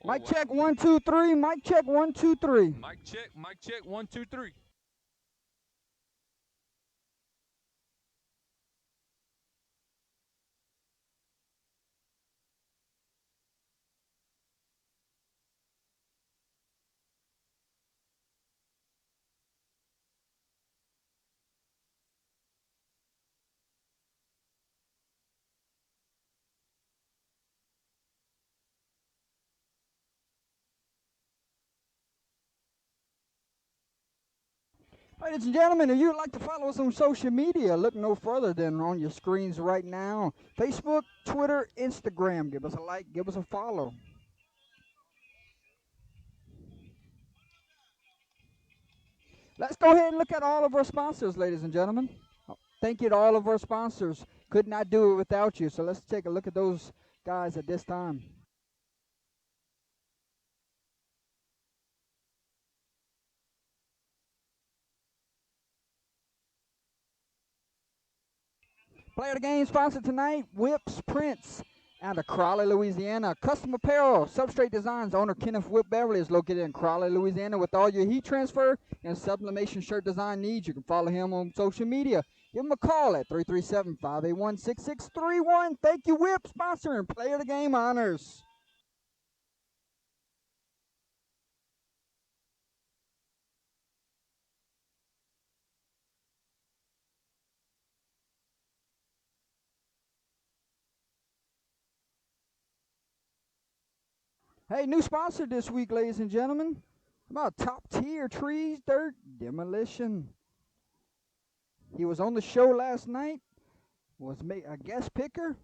Mic check 1 2 3. Mic check 1 2 3. Mic check 1 2 3. Ladies and gentlemen, if you'd like to follow us on social media, look no further than on your screens right now. Facebook, Twitter, Instagram. Give us a like, give us a follow. Let's go ahead and look at all of our sponsors, ladies and gentlemen. Thank you to all of our sponsors. Could not do it without you. So let's take a look at those guys at this time. Player of the game sponsor tonight, Whips Prince out of Crawley, Louisiana. Custom Apparel, Substrate Designs. Owner Kenneth Whip Beverly is located in Crawley, Louisiana. With all your heat transfer and sublimation shirt design needs, you can follow him on social media. Give him a call at 337-581-6631. Thank you, Whip, sponsor and Player of the Game honors. Hey, new sponsor this week, ladies and gentlemen. About top tier trees, dirt, demolition. He was on the show last night, was a guest picker.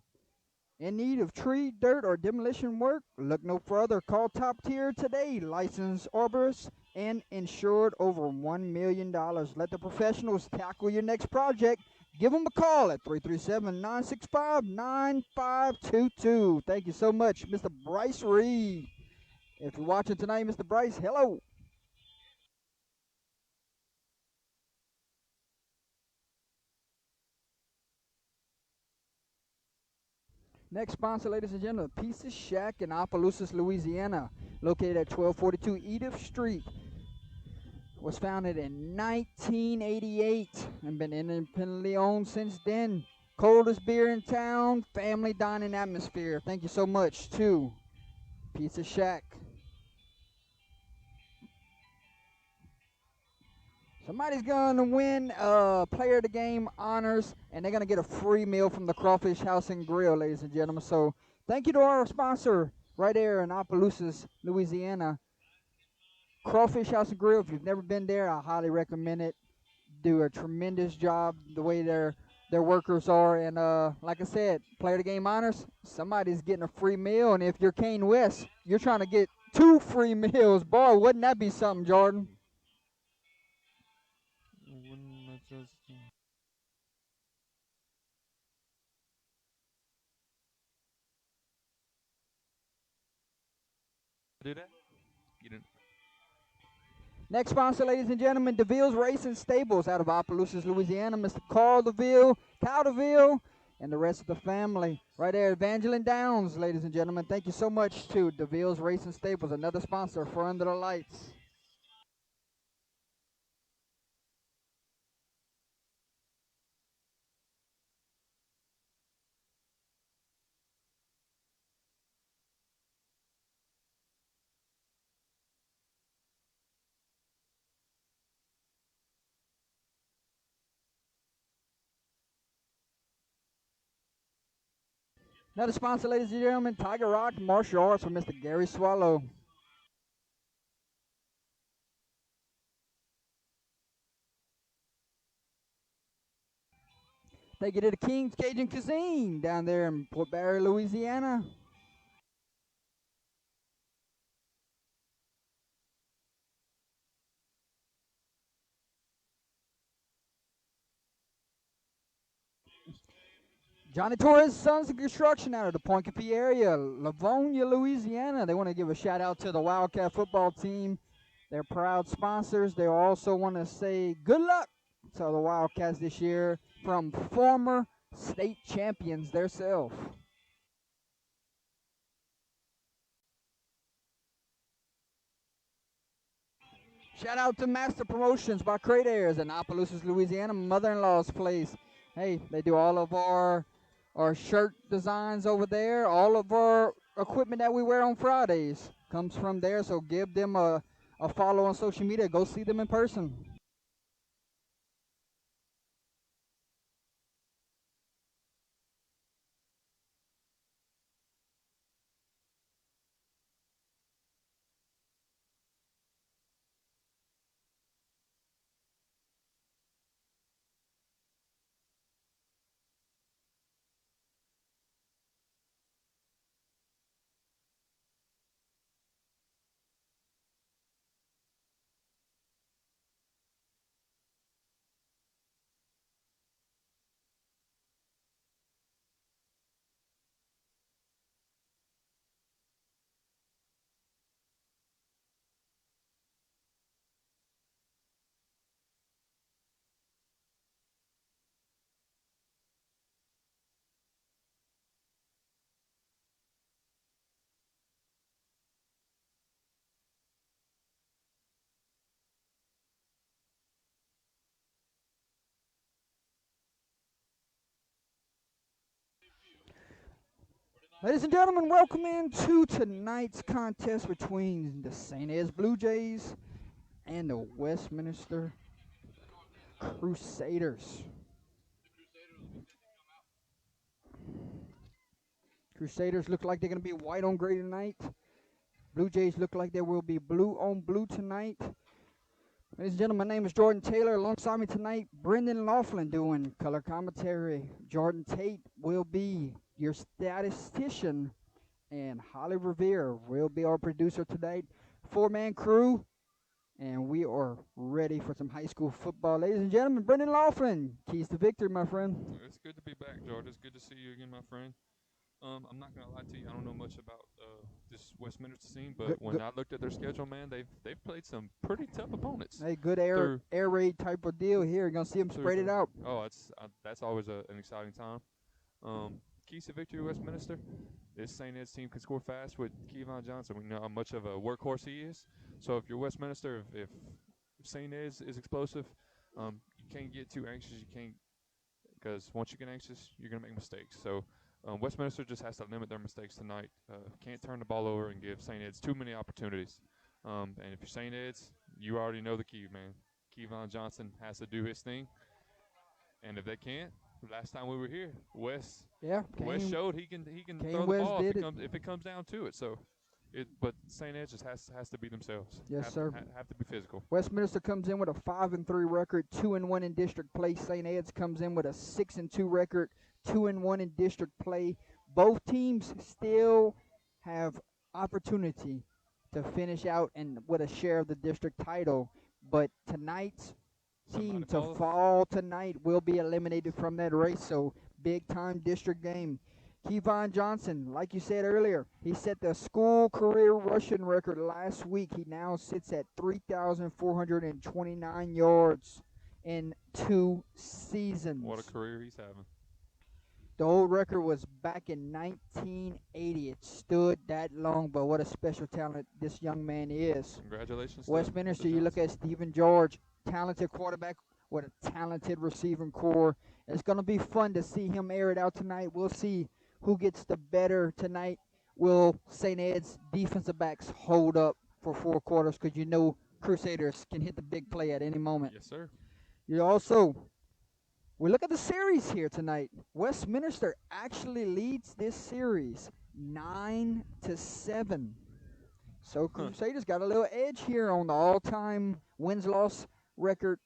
In need of tree, dirt, or demolition work? Look no further. Call Top Tier today. Licensed arborist and insured over $1 million. Let the professionals tackle your next project. Give them a call at 337-965-9522. Thank you so much, Mr. Bryce Reed. If you're watching tonight, Mr. Bryce, hello. Next sponsor, ladies and gentlemen, Pizza Shack in Opelousas, Louisiana, located at 1242 Edith Street. Was founded in 1988 and been independently owned since then. Coldest beer in town, family dining atmosphere. Thank you so much to Pizza Shack. Somebody's going to win Player of the Game honors, and they're going to get a free meal from the Crawfish House and Grill, ladies and gentlemen. So thank you to our sponsor right there in Opelousas, Louisiana. Crawfish House and Grill, if you've never been there, I highly recommend it. Do a tremendous job the way their workers are. And like I said, Player of the Game honors, somebody's getting a free meal. And if you're Kane West, you're trying to get 2 free meals. Boy, wouldn't that be something, Jordan? Do that? You didn't. Next sponsor, ladies and gentlemen, DeVille's Racing Stables out of Opelousas, Louisiana. Mr. Carl DeVille, Cal DeVille, and the rest of the family. Right there, Evangeline Downs, ladies and gentlemen. Thank you so much to DeVille's Racing Stables, another sponsor for Under the Lights. Another sponsor, ladies and gentlemen, Tiger Rock Martial Arts for Mr. Gary Swallow. Thank you to the King's Cajun Cuisine down there in Port Barre, Louisiana. Johnny Torres Sons of Construction out of the Pointe-Coupee area, Livonia, Louisiana. They want to give a shout out to the Wildcat football team. They're proud sponsors. They also want to say good luck to the Wildcats this year from former state champions themselves. Shout out to Master Promotions by Crate Airs in Opelousas, Louisiana, mother-in-law's place. Hey, they do all of our shirt designs over there. All of our equipment that we wear on Fridays comes from there. So give them a follow on social media. Go see them in person. Ladies and gentlemen, welcome into tonight's contest between the St. Ed's Blue Jays and the Westminster Crusaders. Crusaders look like they're going to be white on gray tonight. Blue Jays look like they will be blue on blue tonight. Ladies and gentlemen, my name is Jordan Taylor. Alongside me tonight, Brendan Laughlin doing color commentary. Jordan Tate will be your statistician, and Holly Revere will be our producer tonight. Four-man crew, and we are ready for some high school football. Ladies and gentlemen, Brendan Laughlin, keys to victory, my friend. It's good to be back, George. It's good to see you again, my friend. I'm not gonna lie to you. I don't know much about this Westminster team, but when I looked at their schedule, man, they've played some pretty tough opponents. Hey, good air raid type of deal here. You're gonna see them spread it out. Oh, that's always an exciting time. Keys to victory, Westminster. This St. Ed's team can score fast with Kevon Johnson. We know how much of a workhorse he is. So if you're Westminster, if St. Ed's is explosive, you can't get too anxious. You can't, because once you get anxious, you're gonna make mistakes. So. Westminster just has to limit their mistakes tonight. Can't turn the ball over and give St. Ed's too many opportunities. And if you're St. Ed's, you already know the key, man. Kevon Johnson has to do his thing. And if they can't, last time we were here, West showed he can throw the ball if it comes down to it. So, but St. Ed's just has to be themselves. Yes, sir. Have to be physical. Westminster comes in with a 5-3 record, 2-1 in district play. St. Ed's comes in with a 6-2 record, 2-1 in district play. Both teams still have opportunity to finish out and with a share of the district title. But tonight's team to fall tonight will be eliminated from that race. So big time district game. Kevon Johnson, like you said earlier, he set the school career rushing record last week. He now sits at 3,429 yards in 2 seasons. What a career he's having. The old record was back in 1980. It stood that long, but what a special talent this young man is. Congratulations. Westminster, you look at Stephen George, talented quarterback with a talented receiving core. It's going to be fun to see him air it out tonight. We'll see who gets the better tonight. Will St. Ed's defensive backs hold up for 4 quarters? Because you know Crusaders can hit the big play at any moment. Yes, sir. You also... We look at the series here tonight. Westminster actually leads this series 9-7. So Crusaders got a little edge here on the all-time wins-loss record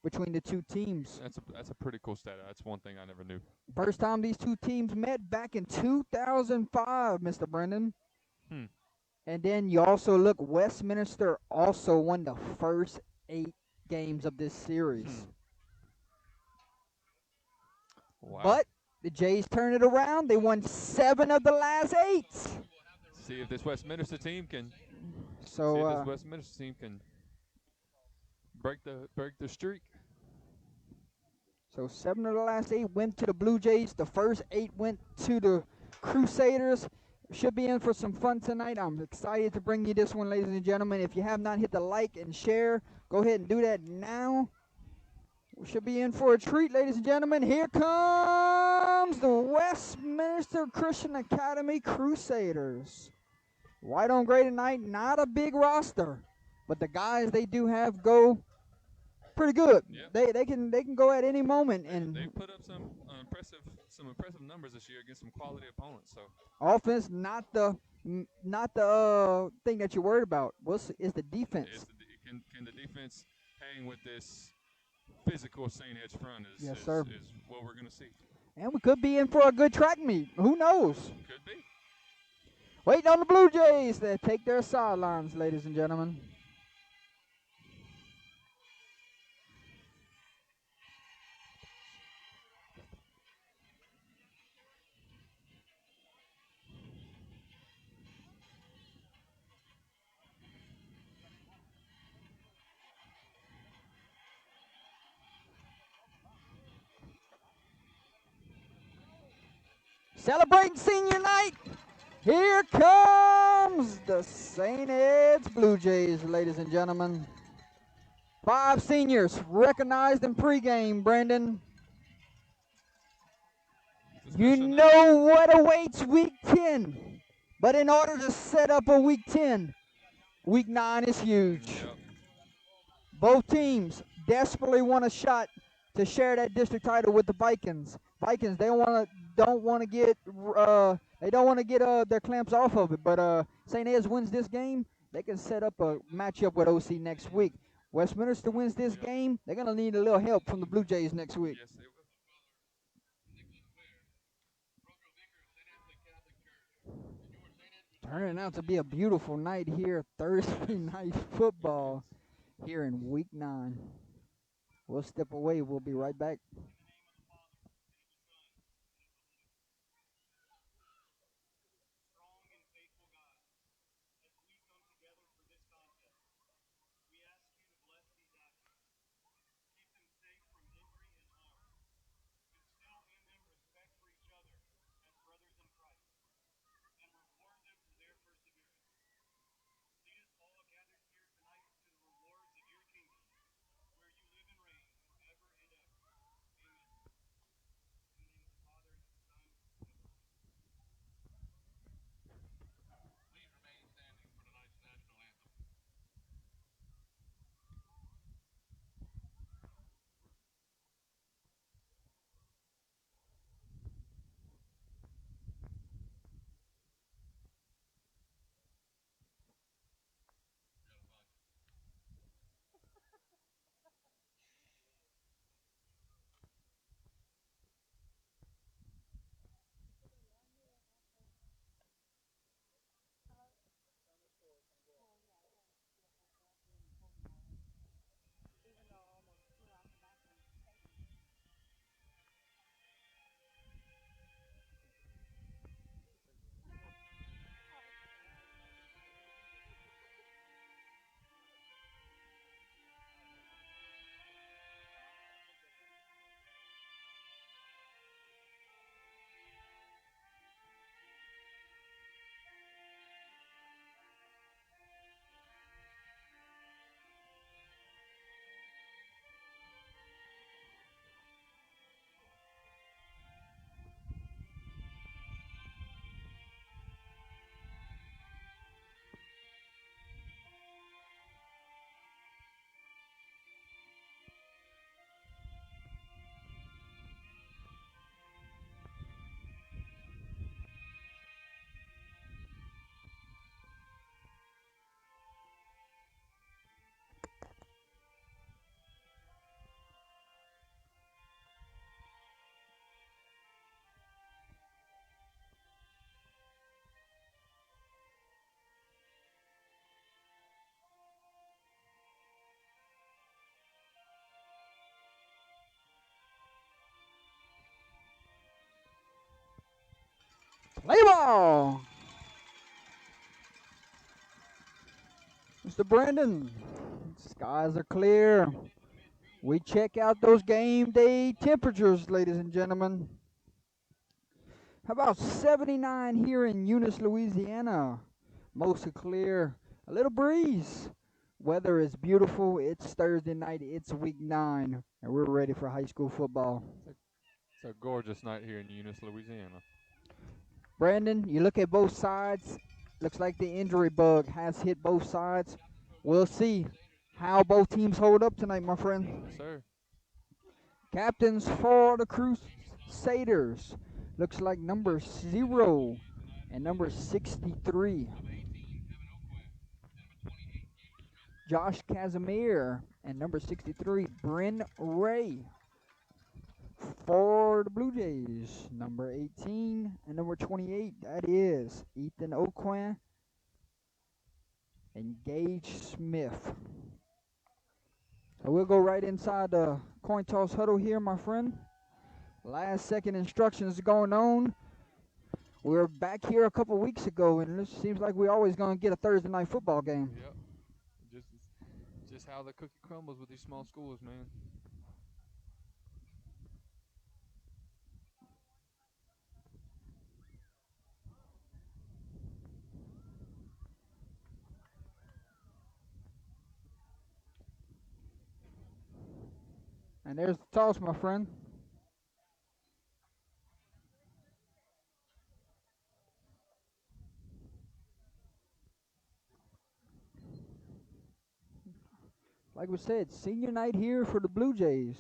between the two teams. That's a pretty cool stat. That's one thing I never knew. First time these two teams met back in 2005, Mr. Brendan. And then you also look, Westminster also won the first 8 games of this series. Wow. But the Jays turn it around. They won 7 of the last 8. See if this Westminster team can. So see if this Westminster team can break the streak. So 7 of the last 8 went to the Blue Jays. The first 8 went to the Crusaders. should be in for some fun tonight. I'm excited to bring you this one, ladies and gentlemen. If you have not hit the like and share, go ahead and do that now. We should be in for a treat, ladies and gentlemen. Here comes the Westminster Christian Academy Crusaders. White on gray tonight, not a big roster, but the guys they do have go pretty good. Yep. They can go at any moment, and They put up some impressive numbers this year against some quality opponents. So offense not the thing that you're worried about. Is the defense? Can the defense hang with this physical St. Edge front? Yes, sir. Is what we're gonna see. And we could be in for a good track meet. Who knows? Could be. Waiting on the Blue Jays to take their sidelines, ladies and gentlemen. Celebrating senior night. Here comes the St. Ed's Blue Jays, ladies and gentlemen. 5 seniors recognized in pregame, Brandon. You know what awaits week 10. But in order to set up a week 10, week 9 is huge. Yep. Both teams desperately want a shot to share that district title with the Vikings. Vikings, they don't want to get their clamps off of it. But St. Ed's wins this game, they can set up a matchup with OC next week. Westminster wins this game, they're gonna need a little help from the Blue Jays next week. Yes, they will. Turning out to be a beautiful night here, Thursday night football here in week 9. We'll step away. We'll be right back. Play ball. Mr. Brandon, skies are clear. We check out those game day temperatures, ladies and gentlemen. How about 79 here in Eunice, Louisiana? Mostly clear, a little breeze. Weather is beautiful. It's Thursday night. It's week 9, and we're ready for high school football. It's a gorgeous night here in Eunice, Louisiana. Brandon, you look at both sides. Looks like the injury bug has hit both sides. We'll see how both teams hold up tonight, my friend. Yes, sir. Captains for the Crusaders. Looks like number 0 and number 63. Josh Casimir and number 63, Bryn Ray. For the Blue Jays, number 18 and number 28, that is Ethan Oquan and Gage Smith. So we'll go right inside the coin toss huddle here, my friend. Last second instructions going on. We were back here a couple weeks ago, and it seems like we're always going to get a Thursday night football game. Yep. Just how the cookie crumbles with these small schools, man. And there's the toss, my friend. Like we said, senior night here for the Blue Jays.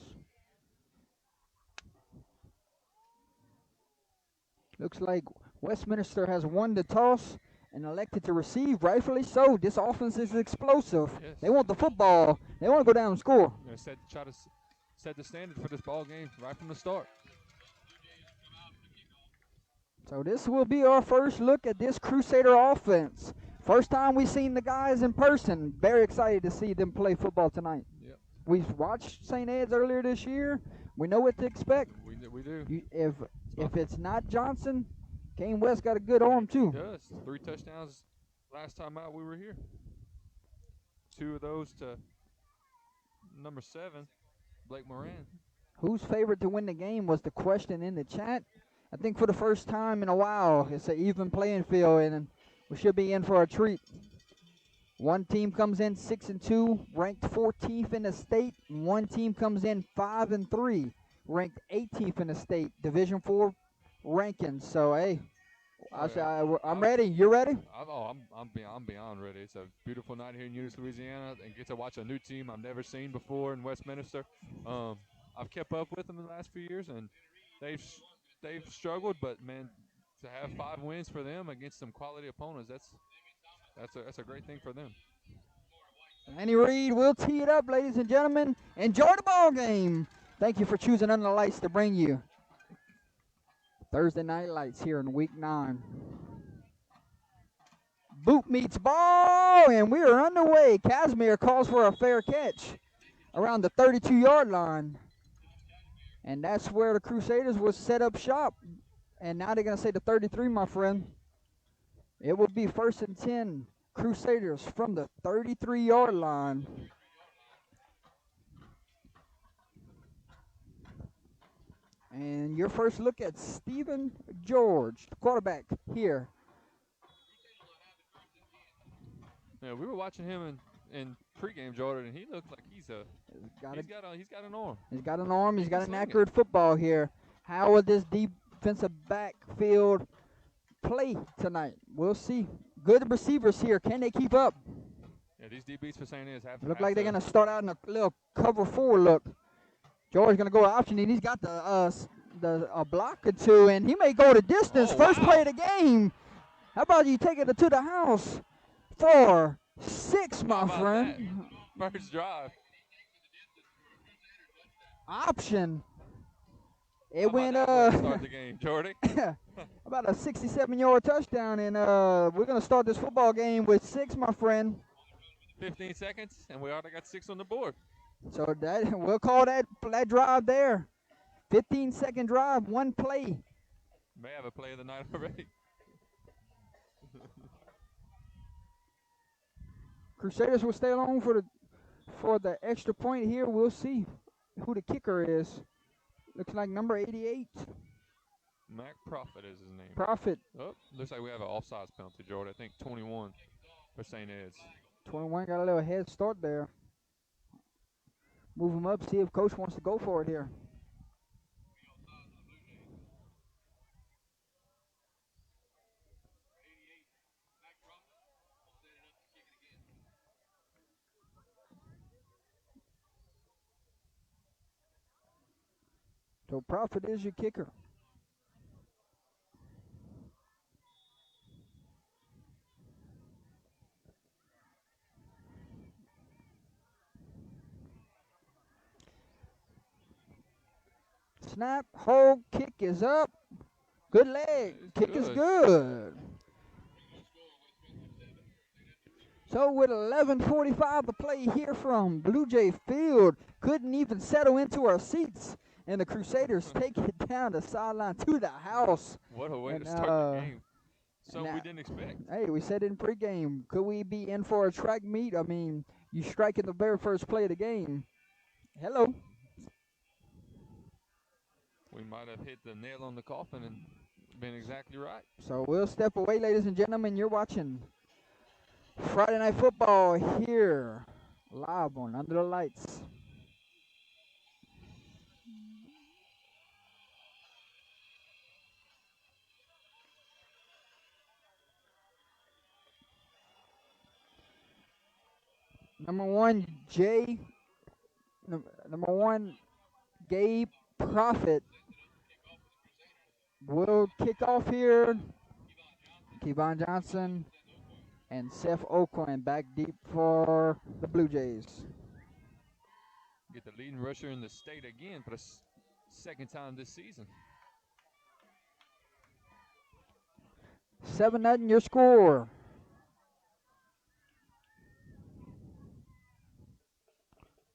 Looks like Westminster has won the toss and elected to receive, rightfully so. This offense is explosive. Yes. They want the football. They want to go down and score. They're gonna try to set the standard for this ball game right from the start. So this will be our first look at this Crusader offense. First time we've seen the guys in person. Very excited to see them play football tonight. Yep. We've watched St. Ed's earlier this year. We know what to expect. We do. If it's not Johnson, Kane West got a good arm too. He does. 3 touchdowns last time out we were here. 2 of those to number 7, Blake Moran. Who's favorite to win the game was the question in the chat. I think for the first time in a while, it's an even playing field, and we should be in for a treat. One team comes in 6-2, ranked 14th in the state. One team comes in 5-3, ranked 18th in the state. Division 4 rankings. So hey, I'm ready. You ready? I'm beyond ready. It's a beautiful night here in Eunice, Louisiana, and get to watch a new team I've never seen before in Westminster. I've kept up with them in the last few years, and they've struggled, but man, to have 5 wins for them against some quality opponents, that's a great thing for them. Annie Reed will tee it up, ladies and gentlemen. Enjoy the ball game. Thank you for choosing Under the Lights to bring you Thursday Night Lights here in week 9. Boot meets ball, and we are underway. Casimir calls for a fair catch around the 32-yard line. And that's where the Crusaders will set up shop. And now they're going to say the 33, my friend. It will be 1st and 10, Crusaders from the 33-yard line. And your first look at Stephen George, the quarterback here. Yeah, we were watching him in pregame, Jordan, and he looked like he's got an arm. He's got an arm. He's got an accurate football here. How will this defensive backfield play tonight? We'll see. Good receivers here. Can they keep up? Yeah, these DBs for St. Ed's look like they're going to start out in a little cover 4 look. George's going to go option, and he's got the block or 2, and he may go the distance. First play of the game. How about you take it to the house? 4, 6, my friend. First drive. Option. It went start the game, Jordy. about a 67-yard touchdown, and we're gonna start this football game with 6, my friend. 15 seconds, and we already got 6 on the board. So that we'll call that drive there. 15-second drive, 1 play. May have a play of the night already. Crusaders will stay along for the extra point here. We'll see who the kicker is. Looks like number 88. Mac Profit is his name. Profit. Oh, looks like we have an offsides penalty, Jordan. I think 21 for St. Ed's. 21 got a little head start there. Move him up, see if coach wants to go for it here. So Profit is your kicker. Snap, hold, kick is up. Good leg. Kick is good. So with 11:45 to play here from Blue Jay Field, couldn't even settle into our seats. And the Crusaders take it down the sideline to the house. What a way to start the game. Something we didn't expect. Hey, we said in pregame, could we be in for a track meet? I mean, you strike in the very first play of the game. Hello. We might have hit the nail on the coffin and been exactly right. So we'll step away, ladies and gentlemen. You're watching Friday Night Football here, live on Under the Lights. Number one, Gabe Profit will kick off here. Kevon Johnson and Seth Oakland back deep for the Blue Jays. Get the leading rusher in the state again for the second time this season. 7-0 your score.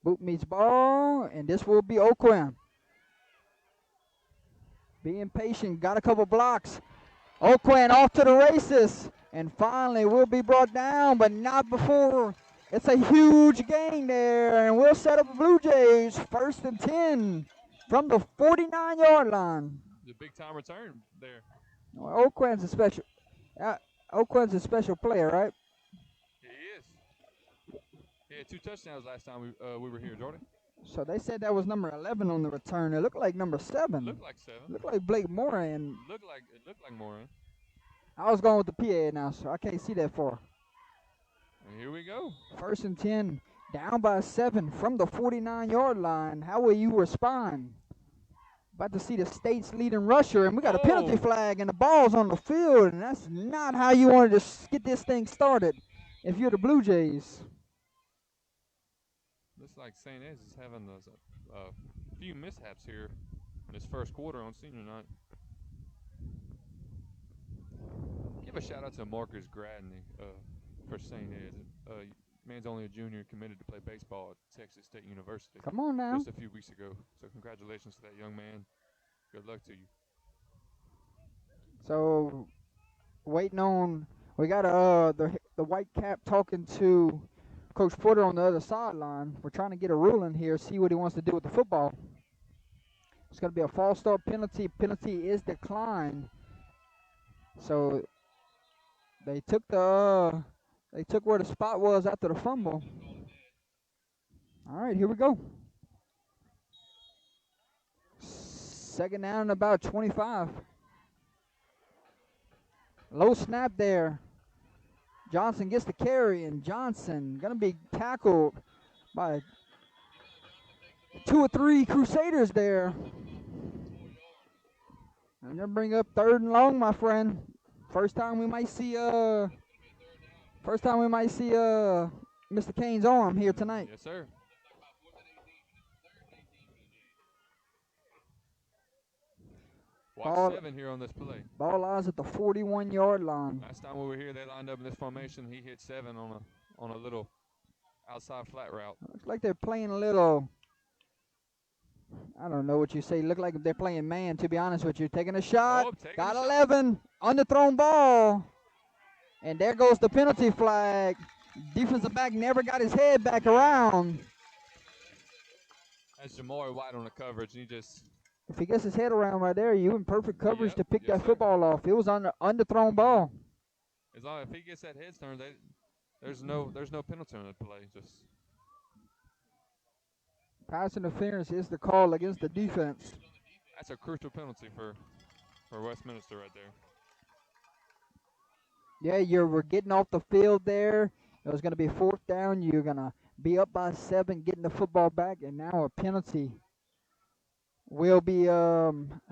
Boot meets ball, and this will be Oakland. Being patient, got a couple blocks. Oakland off to the races, and finally will be brought down, but not before. It's a huge gain there, and we'll set up the Blue Jays 1st and 10 from the 49-yard line. The big-time return there. Well, Oakland's a special player, right? He is. He had 2 touchdowns last time we were here, Jordan. So they said that was number 11 on the return. It looked like number 7. Looked like 7. Looked like Blake Moran. It looked like Moran. I was going with the PA now, so I can't see that far. And here we go. 1st and 10, down by 7 from the 49-yard line. How will you respond? About to see the state's leading rusher, and we got a penalty flag, and the ball's on the field, and that's not how you wanted to get this thing started if you're the Blue Jays. Looks like St. Ed's is having a few mishaps here in this first quarter on senior night. Give a shout out to Marcus Gradney for St. Ed's. Man's only a junior, committed to play baseball at Texas State University. Come on now. Just a few weeks ago. So congratulations to that young man. Good luck to you. So waiting on, we got the white cap talking to Coach Porter on the other sideline. We're trying to get a ruling here, see what he wants to do with the football. It's going to be a false start penalty. Penalty is declined. So they took where the spot was after the fumble. All right, here we go. 2nd down and about 25. Low snap there. Johnson gets the carry, and Johnson going to be tackled by 2 or 3 Crusaders there. I'm going to bring up 3rd and long, my friend. First time we might see Mr. Kane's arm here tonight. Yes, sir. Watch 7 here on this play. Ball lies at the 41-yard line. Last time we were here, they lined up in this formation. He hit 7 on a little outside flat route. Looks like they're playing a little, I don't know what you say. Look like they're playing man, to be honest with you. Taking a shot. Got 11. Underthrown ball. And there goes the penalty flag. Defensive back never got his head back around. That's Jamari White on the coverage. He just If he gets his head around right there, you in perfect coverage Yep, to pick yes, that sir. football off. It was on the underthrown ball. As long if he gets that head turn, there's no penalty on that play. Just Pass interference is the call against the defense. that's a crucial penalty for Westminster right there. Yeah, we're getting off the field there. It was going to be 4th down. You're going to be up by 7, getting the football back, and now a penalty. We'll be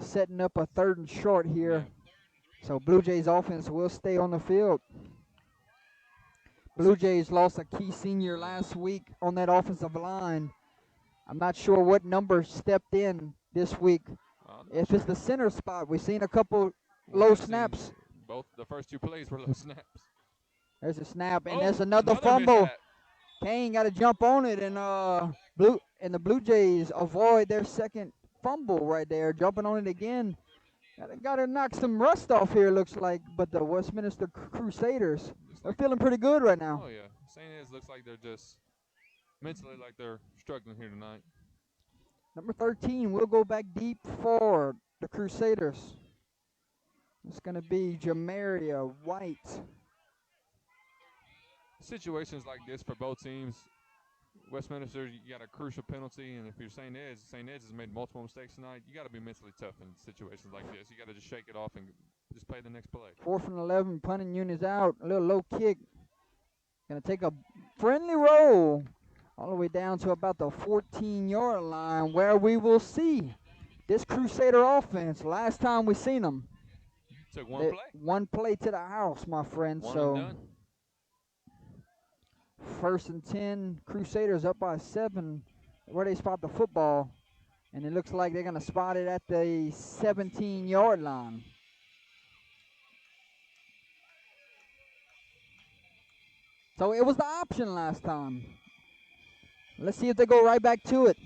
setting up a 3rd and short here. Yeah. So Blue Jays offense will stay on the field. Blue Jays lost a key senior last week on that offensive line. I'm not sure what number stepped in this week. If it's the center spot, we've seen a couple low snaps. Both the first 2 plays were low snaps. There's a snap, and Oh, there's another fumble. mishap. Kane got to jump on it, and the Blue Jays avoid their second fumble right there, jumping on it again. Got to knock some rust off here, looks like. But the Westminster Crusaders are feeling pretty good right now. Oh, yeah. St. Ed's looks like they're just mentally like they're struggling here tonight. Number 13 will go back deep for the Crusaders. It's going to be Jamaria White. Situations like this for both teams, Westminster, you got a crucial penalty, and if you're St. Ed's has made multiple mistakes tonight. You got to be mentally tough in situations like this. You got to just shake it off and just play the next play. 4th and 11, punting units out, a little low kick. Going to take a friendly roll all the way down to about the 14-yard line, where we will see this Crusader offense. Last time we seen them, took one play. One play to the house, my friend. One so and done. 1st and 10, Crusaders up by 7. Where they spot the football, and it looks like they're going to spot it at the 17-yard line. So it was the option last time. Let's see if they go right back to it.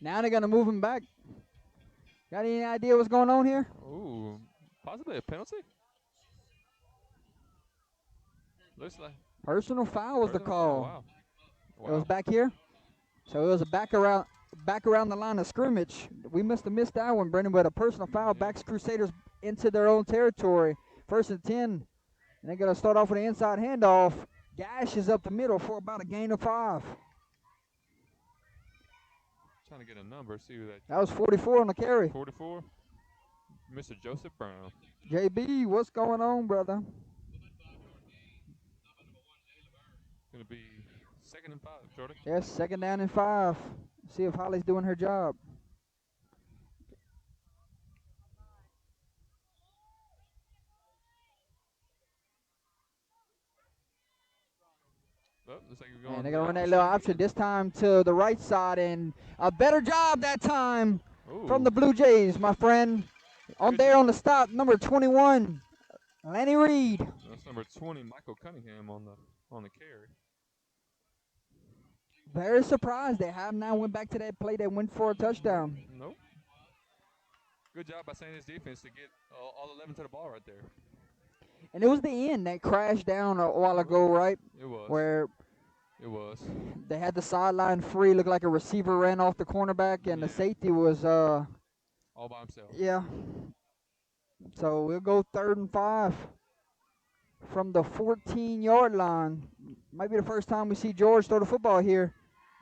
Now they're going to move him back. Got any idea what's going on here? Ooh, possibly a penalty? Looks like. Personal foul was the call. Wow. It was back here. So it was a back around the line of scrimmage. We must have missed that one, Brendan, but a personal foul backs Crusaders into their own territory. 1st and 10. And they're going to start off with an inside handoff. Gash is up the middle for about a gain of 5. Trying to get a number, see who that. That was 44 on the carry. 44. Mr. Joseph Brown. JB, what's going on, brother? Going to be 2nd and 5, Jordan. Yes, 2nd down and 5. See if Holly's doing her job. Oh, looks like you're going. And they're going to run that little option this time to the right side, and a better job that time from the Blue Jays, my friend. On the stop, number 21, Lanny Reed. That's number 20, Michael Cunningham on the carry. Very surprised they have now went back to that play that went for a touchdown. Nope. Good job by St. Ed's defense to get all 11 to the ball right there. And it was the end that crashed down a while ago, right? It was. Where it was. They had the sideline free, looked like a receiver ran off the cornerback, and the safety was all by himself. Yeah. So we'll go 3rd and 5 from the 14-yard line. Might be the first time we see George throw the football here.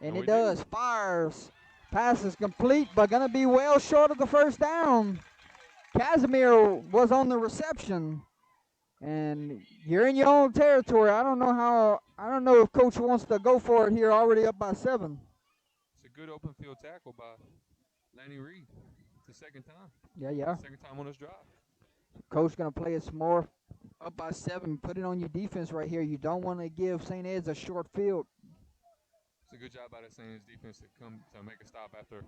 And it does. Fires. Pass is complete, but going to be well short of the 1st down. Casimir was on the reception. And you're in your own territory. I don't know if Coach wants to go for it here, already up by 7. It's a good open field tackle by Lanny Reed. It's the 2nd time. Yeah. 2nd time on this drive. Coach going to play it some more. Up by 7. Put it on your defense right here. You don't want to give St. Ed's a short field. It's a good job by the St. Ed's defense to come to make a stop after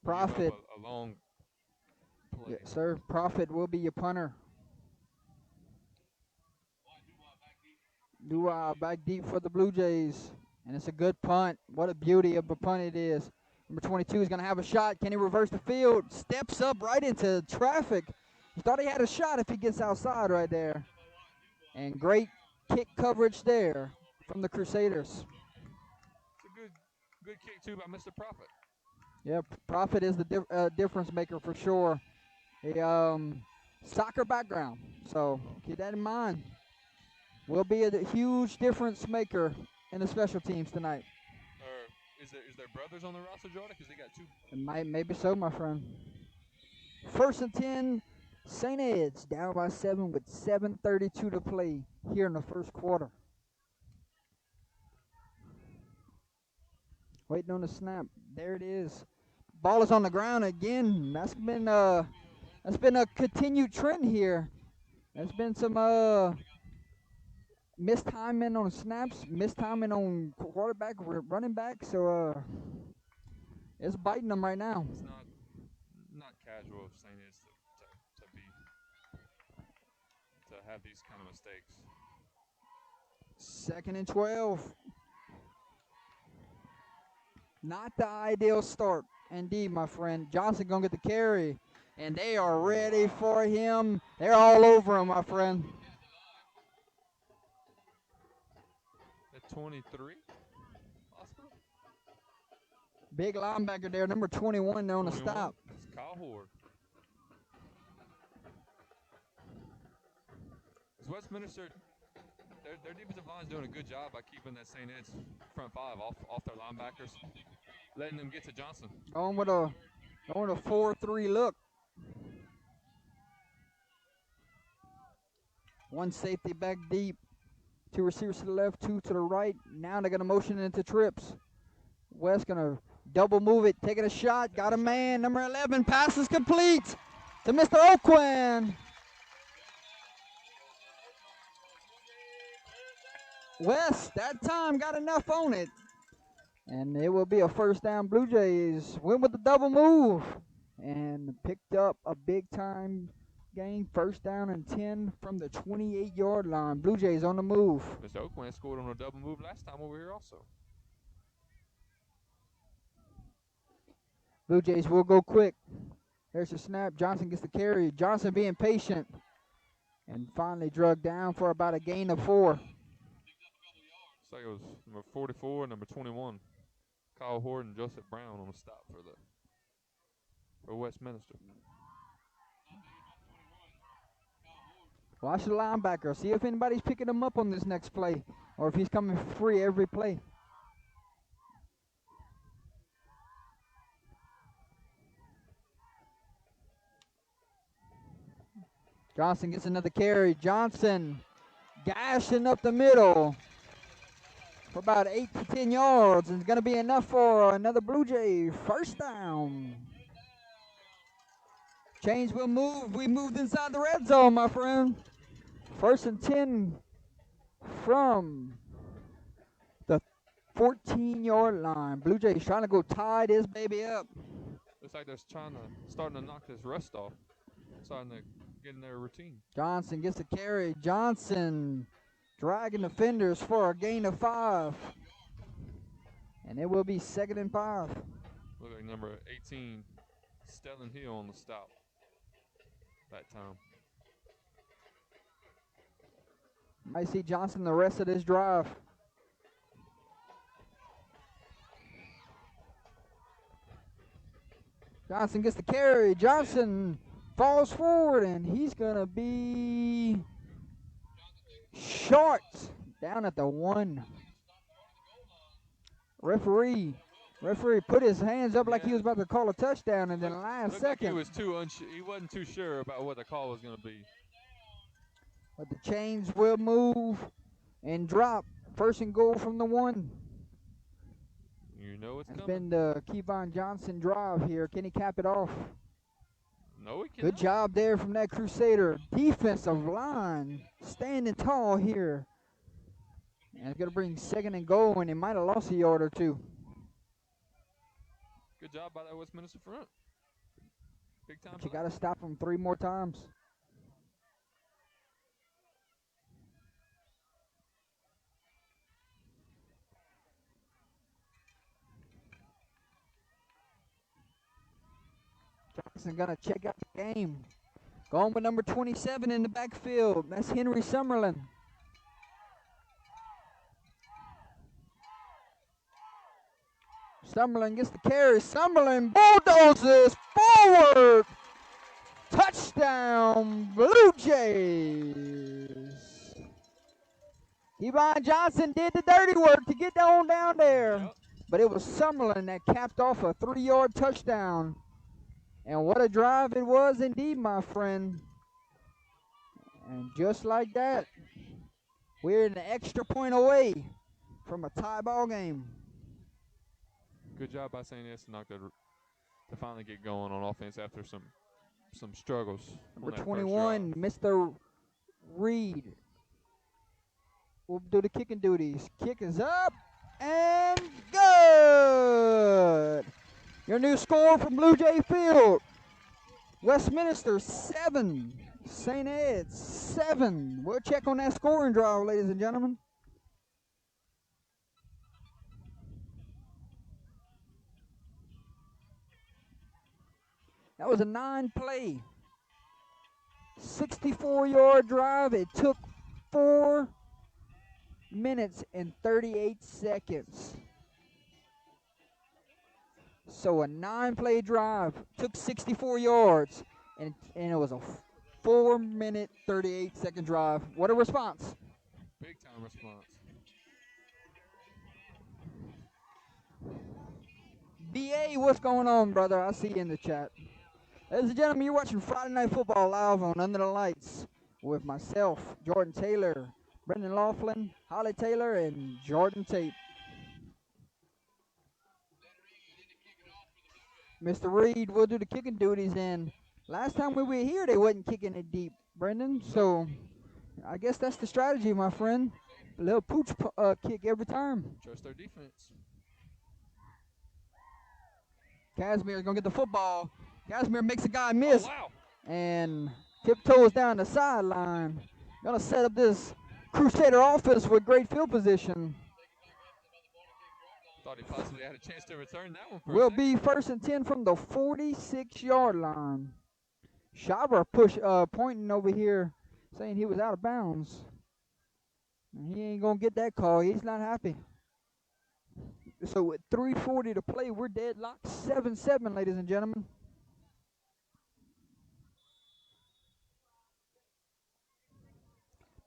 Profit. A long play. Yes, sir. Profit will be your punter. Dua back deep for the Blue Jays. And it's a good punt. What a beauty of a punt it is. Number 22 is going to have a shot. Can he reverse the field? Steps up right into traffic. He thought he had a shot if he gets outside right there. And great kick coverage there from the Crusaders. It's a good kick, too, by Mr. Prophet. Yeah, Prophet is the difference maker for sure. A soccer background, so keep that in mind. Will be a huge difference maker in the special teams tonight. Is there brothers on the roster, Jordan? Because they got two. Maybe so, my friend. 1st and 10, St. Ed's down by 7 with 7:32 to play here in the first quarter. Waiting on the snap. There it is. Ball is on the ground again. That's been a continued trend here. There's been some mistiming on snaps, mistiming on quarterback, running back. So it's biting them right now. It's not casual of St. Ed's to have these kind of mistakes. 2nd and 12. Not the ideal start, indeed, my friend. Johnson gonna get the carry, and they are ready for him. They're all over him, my friend. At 23. Hospital. Big linebacker there, number 21 there on the stop. It's Kyle Horde. Is Westminster, their defensive line is doing a good job by keeping that St. Ed's front five off their linebackers, letting them get to Johnson. Going with a 4-3 look. One safety back deep. 2 receivers to the left, 2 to the right. Now they're going to motion into trips. West going to double move it, taking a shot. Got a man. Number 11, pass is complete to Mr. Oquin. West, that time, got enough on it. And it will be a first down. Blue Jays went with the double move and picked up a big-time gain. 1st down and 10 from the 28-yard line. Blue Jays on the move. Mr. Oakland scored on a double move last time over here also. Blue Jays will go quick. There's the snap. Johnson gets the carry. Johnson being patient and finally drug down for about a gain of 4. Looks like it was number 44 and number 21. Kyle Horde and Joseph Brown on the stop for Westminster. Watch the linebacker. See if anybody's picking him up on this next play or if he's coming free every play. Johnson gets another carry. Johnson gashing up the middle for about 8 to 10 yards. And it's going to be enough for another Blue Jay first down. Chains will move. We moved inside the red zone, my friend. 1st and 10 from the 14-yard line. Blue Jays trying to go tie this baby up. Looks like they're starting to knock this rust off. Starting to get in their routine. Johnson gets the carry. Johnson dragging defenders for a gain of 5. And it will be 2nd and 5. Look like number 18, Stellan Hill on the stop that time. Might see Johnson the rest of this drive. Johnson gets the carry. Johnson falls forward, and he's going to be short down at the 1. Referee put his hands up like he was about to call a touchdown, and then last second. Like he wasn't too sure about what the call was going to be. But the chains will move and drop. 1st and goal from the 1. You know it's coming. It's coming. been the Kevon Johnson drive here. Can he cap it off? No, he can't. Good job there from that Crusader defensive line, standing tall here. And it's going to bring 2nd and goal, and he might have lost a yard or 2. Good job by that Westminster front. Big time. But you got to stop him 3 more times. Jackson going to check out the game. Going with number 27 in the backfield. That's Henry Summerlin. Summerlin gets the carry. Summerlin bulldozes forward. Touchdown, Blue Jays. Kevon Johnson did the dirty work to get on down there. Yep. But it was Summerlin that capped off a 3-yard touchdown. And what a drive it was indeed, my friend. And just like that, we're an extra point away from a tie ball game. Good job by St. Ed's to finally get going on offense after some struggles. Number 21, Mr. Reed will do the kicking duties. Kick is up and good. Your new score from Blue Jay Field. Westminster 7, St. Ed's 7. We'll check on that scoring drive, ladies and gentlemen. That was a 9-play, 64-yard drive. It took 4 minutes and 38 seconds. So a 9-play drive took 64 yards, and it was a 4-minute, 38-second drive. What a response. Big time response. BA, what's going on, brother? I see you in the chat. Ladies and gentlemen, you're watching Friday Night Football live on Under the Lights with myself, Jordan Taylor, Brendan Laughlin, Holly Taylor, and Jordan Tate. Mr. Reed will do the kicking duties, and last time we were here, they wasn't kicking it deep, Brendan. So I guess that's the strategy, my friend. A little pooch kick every time. Trust their defense. Casimir's going to get the football. Casimir makes a guy miss. Oh, wow. And tiptoes down the sideline. Going to set up this Crusader offense with great field position. Thought he possibly had a chance to return that one. Will be 1st and 10 from the 46-yard line. Shaver pointing over here, saying he was out of bounds. And he ain't going to get that call. He's not happy. So with 3:40 to play, we're deadlocked 7-7, ladies and gentlemen.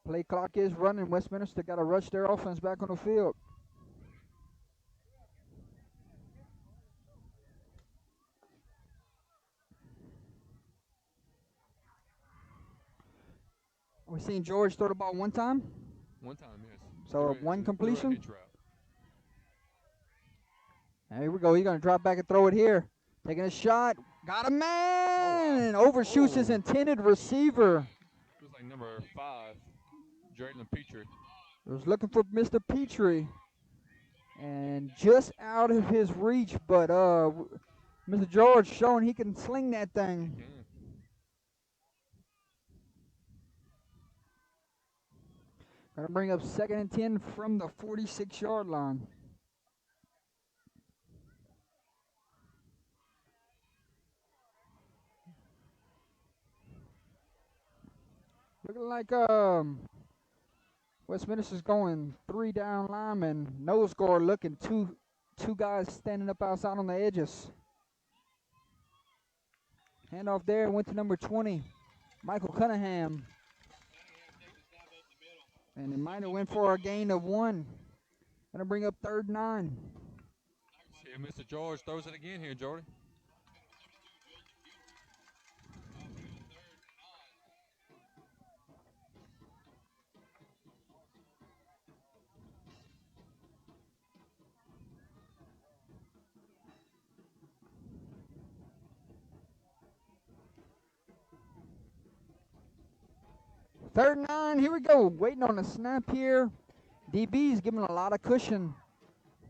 Play clock is running. Westminster got to rush their offense back on the field. We seen George throw the ball one time. One time, yes. So one completion. Hitch route. Here we go. He's going to drop back and throw it here. Taking a shot. Got a man. Overshoots his intended receiver. It was like number 5, Jalen Petrie. Was looking for Mr. Petrie. And just out of his reach. But Mr. George showing he can sling that thing. Yeah. Going to bring up 2nd and 10 from the 46-yard line. Looking like Westminster's going 3 down linemen. Nose guard looking, two guys standing up outside on the edges. Handoff there, went to number 20, Michael Cunningham. And it might have went for a gain of 1. Gonna bring up 3rd and 9. See if Mr. George throws it again here, Jordy. Third and 9, here we go. Waiting on the snap here. DB's giving a lot of cushion.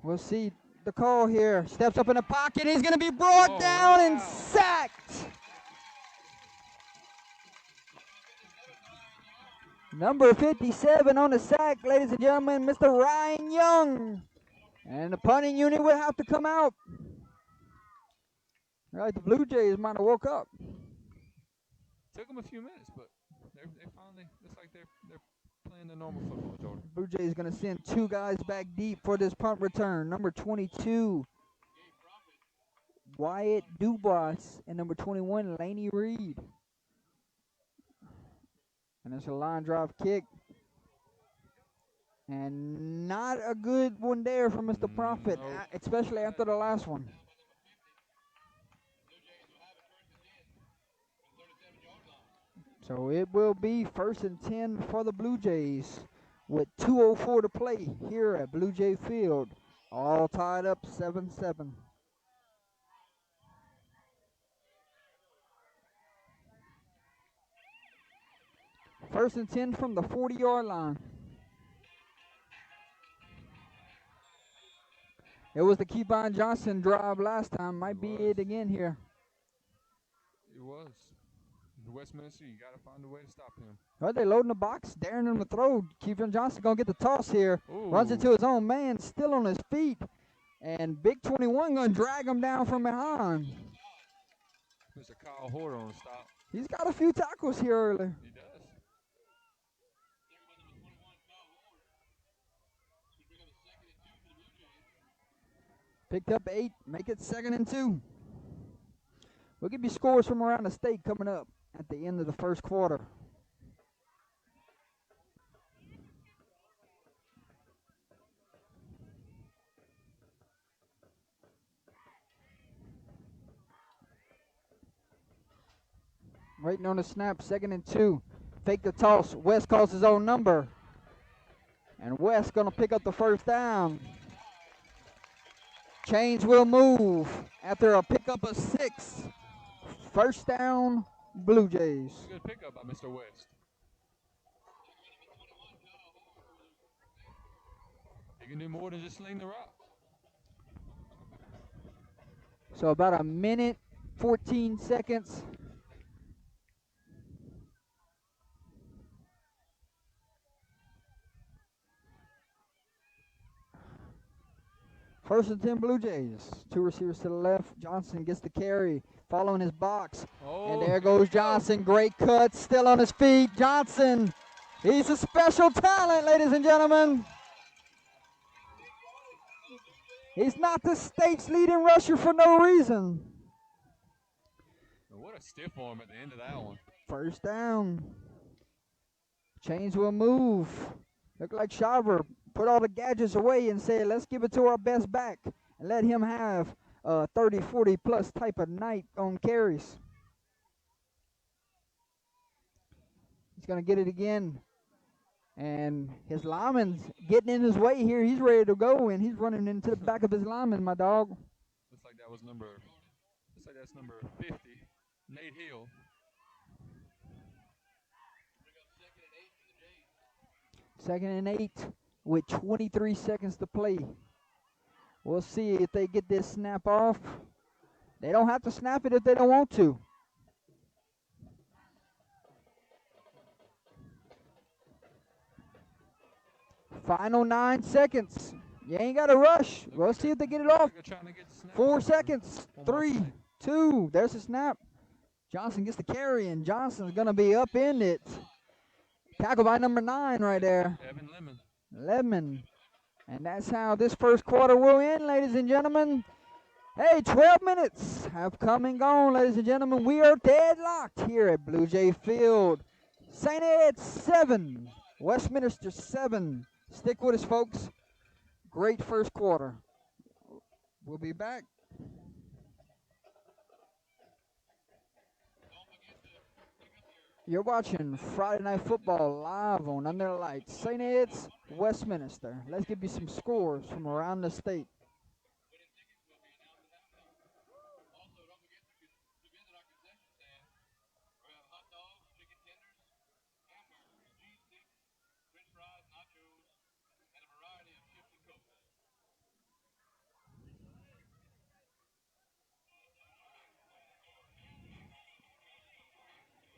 We'll see the call here. Steps up in the pocket. He's going to be brought down and sacked. Number 57 on the sack, ladies and gentlemen, Mr. Ryan Young. And the punting unit will have to come out. Right, the Blue Jays might have woke up. Took them a few minutes, but they finally, it's like they're playing the normal football, Jordan. Blue Jays going to send 2 guys back deep for this punt return. Number 22, Wyatt Dubois, and number 21, Laney Reed. And it's a line drive kick. And not a good one there from Mr. Profit, Nope. especially after the last one. So it will be 1st and 10 for the Blue Jays with 2:04 to play here at Blue Jay Field. All tied up 7-7. First and 10 from the 40-yard line. It was the Keivon Johnson drive last time. Might be it again here. It was. Westminster, you got to find a way to stop him. Well, they loading the box, daring him to throw. Keivon Johnson going to get the toss here. Ooh. Runs into his own man, still on his feet. And Big 21 going to drag him down from behind. Mr. Kyle Horter on the stop. He's got a few tackles here early. He does. Picked up 8, make it 2nd and 2. We'll give you scores from around the state coming up at the end of the first quarter. Waiting on the snap, 2nd and 2. Fake the toss. West calls his own number. And West going to pick up the first down. Chains will move after a pickup of 6. First down, Blue Jays. Good pickup by Mr. West. He can do more than just sling the rock. So about a minute, 14 seconds. First and 10 Blue Jays. 2 receivers to the left. Johnson gets the carry, following his box. Oh, And there goes Johnson. Great cut, still on his feet. Johnson, he's a special talent, ladies and gentlemen. He's not the state's leading rusher for no reason. What a stiff arm at the end of that one. First down. Chains will move. Look like Shaver put all the gadgets away and said, let's give it to our best back and let him have a 30, 40 plus type of night on carries. He's going to get it again. And his lineman's getting in his way here. He's ready to go, and he's running into the back of his lineman, my dog. Looks like that's number 50, Nate Hill. Second and 8 with 23 seconds to play. We'll see if they get this snap off. They don't have to snap it if they don't want to. Final 9 seconds. You ain't got to rush. We'll see if they get it off. 4 seconds. 3, 2. There's the snap. Johnson gets the carry, and Johnson's going to be up in it. Tackled by number 9 right there. Evan Lemon. And that's how this first quarter will end, ladies and gentlemen. Hey, 12 minutes have come and gone, ladies and gentlemen. We are deadlocked here at Blue Jay Field. St. Ed 7, Westminster 7. Stick with us, folks. Great first quarter. We'll be back. You're watching Friday Night Football live on Under the Lights. St. Ed's, Westminster. Let's give you some scores from around the state.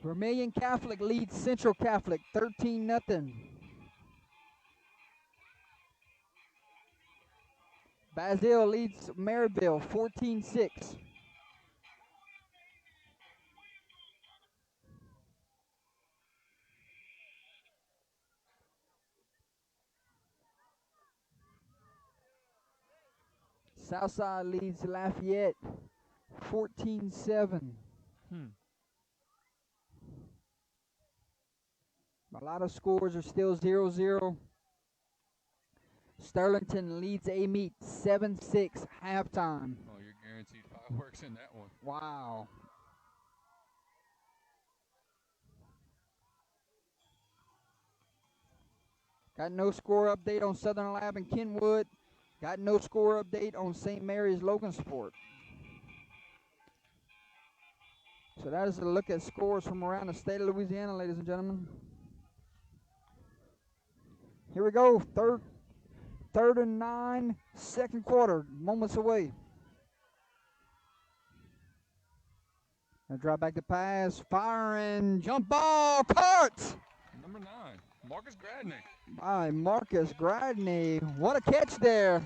Vermilion Catholic leads Central Catholic 13-0. Basile leads Maryville 14-6. Southside leads Lafayette 14-7. A lot of scores are still 0-0. Sterlington leads Amite 7-6 halftime. Oh, you're guaranteed fireworks in that one. Wow. Got no score update on Southern Lab and Kenwood. Got no score update on St. Mary's Logansport. So that is a look at scores from around the state of Louisiana, ladies and gentlemen. Here we go, third and 9, second quarter, moments away. Gonna drop back to pass, firing, jump ball, caught! Number 9, Marcus Gradney. By Marcus Gradney. What a catch there.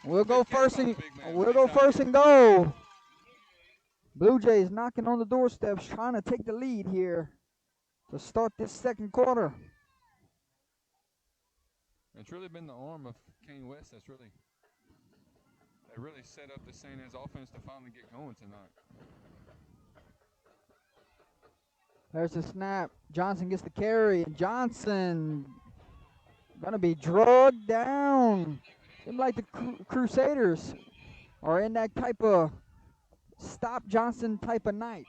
We'll go first and goal. Blue Jays knocking on the doorsteps, trying to take the lead here to start this second quarter. It's really been the arm of Kane West that's really set up the St. Ed's offense to finally get going tonight. There's the snap. Johnson gets the carry, and Johnson gonna be drugged down. Seems like the Crusaders are in that type of stop Johnson type of night.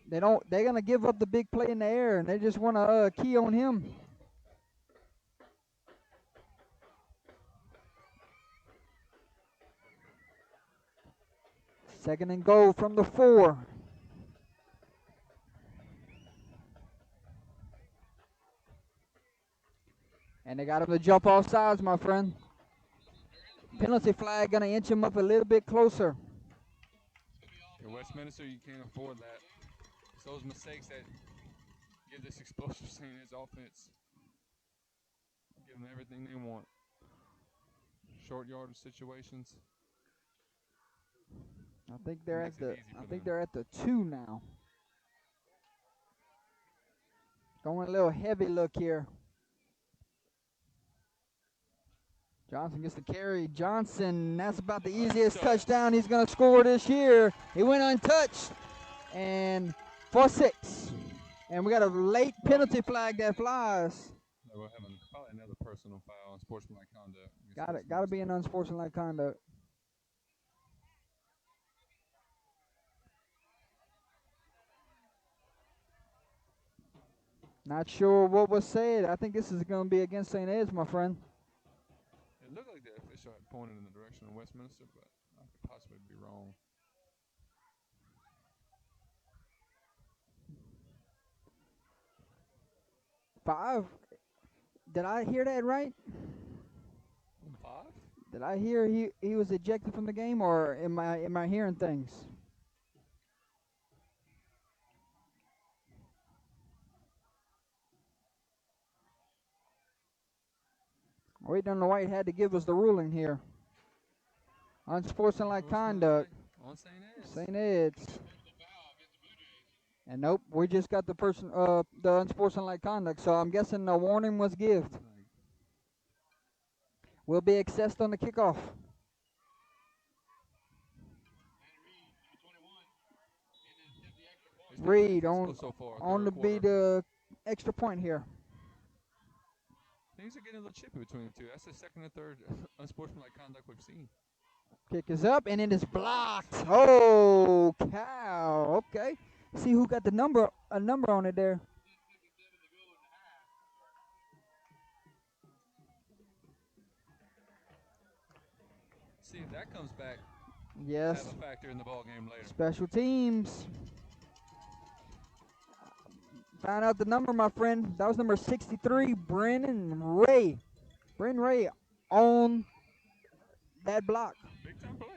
They're gonna give up the big play in the air, and they just want to key on him. Second and goal from the 4. And they got him to jump off sides, my friend. Penalty flag gonna inch him up a little bit closer. In Westminster, you can't afford that. It's those mistakes that give this explosive St. Ed's offense, give them everything they want. Short yardage situations. I think they're at the 2 now. Going a little heavy look here. Johnson gets the carry. Johnson, that's about the easiest touchdown he's going to score this year. He went untouched. And for 6. And we got a late penalty flag that flies. We're having probably another personal foul on sportsmanlike conduct. Got to be an unsportsmanlike conduct. Not sure what was said. I think this is going to be against St. Ed's, my friend. It looked like the official had pointed in the direction of Westminster, but I could possibly be wrong. Five. Did I hear that right? 5? Did I hear he was ejected from the game, or am I hearing things? Waiting on the white hat to give us the ruling here. Unsportsmanlike conduct. On St. Ed's. St. Ed's. And nope, we just got the unsportsmanlike conduct, so I'm guessing the warning was given. Will be accessed on the kickoff. Reed on to be the extra point here. Things are getting a little chippy between the two. That's the second and third unsportsmanlike conduct we've seen. Kick is up, and it is blocked. Oh, cow. Okay. See who got a number on it there. See if that comes back. Yes. Have a factor in the ball game later. Special teams. Found out the number, my friend. That was number 63, Brennan Ray. Brennan Ray on that block. Big time play.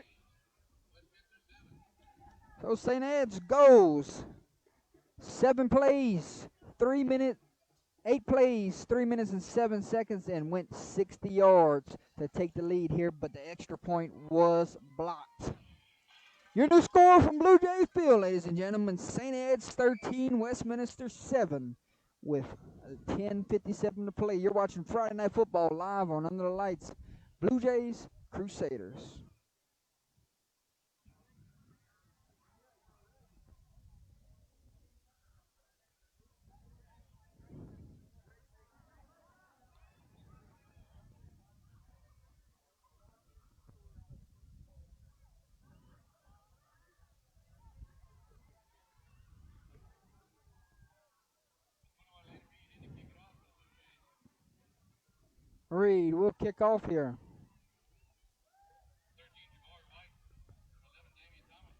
So St. Ed's goes 7 plays, 3 minutes, 8 plays, 3 minutes and 7 seconds, and went 60 yards to take the lead here, but the extra point was blocked. Your new score from Blue Jays Field, ladies and gentlemen, St. Ed's 13, Westminster 7, with 10:57 to play. You're watching Friday Night Football live on Under the Lights Blue Jays, Crusaders. Reed, we'll kick off here.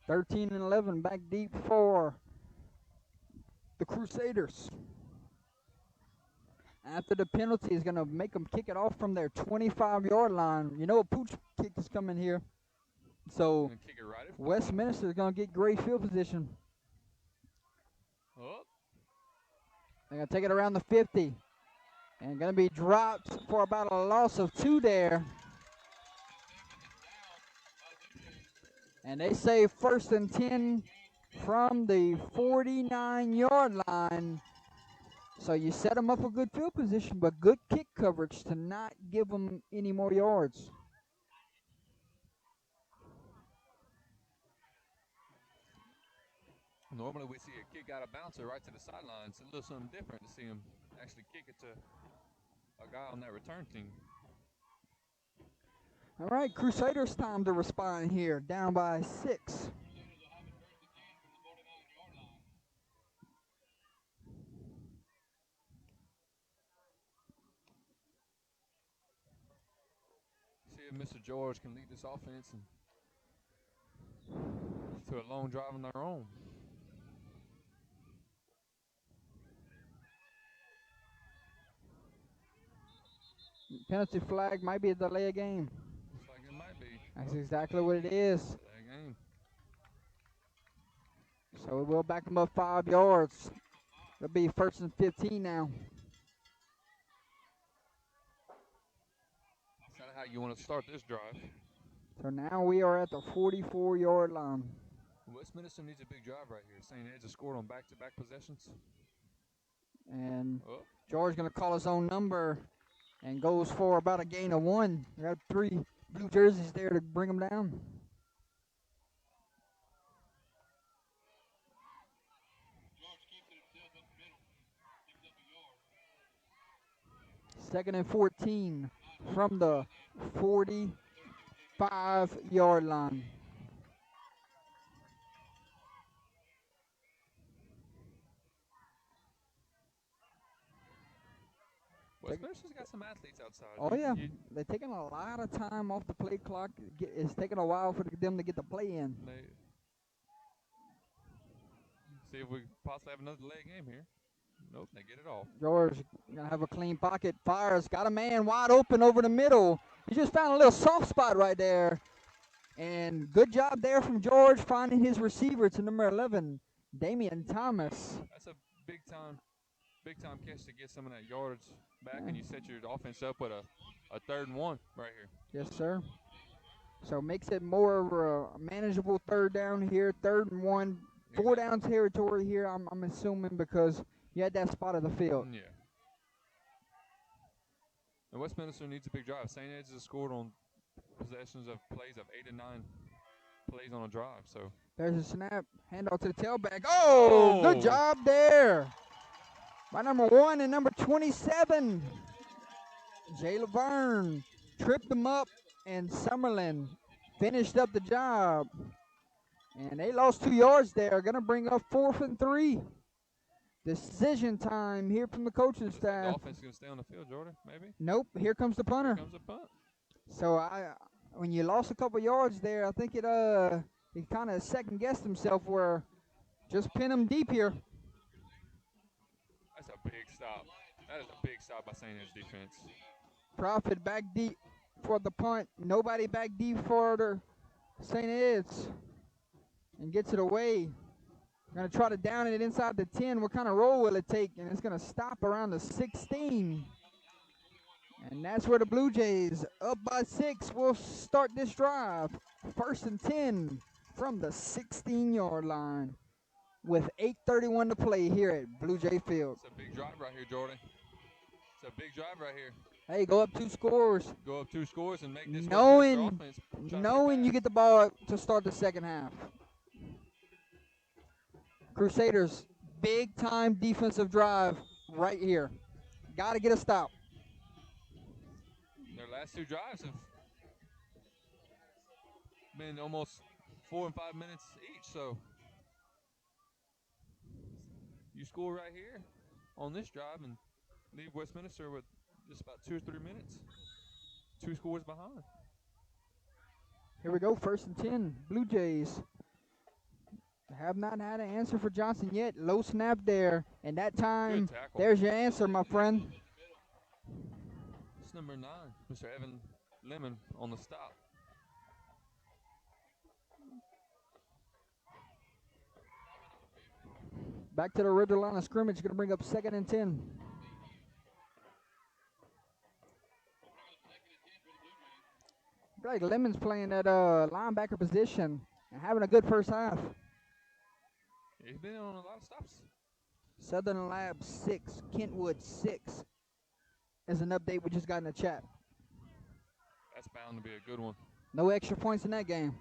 13 and 11 back deep for the Crusaders. After the penalty is going to make them kick it off from their 25-yard line. You know a pooch kick is coming here. So Kick it right Westminster is going to get great field position. Oh. They're going to take it around the 50. And going to be dropped for about a loss of 2 there. And they say 1st and 10 from the 49-yard line. So you set them up for good field position, but good kick coverage to not give them any more yards. Normally we see a kick out of bouncer right to the sideline. It's a little something different to see him actually kick it to a guy on that return team. All right, Crusaders time to respond here, down by 6. See if Mr. George can lead this offense and to a long drive on their own. Penalty flag might be a delay of game. Looks like it might be. That's exactly what it is. Delay of game. So we will back them up 5 yards. It'll be 1st and 15 now. That's kind of how you want to start this drive. So now we are at the 44-yard line. Westminster needs a big drive right here. St. Ed's has scored on back-to-back possessions. And George going to call his own number and goes for about a gain of 1. We got 3 blue jerseys there to bring them down. Second and 14 from the 45-yard line. Westminster's got some athletes outside. Oh, yeah. They're taking a lot of time off the play clock. It's taking a while for them to get the play in. See if we possibly have another delay game here. Nope, they get it off. George going to have a clean pocket. Fires. Got a man wide open over the middle. He just found a little soft spot right there. And good job there from George finding his receiver to number 11, Damian Thomas. That's a big time catch to get some of that yardage back, and you set your offense up with a 3rd and 1 right here. Yes, sir. So makes it more of a manageable 3rd down here, 3rd and 1, 4 down territory here. I'm assuming because you had that spot of the field. Yeah. And Westminster needs a big drive. St. Ed's has scored on possessions of plays of 8 and 9 plays on a drive. So there's a snap, handoff to the tailback. Oh, good job there by number 1 and number 27. Jay Laverne tripped them up, and Summerlin finished up the job. And they lost 2 yards there. Going to bring up 4th and 3. Decision time here from the coaching staff. The offense is going to stay on the field, Jordan, maybe? Nope, here comes the punter. Here comes the punt. So when you lost a couple yards there, I think he kind of second-guessed himself where just pin him deep here. That's a big stop. That is a big stop by St. Ed's defense. Profit back deep for the punt. Nobody back deep for the St. Ed's. And gets it away. Going to try to down it inside the 10. What kind of roll will it take? And it's going to stop around the 16. And that's where the Blue Jays, up by 6, will start this drive. 1st and 10 from the 16-yard line with 8:31 to play here at Blue Jay Field. It's a big drive right here, Jordan. It's a big drive right here. Hey, go up 2 scores. Go up 2 scores and make this Westminster Knowing, offense try to knowing get you back. get the ball up to start the second half. Crusaders, big time defensive drive right here. Got to get a stop. Their last 2 drives have been almost 4 and 5 minutes each, so you score right here on this drive and leave Westminster with just about 2 or 3 minutes. 2 scores behind. Here we go, 1st and 10. Blue Jays have not had an answer for Johnson yet. Low snap there, and that time, Good tackle. there's your answer, my friend. It's number 9, Mr. Evan Lemon on the stop. Back to the original line of scrimmage, going to bring up 2nd and 10. Like Lemon's playing that linebacker position and having a good first half. He's been on a lot of stops. Southern Lab 6, Kentwood 6 is an update we just got in the chat. That's bound to be a good one. No extra points in that game.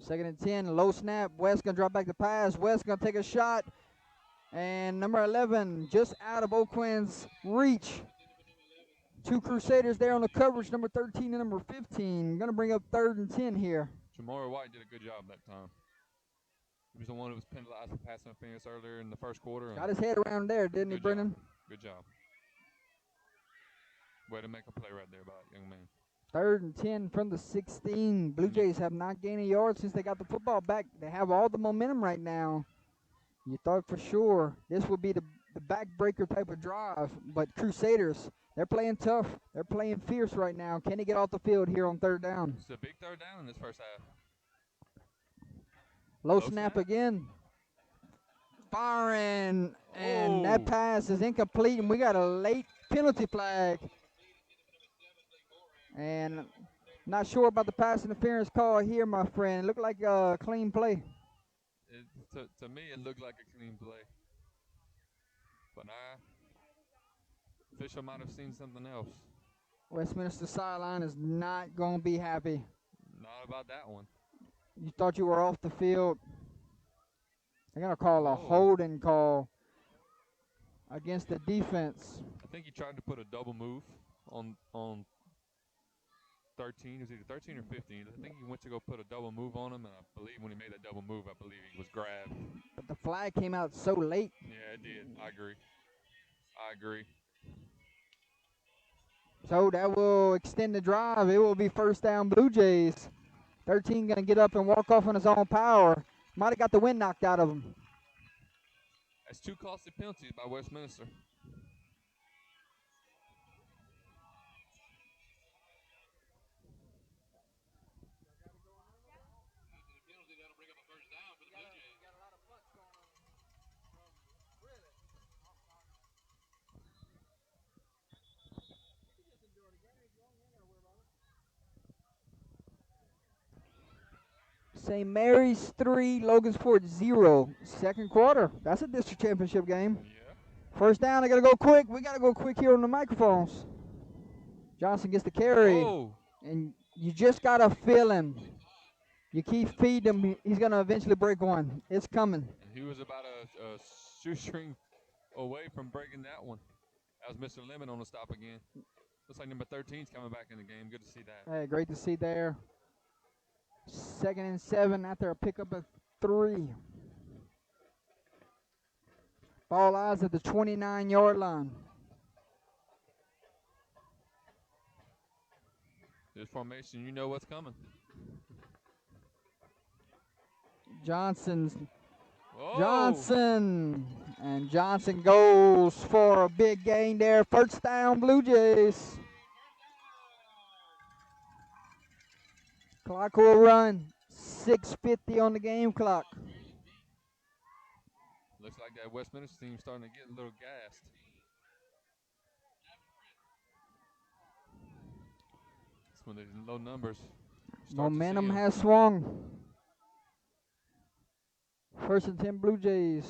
2nd and 10, low snap. West going to drop back the pass. West going to take a shot. And number 11 just out of O'Quinn's reach. 2 Crusaders there on the coverage, number 13 and number 15. Going to bring up 3rd and 10 here. Jamari White did a good job that time. He was the one who was penalized for pass interference earlier in the first quarter. Got his head around there, didn't he, Brennan? Good job. Way to make a play right there by a young man. 3rd and 10 from the 16. Blue Jays have not gained a yard since they got the football back. They have all the momentum right now. You thought for sure this would be the backbreaker type of drive, but Crusaders, they're playing tough. They're playing fierce right now. Can they get off the field here on 3rd down? It's a big 3rd down in this first half. Low snap again. Firing, and that pass is incomplete, and we got a late penalty flag. And not sure about the pass interference call here, my friend. It looked like a clean play. To me, it looked like a clean play. But official might have seen something else. Westminster sideline is not going to be happy. Not about that one. You thought you were off the field. They're going to call a holding call against the defense. I think he tried to put a double move on 13. It was either 13 or 15. I think he went to go put a double move on him, and I believe when he made that double move, I believe he was grabbed. But the flag came out so late. Yeah, it did. I agree. So that will extend the drive. It will be 1st down Blue Jays. 13 going to get up and walk off on his own power. Might have got the wind knocked out of him. That's 2 costly penalties by Westminster. St. Mary's 3, Logansport 0. 2nd quarter. That's a district championship game. Yeah. 1st down, I got to go quick. We got to go quick here on the microphones. Johnson gets the carry. Oh. And you just got to feel him. You keep feeding him, he's going to eventually break one. It's coming. And he was about a shoestring away from breaking that one. That was Mr. Lemon on the stop again. Looks like number 13's coming back in the game. Good to see that. Hey, great to see there. 2nd and 7 after a pickup of 3. Ball lies at the 29-yard line. This formation, you know what's coming. Johnson, and Johnson goes for a big gain there. 1st down, Blue Jays. Clock will run. 6:50 on the game clock. Looks like that Westminster team's starting to get a little gassed. That's when there's low numbers. Momentum has swung. 1st and 10 Blue Jays.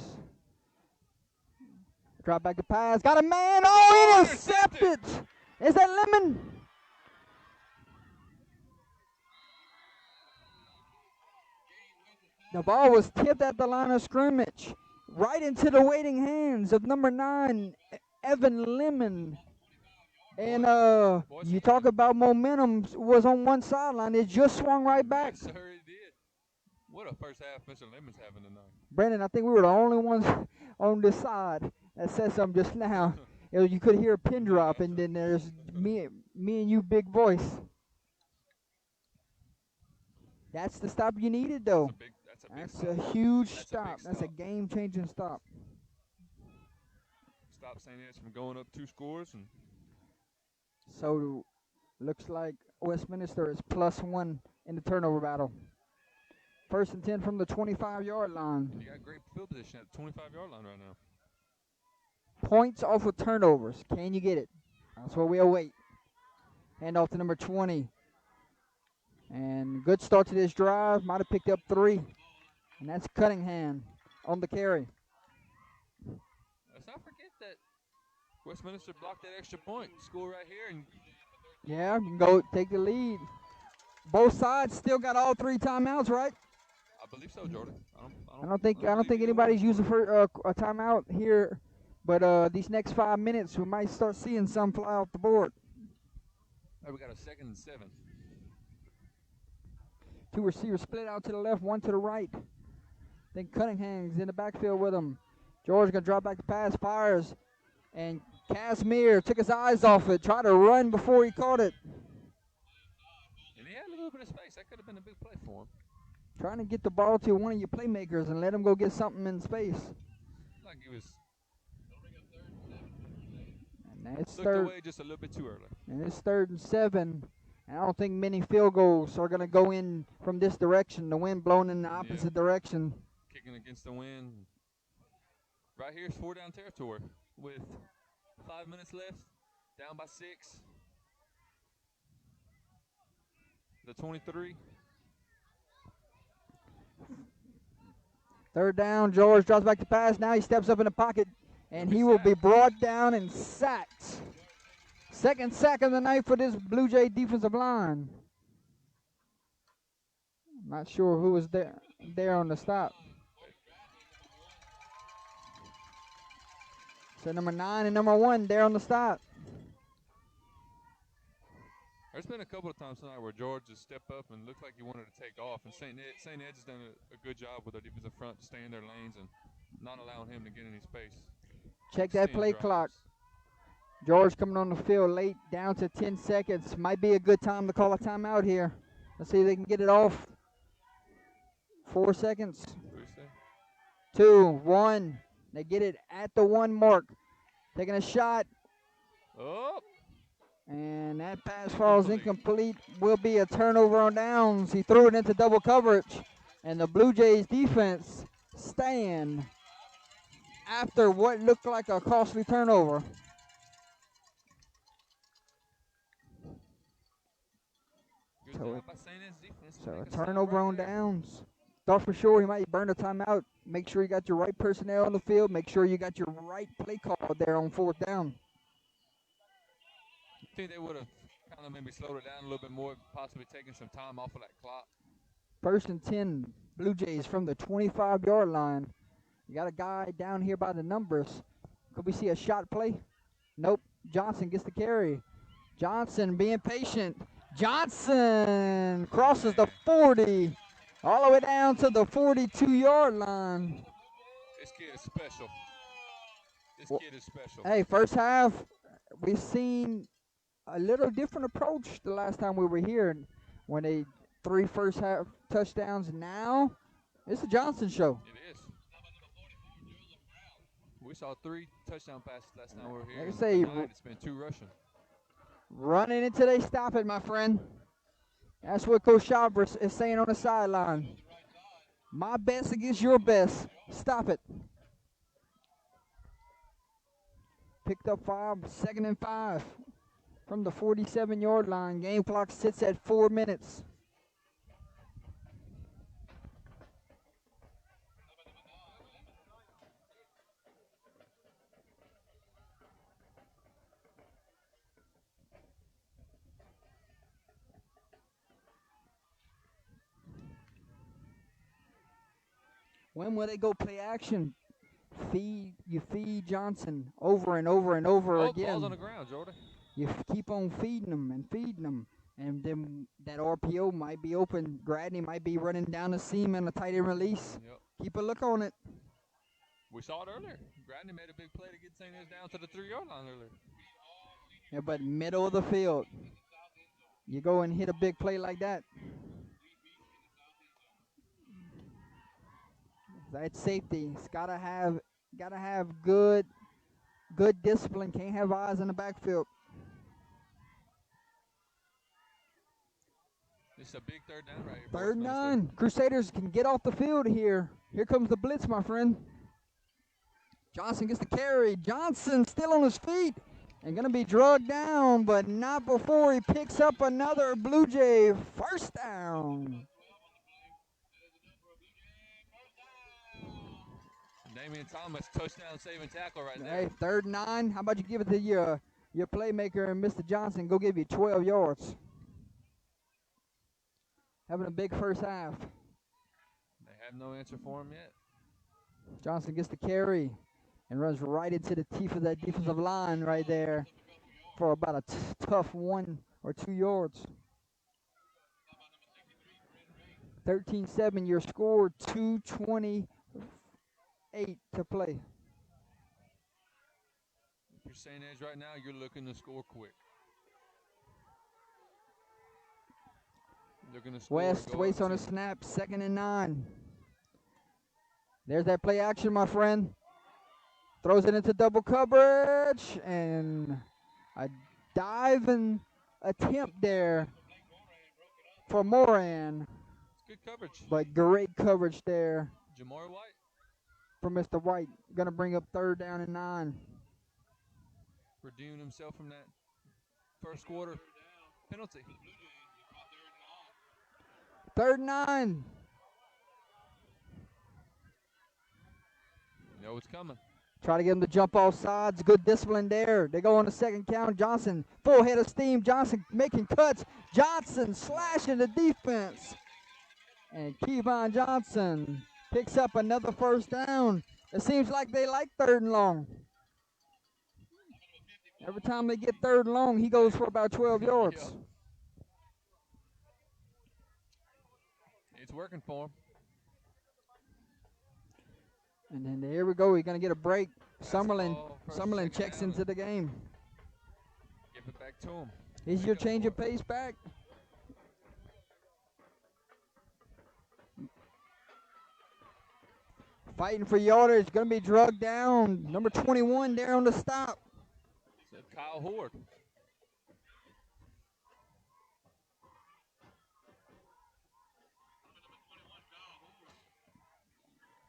Drop back the pass. Got a man. Oh, intercepted. Is that Lemon? The ball was tipped at the line of scrimmage, right into the waiting hands of number 9, Evan Lemon. And you talk about momentum was on one sideline. It just swung right back. Yes, sir, it did. What a first half Mr. Lemon's having tonight. Brandon, I think we were the only ones on this side that said something just now. You could hear a pin drop, and then there's me and you, big voice. That's the stop you needed, though. That's a huge stop. That's a game-changing stop. Stop St. Ed's from going up 2 scores. And so, looks like Westminster is +1 in the turnover battle. 1st and 10 from the 25-yard line. You got great field position at the 25-yard line right now. Points off of turnovers. Can you get it? That's what we await. Hand off to number 20. And good start to this drive. Might have picked up 3. And that's Cunningham on the carry. Let's not forget that Westminster blocked that extra point. Score right here. And yeah, you can go take the lead. Both sides still got all 3 timeouts, right? I believe so, Jordan. I don't think anybody's using for a timeout here. But these next 5 minutes, we might start seeing some fly off the board. Right, we got a 2nd and 7. 2 receivers split out to the left, 1 to the right. I think Cunningham's in the backfield with him. George going to drop back the pass, fires. And Casimir took his eyes off it, tried to run before he caught it. And he had a little bit of space. That could have been a big play for him. Trying to get the ball to one of your playmakers and let him go get something in space. Like he was. And it's looked away just a little bit too early. And it's 3rd and 7. And I don't think many field goals are going to go in from this direction. The wind blowing in the opposite direction. Kicking against the wind. Right here is 4-down territory with 5 minutes left. Down by 6. The 23. 3rd down. George drops back to pass. Now he steps up in the pocket. And he will be brought down and sacked. 2nd sack of the night for this Blue Jay defensive line. Not sure who was there on the stop. So number 9 and number 1 there on the stop. There's been a couple of times tonight where George has stepped up and looked like he wanted to take off. And St. Ed's has done a good job with their defensive front to stay in their lanes and not allowing him to get any space. Check that play clock. George coming on the field late, down to 10 seconds. Might be a good time to call a timeout here. Let's see if they can get it off. 4 seconds. 2, 1. They get it at the 1 mark. Taking a shot. Oh. And that pass falls incomplete. Will be a turnover on downs. He threw it into double coverage. And the Blue Jays defense stand after what looked like a costly turnover. So a turnover on downs. Thought for sure he might burn a timeout. Make sure you got your right personnel on the field. Make sure you got your right play call there on 4th down. I think they would have kind of maybe slowed it down a little bit more, possibly taking some time off of that clock. 1st and 10, Blue Jays from the 25-yard line. You got a guy down here by the numbers. Could we see a shot play? Nope. Johnson gets the carry. Johnson being patient. Johnson crosses the 40, all the way down to the 42-yard line. This kid is special. This kid is special. Hey, first half, we've seen a little different approach the last time we were here when they 3 first half touchdowns. Now, it's a Johnson show. It is. We saw 3 touchdown passes last time we were here. Like I say, it's been 2 rushing. Running until they stop it, my friend. That's what Coach Schaubers is saying on the sideline. My best against your best. Stop it. Picked up 5, 2nd and 5 from the 47-yard line. Game clock sits at 4 minutes. When will they go play action? You feed Johnson over and over and over Oh, again. ball's on the ground, Jordan. You keep on feeding them and feeding them. And then that RPO might be open. Gradney might be running down the seam in a tight end release. Yep. Keep a look on it. We saw it earlier. Gradney made a big play to get St. Ed's down to the 3-yard line earlier. Yeah, but middle of the field. You go and hit a big play like that. That's safety. It's gotta have good discipline. Can't have eyes in the backfield. This is a big third down right here. Third and 9. Crusaders can get off the field here. Here comes the blitz, my friend. Johnson gets the carry. Johnson still on his feet and going to be drugged down, but not before he picks up another Blue Jay first down. Damian Thomas, touchdown saving tackle right there. Hey, third and 9. How about you give it to your playmaker, Mr. Johnson, go give you 12 yards. Having a big first half. They have no answer for him yet. Johnson gets the carry and runs right into the teeth of that defensive line right there for about a tough 1 or 2 yards. 13-7, your score, 2:28 to play. If you're St. Ed's right now, you're looking to score quick. They're going to score. West waits on a snap, 2nd and 9. There's that play action, my friend. Throws it into double coverage, and a diving attempt there for Moran. It's good coverage. But great coverage there Jamari White. for Mr. White. Going to bring up 3rd down and 9. Redeeming himself from that first quarter penalty. 3rd and 9. You know it's coming. Try to get him to jump off sides. Good discipline there. They go on the 2nd count. Johnson, full head of steam. Johnson making cuts. Johnson slashing the defense. And Kevon Johnson picks up another first down. It seems like they like 3rd and long. Every time they get 3rd and long, he goes for about 12 yards. Yeah. It's working for him. And then here we go. He's going to get a break. Summerlin checks down. into the game. Give it back to him. Here's your change of pace back. Fighting for yardage. Going to be drugged down. Number 21 there on the stop. Kyle Horde.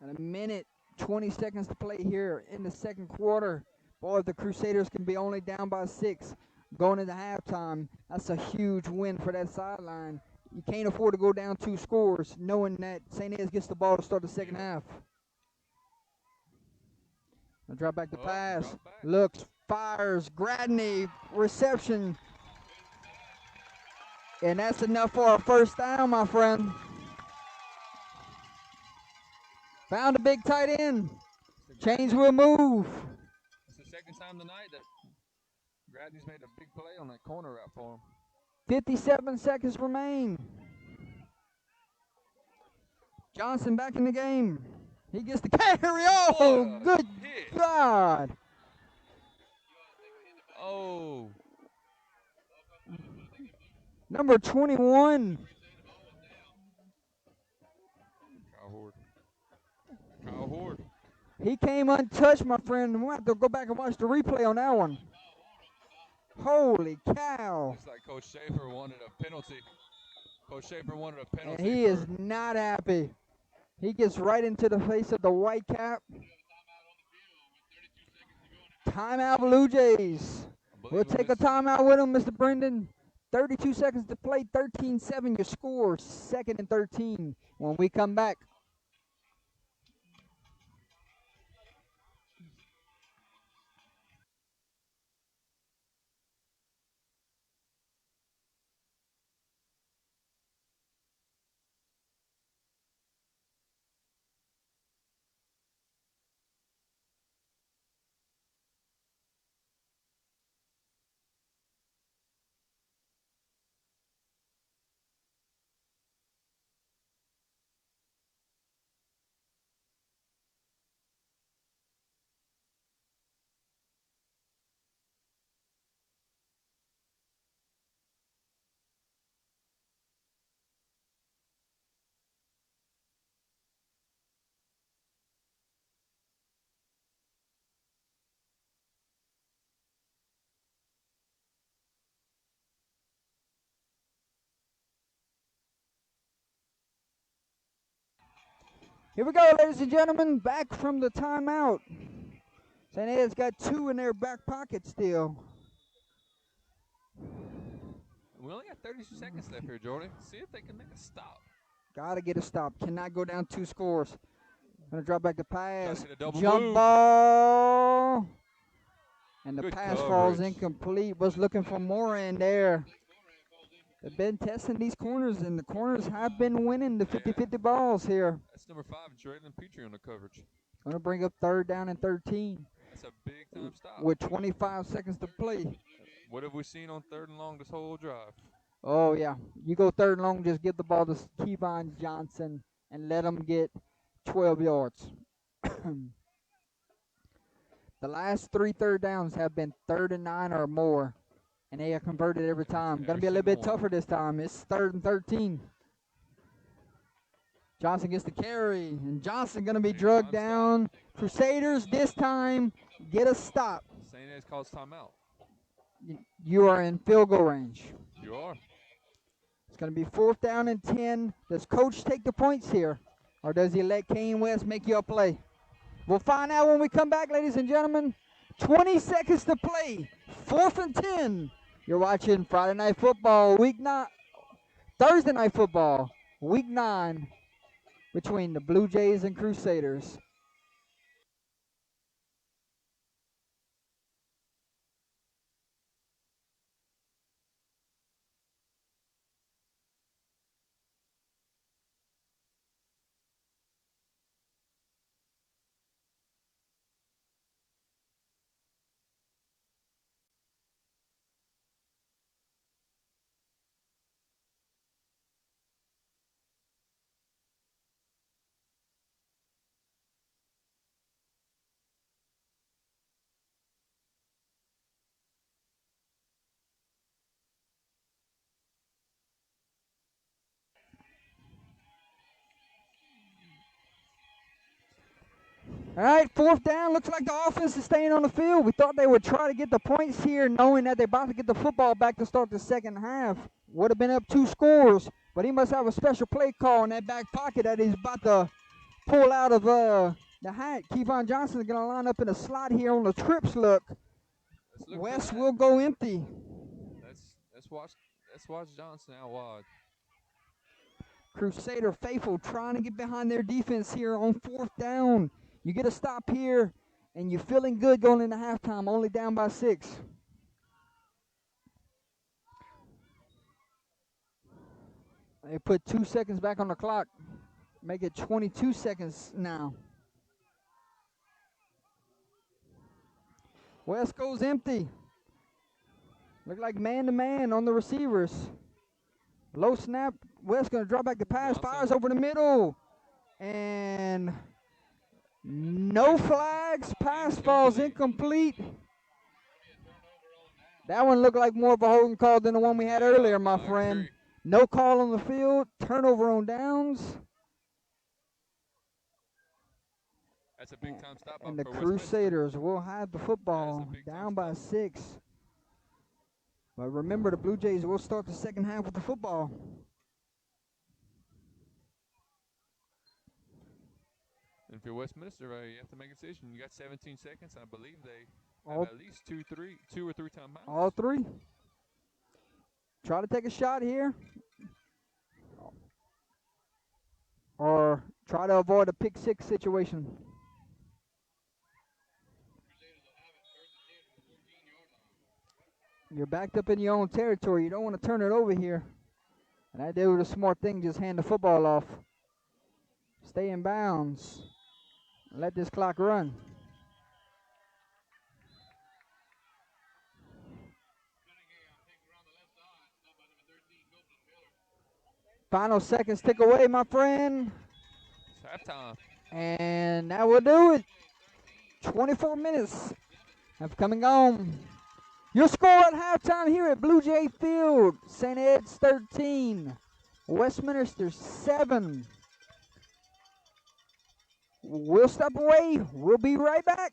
And a minute, 20 seconds to play here in the 2nd quarter. Boy, if the Crusaders can be only down by 6 going into halftime, that's a huge win for that sideline. You can't afford to go down 2 scores knowing that St. Ed's gets the ball to start the 2nd half. I'll drop back the pass. Looks, fires, Gradney, reception. And that's enough for a first down, my friend. Found a big tight end. Chains will move. It's the 2nd time tonight that Gradney's made a big play on that corner route for him. 57 seconds remain. Johnson back in the game. He gets the carry. Oh, good hit. God. Oh. Number 21. Kyle Horde. He came untouched, my friend. We'll have to go back and watch the replay on that one. Holy cow. Looks like Coach Schaefer wanted a penalty. Coach Schaefer wanted a penalty. And he is not happy. He gets right into the face of the white cap. Timeout, Blue Jays. We'll take a timeout with him, Mr. Brendan. 32 seconds to play, 13-7 your score, 2nd and 13 when we come back. Here we go, ladies and gentlemen, back from the timeout. St. Ed's got 2 in their back pocket still. We only got 32 seconds left here, Jordan. See if they can make a stop. Got to get a stop. Cannot go down 2 scores. Going to drop back the pass. Jump move. Ball. And the Good pass coverage. falls incomplete. Was looking for more in there. They've been testing these corners, and the corners have been winning the 50-50 balls here. That's number 5, Jalen Petrie on the coverage. Going to bring up 3rd down and 13. That's a big-time stop. With 25 seconds to play. What have we seen on 3rd and long this whole drive? Oh, yeah. You go 3rd and long, just give the ball to Kevon Johnson and let him get 12 yards. The last 3 third downs have been 3rd and 9 or more, and they are converted every time. Going to be a little bit tougher this time. It's 3rd and 13. Johnson gets the carry, and Johnson going to be drugged down. Crusaders this time get a stop. St. Ed's calls timeout. You are in field goal range. You are. It's going to be 4th down and 10. Does Coach take the points here, or does he let Kane West make you a play? We'll find out when we come back, ladies and gentlemen. 20 seconds to play. 4th and 10. You're watching Friday Night Football, Thursday Night Football, Week 9, between the Blue Jays and Crusaders. All right, 4th down. Looks like the offense is staying on the field. We thought they would try to get the points here, knowing that they're about to get the football back to start the second half. Would have been up 2 scores, but he must have a special play call in that back pocket that he's about to pull out of the hat. Kevon Johnson is going to line up in a slot here on the trips look. West will go empty. Let's watch Johnson out wide. Crusader faithful trying to get behind their defense here on 4th down. You get a stop here, and you're feeling good going into halftime, only down by 6. They put 2 seconds back on the clock. Make it 22 seconds now. West goes empty. Look like man-to-man on the receivers. Low snap. West going to drop back the pass. Fires over the middle. And no flags. Pass falls incomplete. That one looked like more of a holding call than the one we had earlier, my friend. No call on the field. Turnover on downs. That's a big-time stop. And the Crusaders will have the football down by 6. But remember, the Blue Jays will start the second half with the football. And if you're Westminster, you have to make a decision. You got 17 seconds. I believe they have at least two or three timeouts. All 3. Try to take a shot here. Or try to avoid a pick 6 situation. You're backed up in your own territory. You don't want to turn it over here. And I did a smart thing, just hand the football off. Stay in bounds. Let this clock run. Final seconds tick away, my friend. It's halftime. And that will do it. 24 minutes have come and gone. Your score at halftime here at Blue Jay Field. St. Ed's 13. Westminster 7. We'll step away. We'll be right back.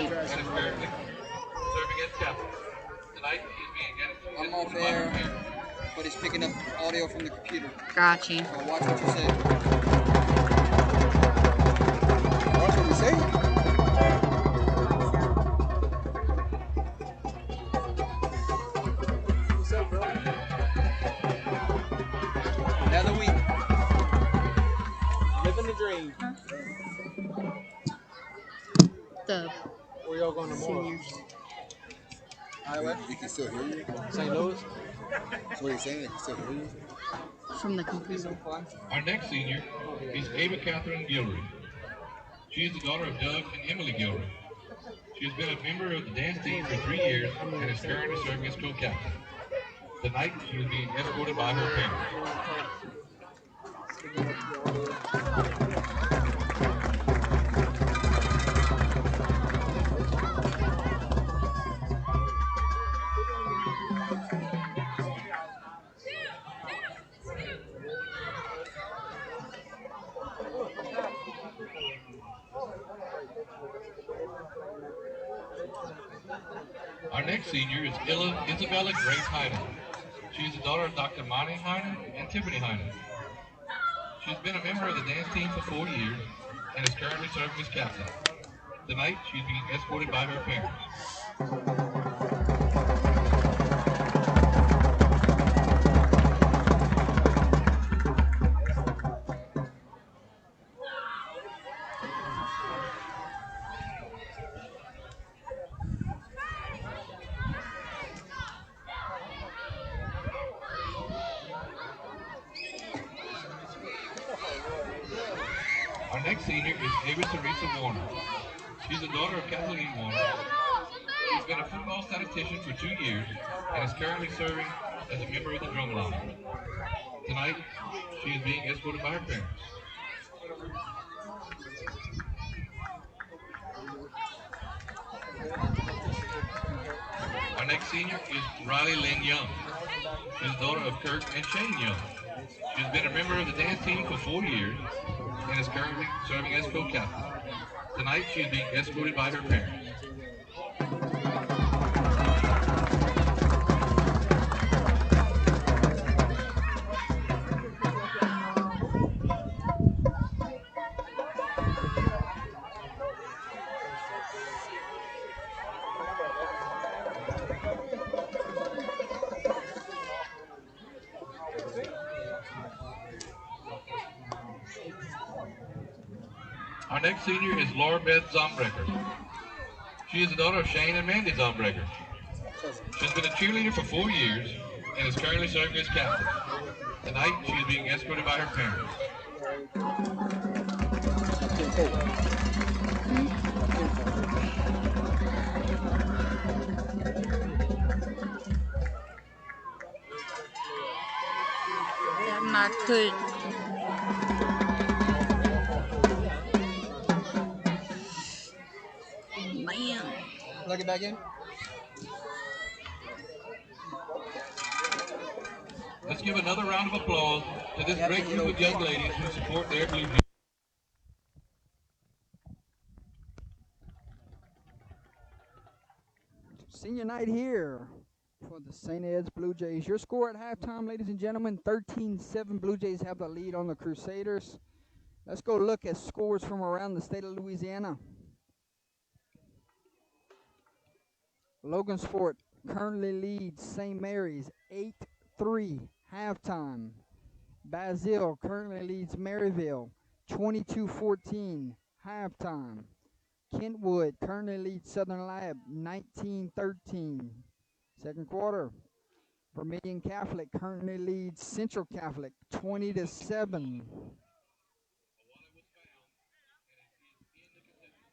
and is currently serving as captain. Tonight he's being I'm off escorted by her air, parents. but it's picking up audio from the computer. Gotcha. So watch what you say. Watch what we say. What's up, bro? Another week. Living the dream. The Where y'all going tomorrow? seniors. Iowa? You can still hear you? St. Louis? That's what you're saying? They can still hear you? From the computer. Our next senior is Ava Catherine Gilroy. She is the daughter of Doug and Emily Gilroy. She has been a member of the dance team for 3 years and is currently serving as co-captain. Tonight, she is being escorted by her parents. Our next senior is Isabella Grace Heine. She is the daughter of Dr. Monty Heine and Tiffany Heine. She's been a member of the dance team for 4 years and is currently serving as captain. Tonight, she's being escorted by her parents. Our next senior is Ava Teresa Warner. She's the daughter of Kathleen Warner. She's been a football statistician for 2 years and is currently serving as a member of the drum line. Tonight, she is being escorted by her parents. Our next senior is Riley Lynn Young. She's the daughter of Kirk and Shane Young. She's been a member of the dance team for 4 years and is currently serving as co-captain. Tonight, she is being escorted by her parents. Our next senior is Laura Beth Zombrecker. She is the daughter of Shane and Mandy Zombrecker. She's been a cheerleader for 4 years and is currently serving as captain. Tonight, she is being escorted by her parents. I'm not good. Man. Plug it back in. Let's give another round of applause to this great group of young ladies who support their Blue Jays. Senior night here for the St. Ed's Blue Jays. Your score at halftime, ladies and gentlemen, 13-7. Blue Jays have the lead on the Crusaders. Let's go look at scores from around the state of Louisiana. Logansport currently leads St. Mary's 8-3 halftime. Basile currently leads Maryville 22-14 halftime. Kentwood currently leads Southern Lab 19-13 second quarter. Vermilion Catholic currently leads Central Catholic 20-7.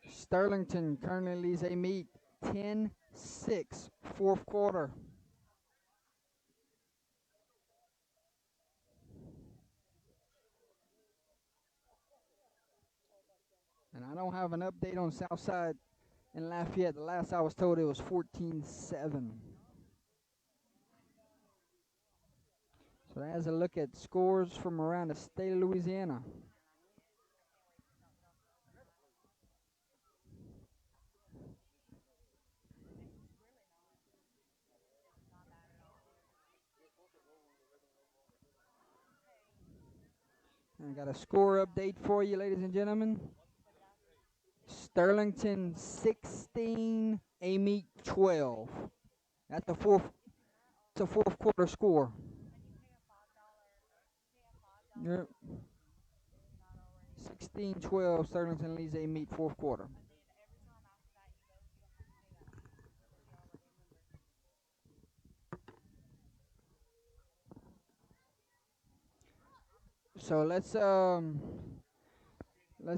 Sterlington currently leads Amite 10-6 fourth quarter. And I don't have an update on Southside and Lafayette. The last I was told it was 14-7. So that's a look at scores from around the state of Louisiana. I got a score update for you, ladies and gentlemen. Sterlington 16, Amite 12. That's the fourth. It's a fourth quarter score. Yep. 16-12. Sterlington leads Amite fourth quarter. So let's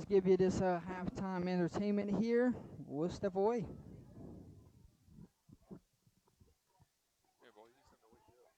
give you this halftime entertainment here. We'll step away. Yeah, boy, he's in the wake up.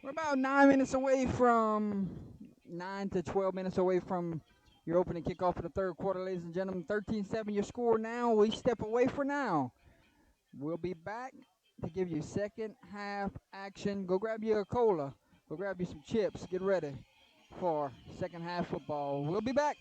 We're about 9 minutes away from 9 to 12 minutes away from your opening kickoff of the third quarter, ladies and gentlemen. 13-7 your score now. We step away for now. We'll be back to give you second half action. Go grab you a cola. Go grab you some chips. Get ready for second half football. We'll be back.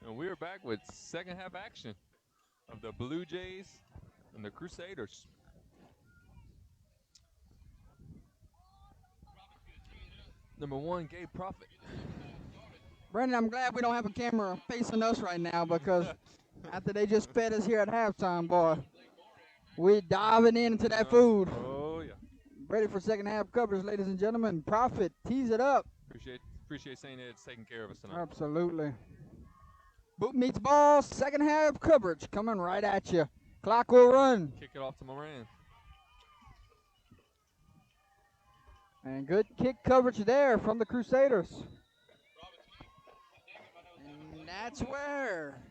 And we are back with second half action of the Blue Jays and the Crusaders. Number 1, Gabe Prophet. Brandon, I'm glad we don't have a camera facing us right now because after they just fed us here at halftime, boy, we're diving into that food. Oh, yeah. Ready for second half coverage, ladies and gentlemen. Prophet, tease it up. Appreciate St. Ed's taking care of us tonight. Absolutely. Boot meets ball, second half coverage coming right at you. Clock will run. Kick it off to Moran. And good kick coverage there from the Crusaders. And that's where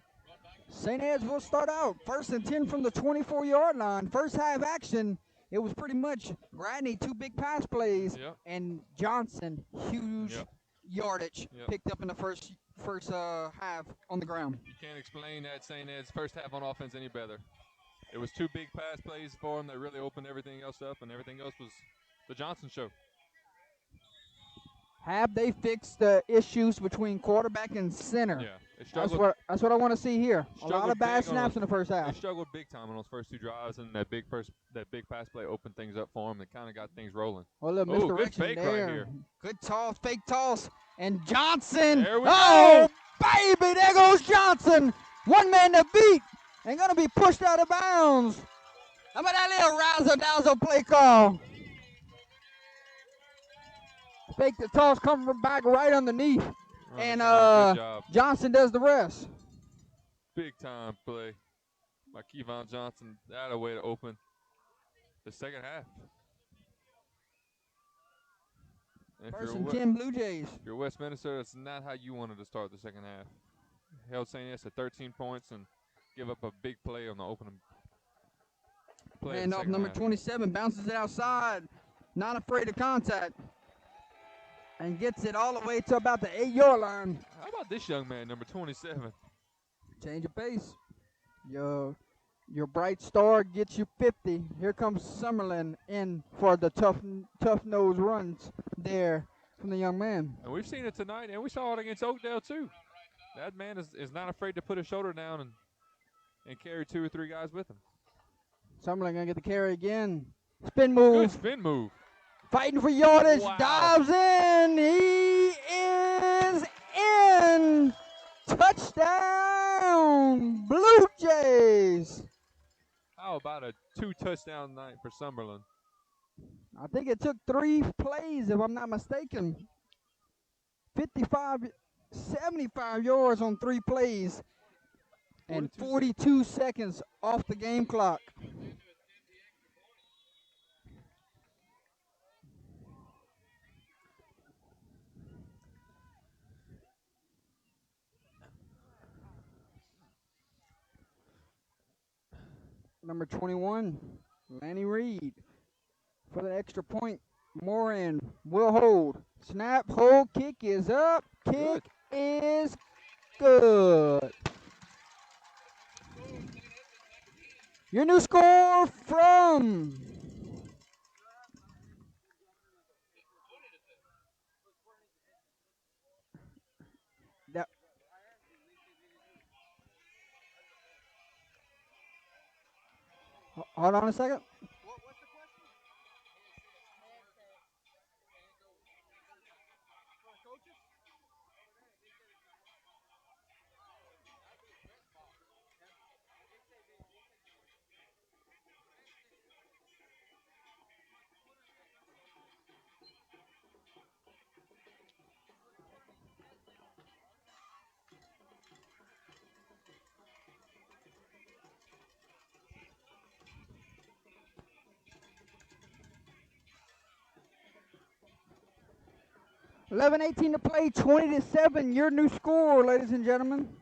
St. Ed's will start out. 1st and 10 from the 24-yard line. First half action, it was pretty much Gradney, 2 big pass plays, and Johnson, huge yardage picked up in the first half on the ground. You can't explain that St. Ed's first half on offense any better. It was 2 big pass plays for them that really opened everything else up, and everything else was the Johnson show. Have they fixed the issues between quarterback and center? Yeah, that's what I want to see here. A lot of bad snaps in the first half. They struggled big time on those first 2 drives, and that big pass play opened things up for them and kind of got things rolling. Well, a little misdirection good fake there. right here. Good toss, fake toss, and Johnson. There we go. Baby, there goes Johnson. One man to beat, and gonna be pushed out of bounds. How about that little razzle-dazzle play call? Fake the toss, coming back right underneath. And Johnson does the rest. Big time play by Kevon Johnson. That a way to open the second half. And 1st and 10 Blue Jays. If you're Westminster, that's not how you wanted to start the second half. Held St. S at 13 points and give up a big play on the opening play. And off number 27, bounces it outside. Not afraid of contact. And gets it all the way to about the 8-yard line. How about this young man, number 27? Change of pace. Your bright star gets you 50. Here comes Summerlin in for the tough nose runs there from the young man. And we've seen it tonight, and we saw it against Oakdale too. That man is not afraid to put his shoulder down and carry 2 or 3 guys with him. Summerlin gonna get the carry again. Spin move. Good spin move. Fighting for yardage, dives in, he is in. Touchdown, Blue Jays. How about a 2-touchdown night for Summerlin? I think it took 3 plays, if I'm not mistaken. 75 yards on 3 plays, and 42 seconds off the game clock. Number 21, Lanny Reed. For the extra point, Moran will hold. Snap, hold, kick is up. Kick is good. Your new score from hold on a second. What's the question? Coaches? 11:18 to play, 20-7. Your new score, ladies and gentlemen.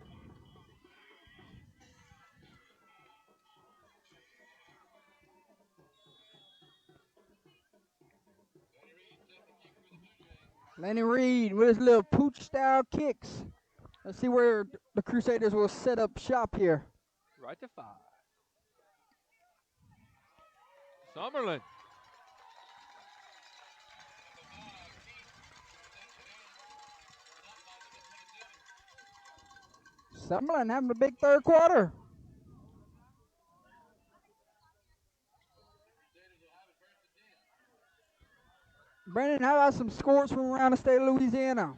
Lanny Reed with his little pooch-style kicks. Let's see where the Crusaders will set up shop here. Right to 5. Summerlin. Summerlin having a big third quarter. Brandon, how about some scores from around the state of Louisiana?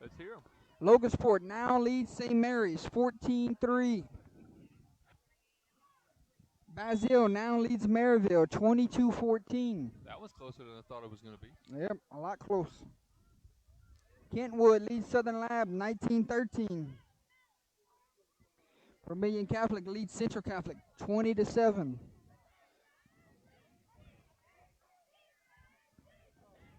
Let's hear them. Logansport now leads St. Mary's 14-3. Basile now leads Maryville 22-14. That was closer than I thought it was going to be. Yep, a lot close. Kentwood leads Southern Lab 19-13. Vermilion Catholic leads Central Catholic 20-7.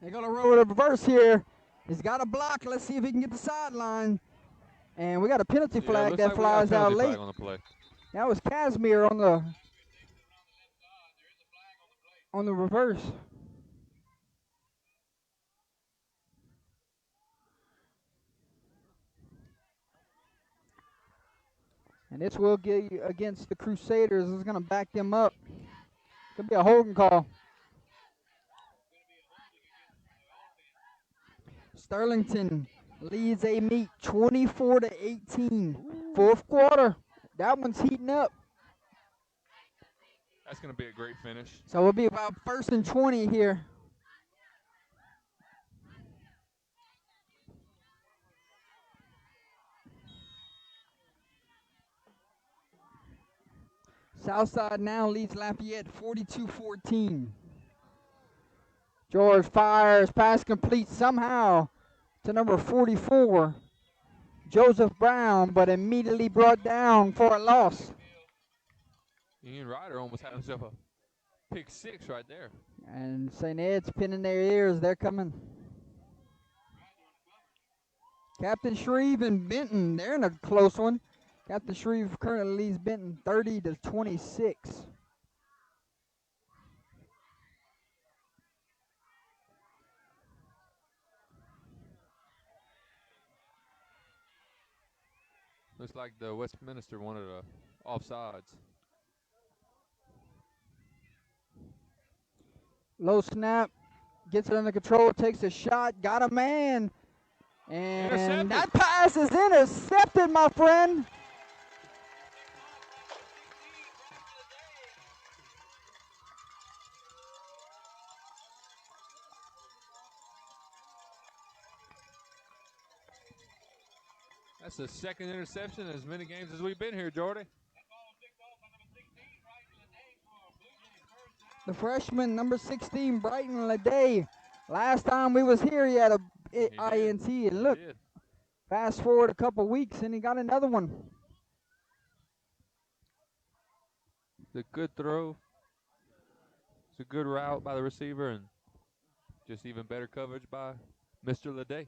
They're going to roll the reverse here. He's got a block. Let's see if he can get the sideline. And we got a penalty flag that flies out late. On the play. That was Casimir on the reverse. And this will get against the Crusaders. It's going to back them up. Could be a holding call. Sterlington leads a meet 24-18. Fourth quarter. That one's heating up. That's going to be a great finish. So it'll be about 1st and 20 here. Southside now leads Lafayette 42-14. George fires, pass complete somehow to number 44, Joseph Brown, but immediately brought down for a loss. Ian Ryder almost had himself a pick six right there. And St. Ed's pinning their ears. They're coming. Captain Shreve and Benton, they're in a close one. Captain Shreve currently leads Benton 30-26. Looks like the Westminster wanted a offsides. Low snap, gets it under control, takes a shot, got a man. And that pass is intercepted, my friend. That's the second interception in as many games as we've been here, Jordy. The freshman, number 16, Brighton Leday. Last time we was here, he had a INT. And look, fast forward a couple weeks, and he got another one. It's a good throw. It's a good route by the receiver, and just even better coverage by Mr. Leday.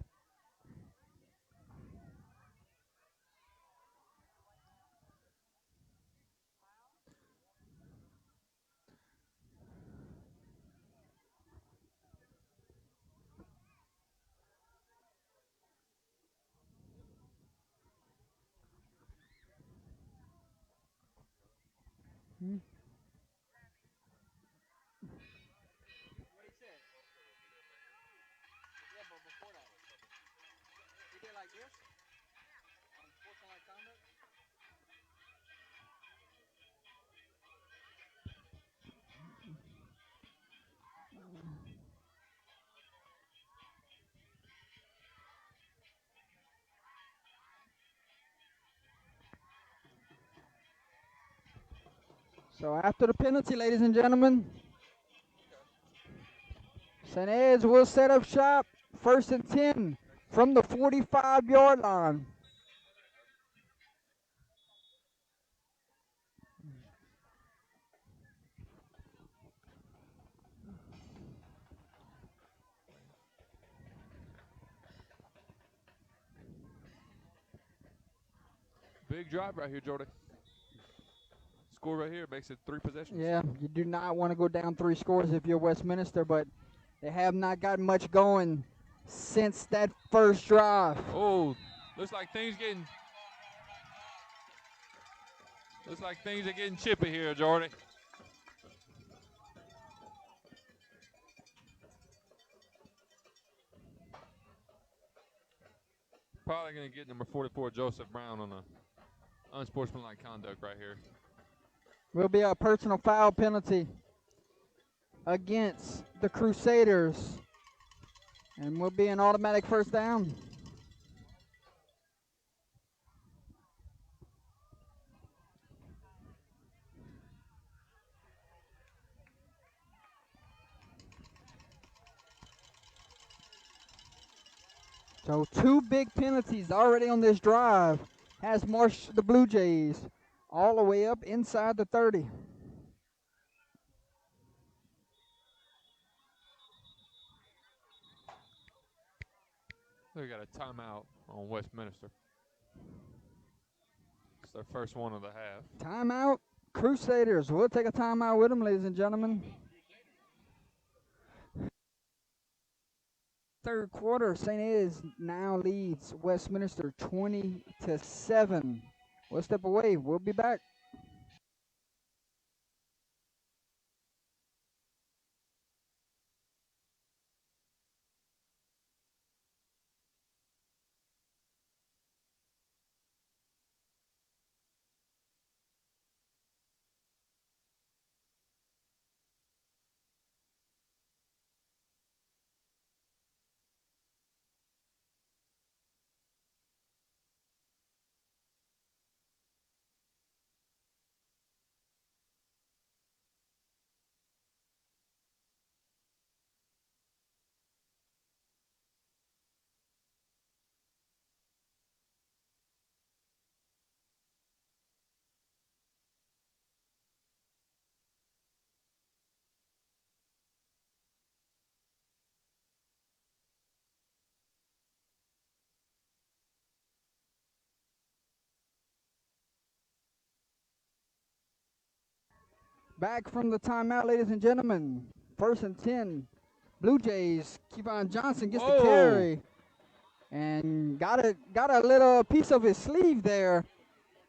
So after the penalty, ladies and gentlemen, St. Ed's will set up shop. 1st and 10 from the 45-yard line. Big drive right here, Jordy. Score right here makes it 3 possessions. Yeah, you do not want to go down 3 scores if you're Westminster, but they have not gotten much going since that first drive. Oh, looks like things are getting chippy here, Jordy. probably going to get number 44, Joseph Brown, on a unsportsmanlike conduct right here. Will be a personal foul penalty against the Crusaders. And will be an automatic first down. So 2 big penalties already on this drive has marched the Blue Jays all the way up inside the 30. We got a timeout on Westminster. It's their first one of the half. Timeout, Crusaders. We'll take a timeout with them, ladies and gentlemen. Third quarter, St. Ed's now leads Westminster 20-7. We'll step away. We'll be back. Back from the timeout, ladies and gentlemen. First and 10. Blue Jays. Kevon Johnson gets the carry. And got a little piece of his sleeve there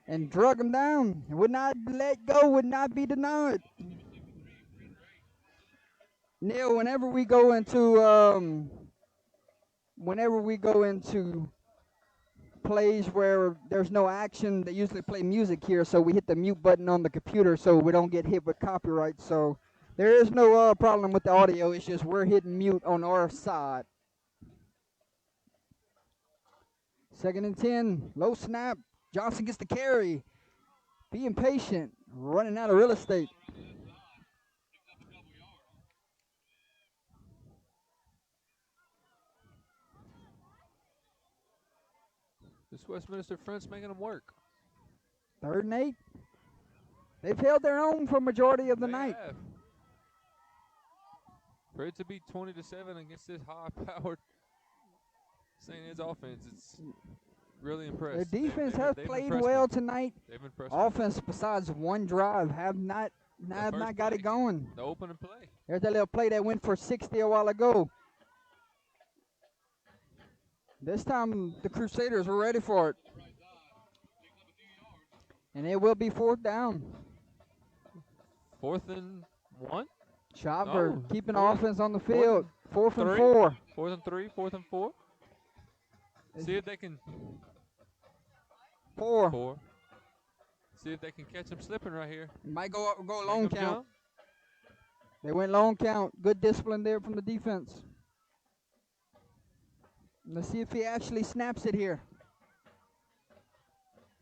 and drug him down. Would not let go, would not be denied. Neil, whenever we go into plays where there's no action, they usually play music here, so we hit the mute button on the computer so we don't get hit with copyright. So there is no problem with the audio. It's just we're hitting mute on our side. Second and 10, low snap. Johnson gets the carry. Being patient, running out of real estate. This Westminster front's making them work. 3rd and 8. They've held their own for majority of the night. Have. For it to be 20-7 against this high-powered St. Ed's offense, it's really impressive. Their defense has played well tonight. They've impressed Offense, besides one drive, have not got it going. The opening play. There's that little play that went for 60 a while ago. This time, the Crusaders were ready for it. And it will be 4th down. 4th and 1? Chopper keeping offense on the field. 4th and 4. 4th and 3, 4th and 4. See if they can. 4. See if they can catch them slipping right here. Might go long count. Jump. They went long count. Good discipline there from the defense. Let's see if he actually snaps it here.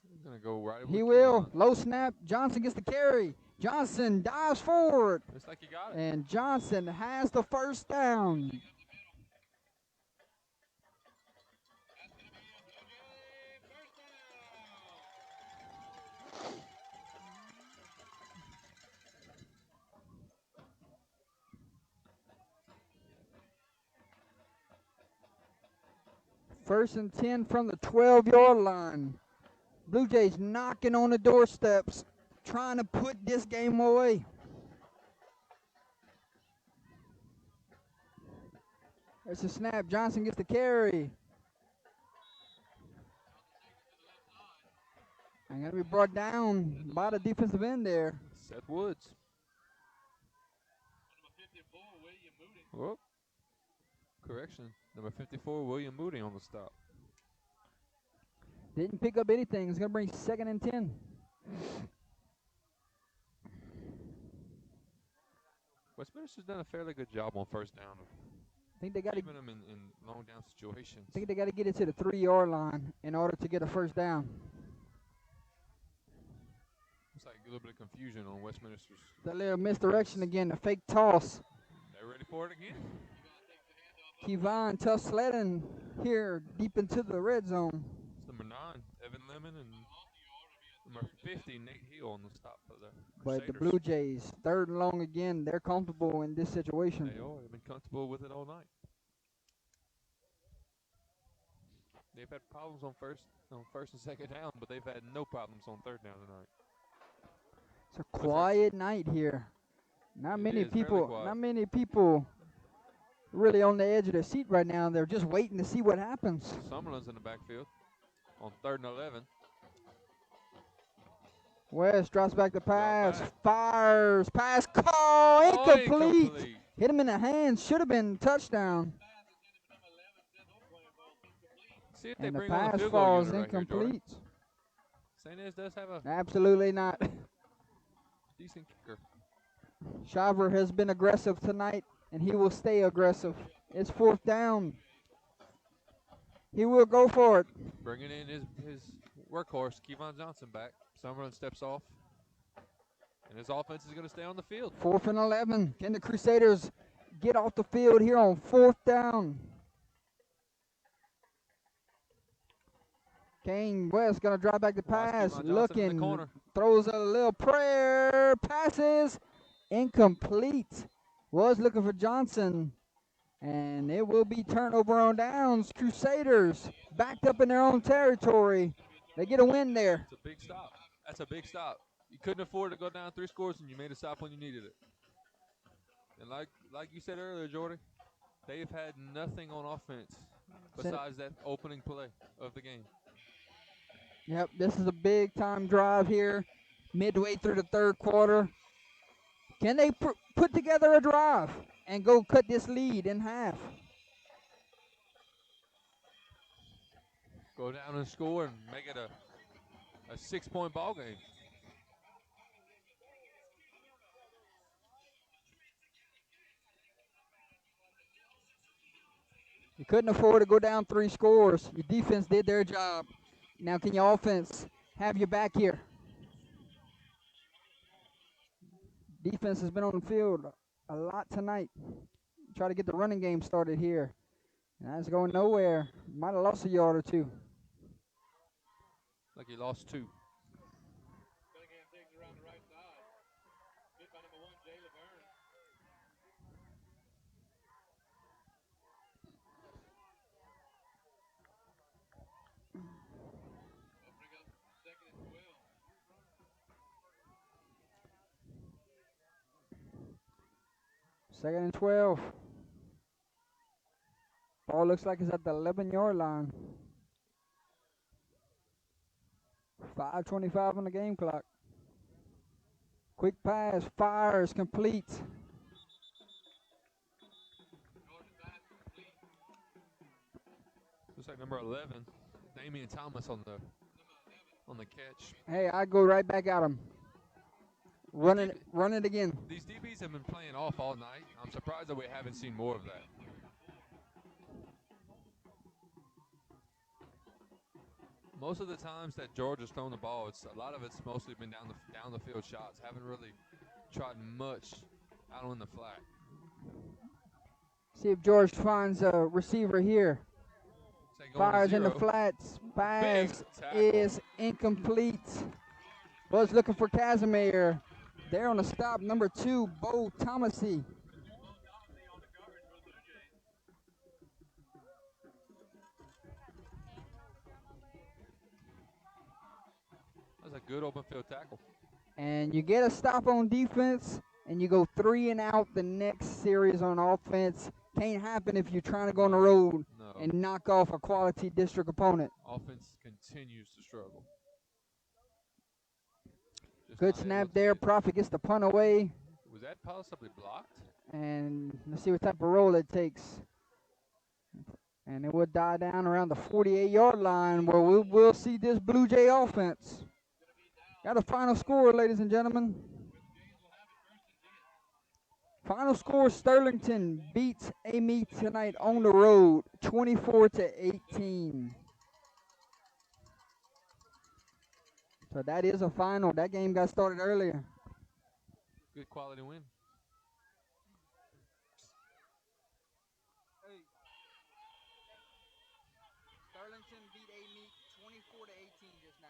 He's going to go right. He will. Low snap. Johnson gets the carry. Johnson dives forward. Looks like he got it. And Johnson has the first down. First and 10 from the 12-yard line. Blue Jays knocking on the doorsteps, trying to put this game away. There's a snap. Johnson gets the carry. And going to be brought down by the defensive end there. Seth Woods. Whoop. Correction. Number 54, William Moody on the stop. Didn't pick up anything. It's going to bring 2nd and 10. Westminster's done a fairly good job on first down of I think they got to. keeping them in long down situations. I think they got to get it to the 3-yard line in order to get a first down. Looks like a little bit of confusion on Westminster's. That little misdirection again, the fake toss. They're ready for it again. Kevon tough sledding here deep into the red zone. It's number 9, Evan Lemon, and number 50, Nate Hill on the stop for the But the Crusaders. Blue Jays, 3rd and long again, they're comfortable in this situation. They are. They've been comfortable with it all night. They've had problems on first and second down, but they've had no problems on 3rd down tonight. It's a quiet night here. Not It many is, fairly people. quiet. Not many people really on the edge of their seat right now. They're just waiting to see what happens. Summerlin's in the backfield on 3rd and 11. West drops back the pass, back. fires, pass call, Oh, incomplete. Hit him in the hands, should have been touchdown. See if they And the bring on a pass field goal falls unit right here, Jordan. incomplete. St. Ed's does have a Absolutely not. decent kicker. Shiver has been aggressive tonight, and he will stay aggressive. It's 4th down. He will go for it. Bringing in his workhorse, Kevon Johnson, back. Summerlin steps off. And his offense is going to stay on the field. 4th and 11. Can the Crusaders get off the field here on 4th down? Kane West going to drop back the Watch pass. Kevon Johnson in the Looking, corner. throws a little prayer. Passes incomplete. Was looking for Johnson. And it will be turnover on downs. Crusaders backed up in their own territory. They get a win there. It's a big stop. That's a big stop. You couldn't afford to go down 3 scores, and you made a stop when you needed it. And like you said earlier, Jordy, they've had nothing on offense besides that opening play of the game. Yep, this is a big time drive here, midway through the 3rd quarter. Can they put together a drive and go cut this lead in half? Go down and score and make it a 6-point ball game. You couldn't afford to go down 3 scores. Your defense did their job. Now can your offense have your back here? Defense has been on the field a lot tonight. Try to get the running game started here. And that's going nowhere. Might have lost a yard or 2. Like he lost 2. Second and 12. Ball looks like it's at the 11-yard line. 5:25 on the game clock. Quick pass, fires, complete. Looks like number 11, Damian Thomas on the catch. Hey, I go right back at him. Run it again. These DBs have been playing off all night. I'm surprised that we haven't seen more of that. Most of the times that Georgia's thrown the ball, a lot of it's mostly been down the field shots. Haven't really tried much out on the flat. See if George finds a receiver here. Going to Fires in the 0. flats. Pass tackle. is incomplete. Was looking for Casimir. There on the stop, number 2, Bo Thomasy. That's a good open field tackle. And you get a stop on defense, and you go 3 and out the next series on offense. Can't happen if you're trying to go on the road No. and knock off a quality district opponent. Offense continues to struggle. Just Good not snap able to there. get- Profit gets the punt away. Was that possibly blocked? And let's see what type of roll it takes. And it will die down around the 48-yard line where we will see this Blue Jay offense. Got a final score, ladies and gentlemen. Final score, Sterlington beats Amy tonight on the road, 24-18. So that is a final. That game got started earlier. Good quality win. Sterlington beat Amy 24-18 just now.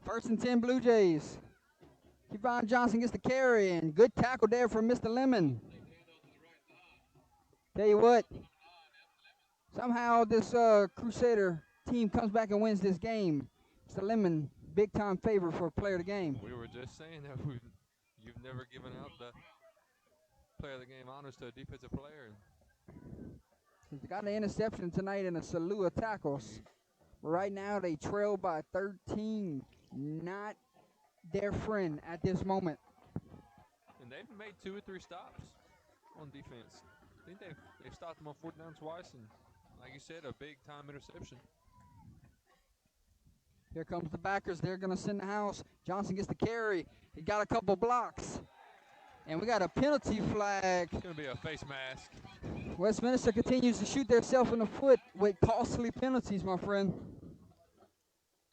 First and 10 Blue Jays. Kevon Johnson gets the carry, and good tackle there from Mr. Lemon. Tell you what, somehow this Crusader team comes back and wins this game. Mr. Lemon, big time favorite for player of the game. We were just saying that you've never given out the player of the game honors to a defensive player. He's got an interception tonight and a slew of tackles. Right now they trail by 13. Not their friend at this moment. And they've made 2 or 3 stops on defense. I think they've stopped them on 4th down twice, and like you said, a big time interception. Here comes the backers. They're going to send the house. Johnson gets the carry. He got a couple blocks. And we got a penalty flag. It's going to be a face mask. Westminster continues to shoot themselves in the foot with costly penalties, my friend.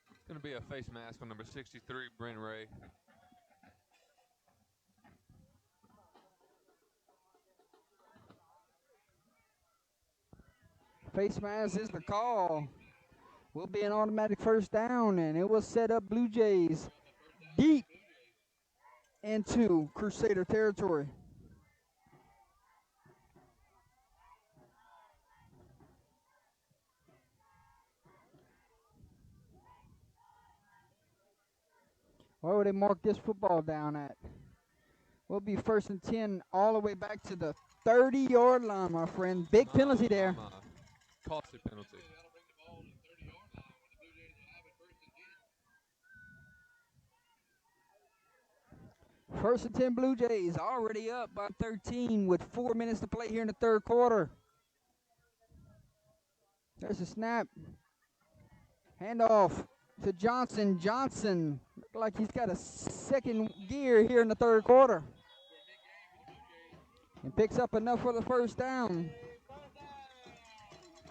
It's going to be a face mask on number 63, Brent Ray. Face mask is the call. Will be an automatic first down, and it will set up Blue Jays deep into Crusader territory. Where would they mark this football down at? We'll be first and 10 all the way back to the 30-yard line, my friend. Big penalty there. Costly penalty. First and 10 Blue Jays already up by 13 with 4 minutes to play here in the third quarter. There's a snap. Handoff to Johnson. Johnson looked like he's got a second gear here in the third quarter. And picks up enough for the first down.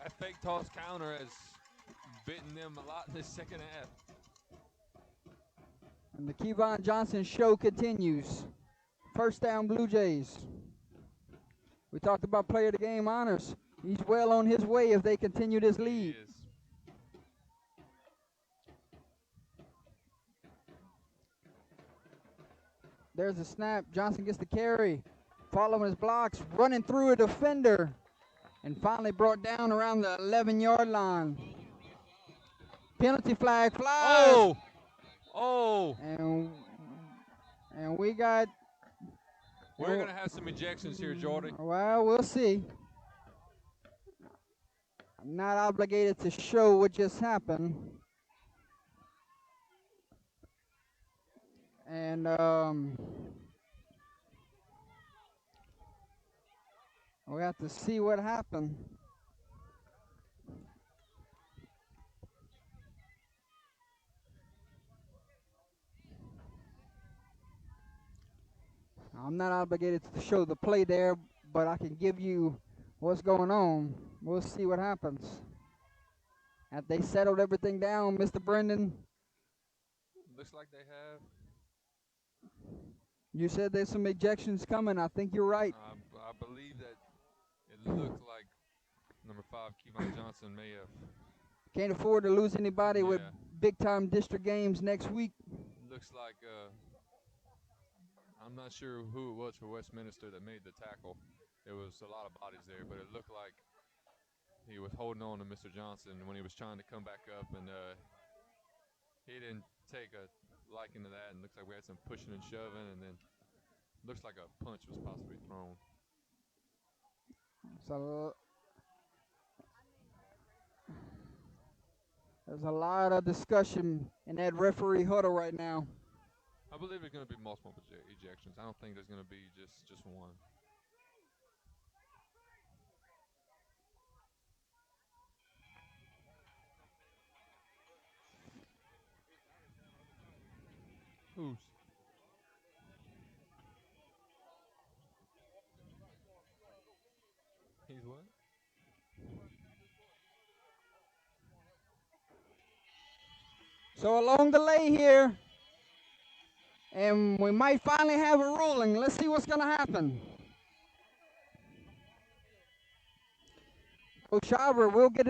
That fake toss counter has bitten them a lot in the second half. And the Kevon Johnson show continues. First down Blue Jays. We talked about player of the game honors. He's well on his way if they continue this lead. There's a snap. Johnson gets the carry. Following his blocks, running through a defender. And finally brought down around the 11-yard line. Penalty flag flies. Oh! Oh! And we got... We're going to have some ejections here, Jordy. Well, we'll see. I'm not obligated to show what just happened. And we have to see what happened. I'm not obligated to show the play there, but I can give you what's going on. We'll see what happens. Have they settled everything down, Mr. Brendan? Looks like they have. You said there's some ejections coming. I think you're right. I believe that it looked like number 5, Kevon Johnson, may have. Can't afford to lose anybody with big-time district games next week. Looks like I'm not sure who it was for Westminster that made the tackle. There was a lot of bodies there, but it looked like he was holding on to Mr. Johnson when he was trying to come back up, and he didn't take a liking to that, and looks like we had some pushing and shoving, and then looks like a punch was possibly thrown. So there's a lot of discussion in that referee huddle right now. I believe there's going to be multiple ejections. I don't think there's going to be just one. Who's? He's what? So a long delay here, and we might finally have a ruling. Let's see what's going to happen. O'Shaver, we'll get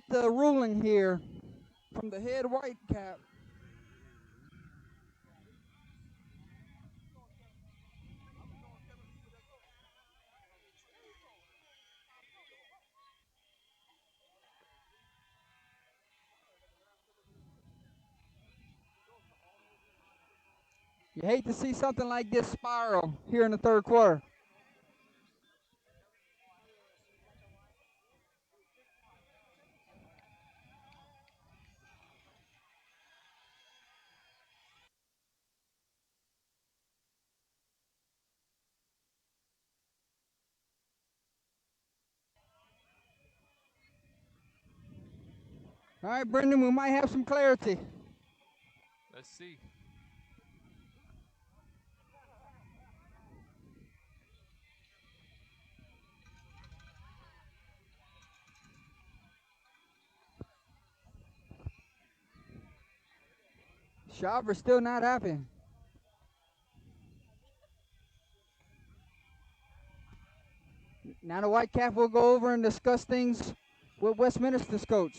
the ruling here from the head white cap. You hate to see something like this spiral here in the third quarter. All right, Brendan, we might have some clarity. Let's see. Shaver's still not happy. Now the white cap will go over and discuss things with Westminster's coach.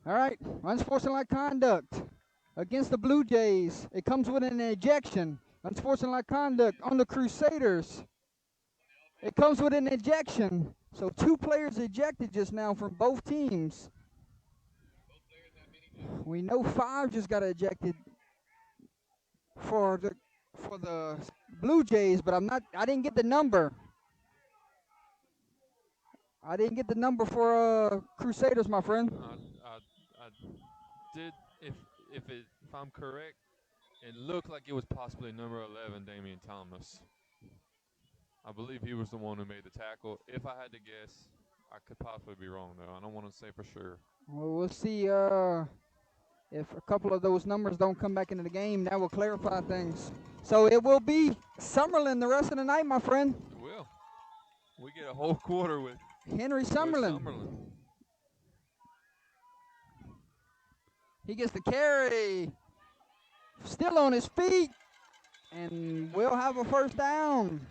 All right, unsportsmanlike conduct against the Blue Jays. It comes with an ejection. Unsportsmanlike conduct on the Crusaders. It comes with an ejection. So 2 players ejected just now from both teams. We know 5 just got ejected for the Blue Jays, but I didn't get the number. I didn't get the number for Crusaders, my friend. I did, if I'm correct, it looked like it was possibly number 11, Damian Thomas. I believe he was the one who made the tackle. If I had to guess, I could possibly be wrong, though. I don't want to say for sure. Well, we'll see if a couple of those numbers don't come back into the game. That will clarify things. So it will be Summerlin the rest of the night, my friend. It will. We get a whole quarter with Henry Summerlin. He gets the carry. Still on his feet. And we'll have a first down.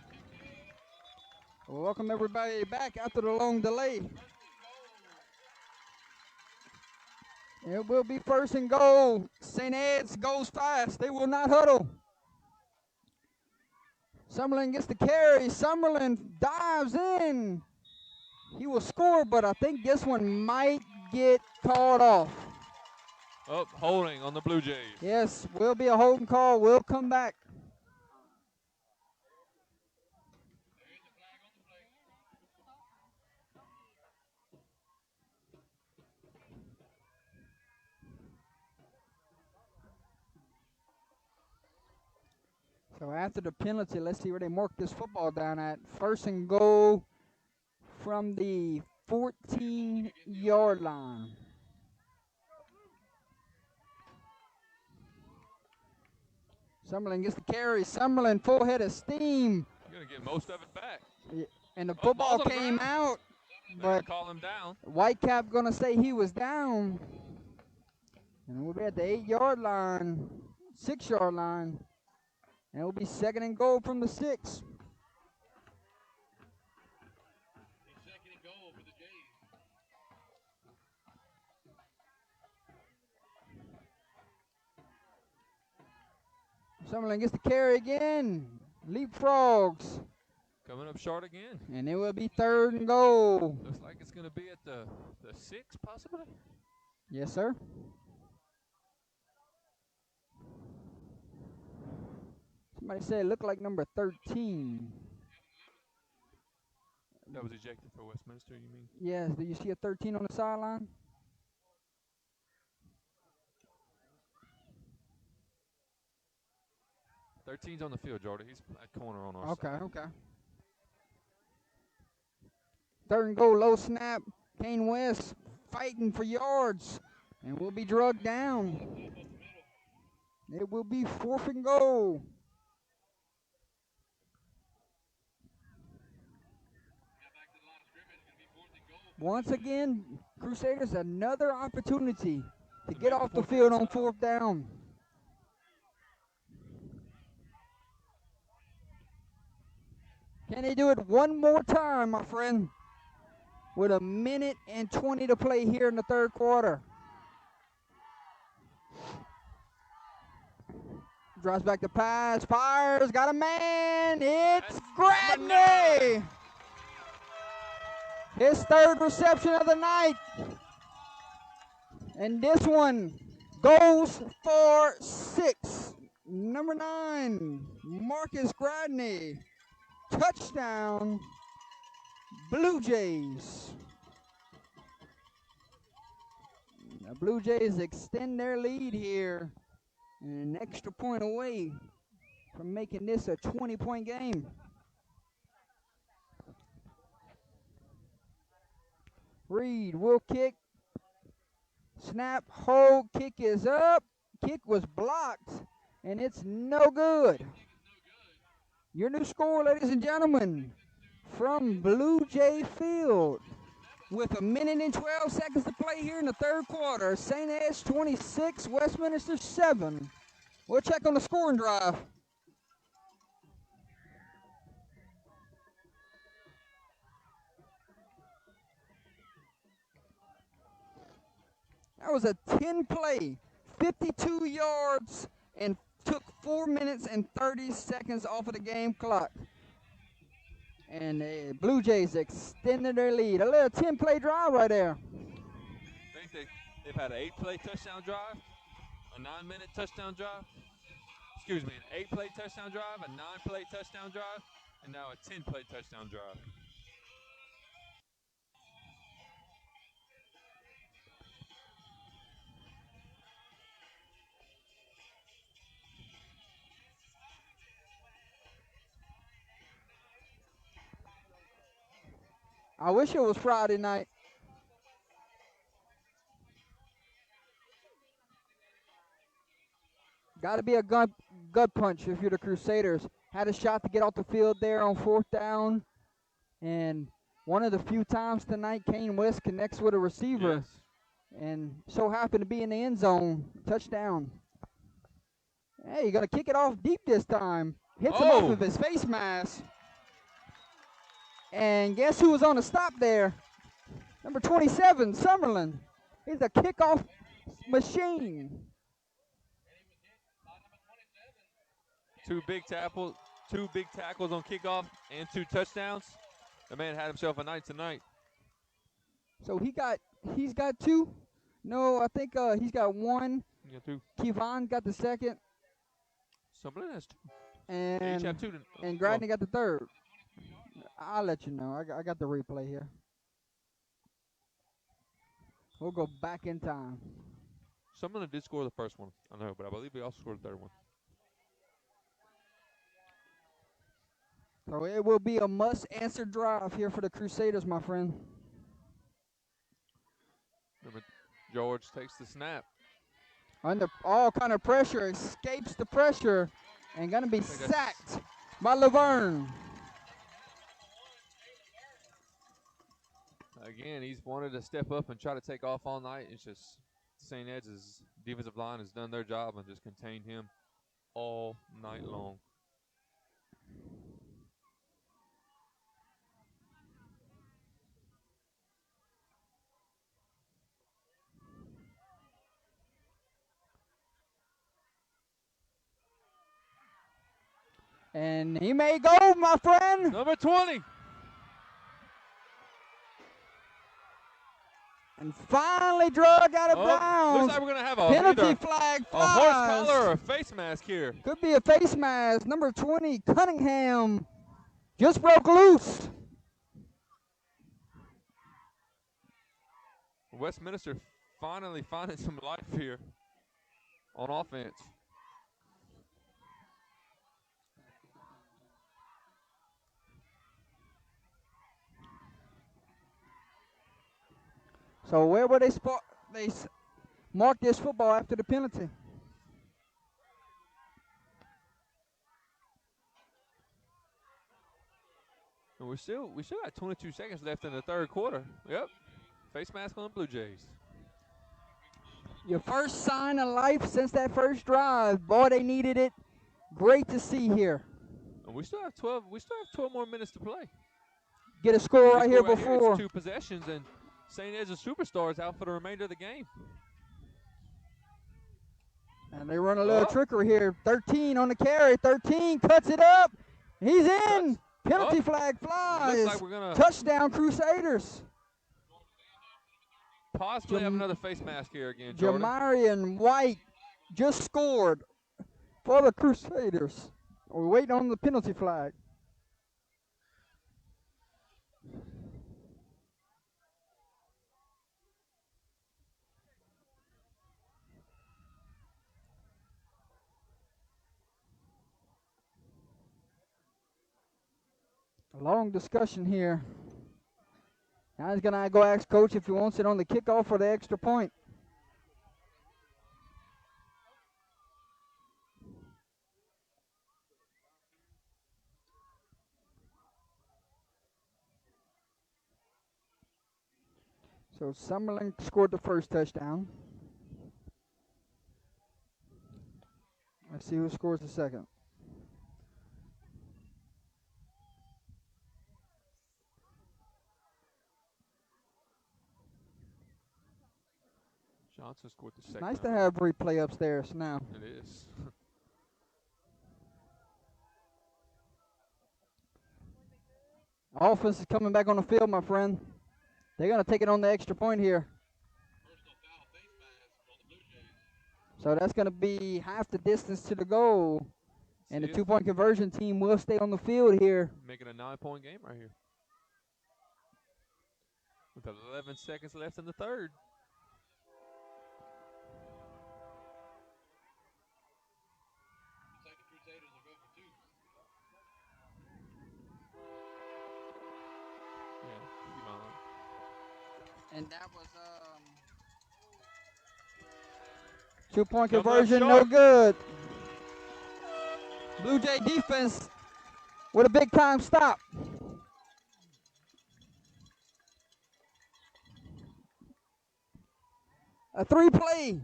Welcome everybody back after the long delay. It will be first and goal. St. Ed's goes fast. They will not huddle. Summerlin gets the carry. Summerlin dives in. He will score, but I think this one might get called off. Oh, holding on the Blue Jays. Yes, will be a holding call. We'll come back. So after the penalty, let's see where they mark this football down at. 1st and goal from the 14-yard line. Summerlin gets the carry. Summerlin full head of steam. You're going to get most of it back. Yeah, and the football came out, but call him down. Whitecap going to say he was down. And we'll be at the 8-yard line, 6-yard line. And it will be 2nd and goal from the 6. Summerlin gets the carry again. Leapfrogs. Coming up short again. And it will be 3rd and goal. Looks like it's going to be at the 6, possibly. Yes, sir. Somebody said it looked like number 13. That was ejected for Westminster, you mean? Yes. Do you see a 13 on the sideline? Thirteen's on the field, Jordan. He's at corner on our side. Okay. 3rd and goal, low snap. Kane West fighting for yards. And will be drugged down. It will be 4th and goal. Once again, Crusaders another opportunity to get off the field on 4th down. Can they do it one more time, my friend? With 1:20 to play here in the 3rd quarter. Drops back to pass, fires, got a man. It's Gradney. His 3rd reception of the night. And this one goes for 6. Number 9, Marcus Gradney. Touchdown, Blue Jays. The Blue Jays extend their lead here. And an extra point away from making this a 20-point game. Reed will kick. Snap, hold, kick is up. Kick was blocked, and it's no good. Your new score, ladies and gentlemen, from Blue Jay Field. With 1:12 to play here in the 3rd quarter. St. Ed's 26, Westminster 7. We'll check on the scoring drive. That was a 10-play, 52 yards, and took 4 minutes and 30 seconds off of the game clock. And the Blue Jays extended their lead. A little 10-play drive right there. I think they've had an 8-play touchdown drive, a 9-minute touchdown drive. Excuse me, an 8-play touchdown drive, a 9-play touchdown drive, and now a 10-play touchdown drive. I wish it was Friday night. Got to be a gut punch if you're the Crusaders. Had a shot to get off the field there on 4th down. And one of the few times tonight, Kane West connects with a receiver. Yes. And so happened to be in the end zone. Touchdown. Hey, you're going to kick it off deep this time. Hits him off of his face mask. And guess who was on the stop there? Number 27, Summerlin. He's a kickoff machine. Two big tackles on kickoff and 2 touchdowns. The man had himself a night tonight. So he's got 2. No, I think he's got 1. You got 2. Kevon got the 2nd. Somebody has 2. And they each have 2. And Gradney got the 3rd. I'll let you know. I got the replay here. We'll go back in time. Someone did score the first one. I know, but I believe he also scored the 3rd one. So it will be a must-answer drive here for the Crusaders, my friend. George takes the snap. Under all kind of pressure, escapes the pressure, and gonna be sacked by Laverne. Again, he's wanted to step up and try to take off all night. It's just St. Ed's defensive line has done their job and just contained him all night long. And he may go, my friend. Number 20. And finally drug out of bounds. Looks like we're going to have a penalty flag a horse flies. collar or a face mask here. Could be a face mask. Number 20, Cunningham, just broke loose. Westminster finally finding some life here on offense. So where will they mark this football after the penalty? And we still got 22 seconds left in the third quarter. Yep. Face mask on the Blue Jays. Your first sign of life since that first drive. Boy, they needed it. Great to see here. And we still have 12 more minutes to play. Get a score right here before. It's 2 possessions, and St. Ed's Superstars out for the remainder of the game. And they run a little trickery here. 13 on the carry. 13 cuts it up. He's in. Penalty flag flies. Looks like we're gonna touchdown Crusaders. Possibly have another face mask here again, Jordan. Jamarian White just scored for the Crusaders. We're waiting on the penalty flag. A long discussion here. Now he's going to go ask coach if he wants it on the kickoff or the extra point. So Summerlin scored the first touchdown. Let's see who scores the second. Johnson scored the second. Nice to have replay upstairs now. It is. Offense is coming back on the field, my friend. They're going to take it on the extra point here. So that's going to be half the distance to the goal. And the 2-point conversion team will stay on the field here. Making a 9-point game right here. With 11 seconds left in the third. And that was 2-point conversion, no good. Blue Jay defense with a big time stop. A 3-play,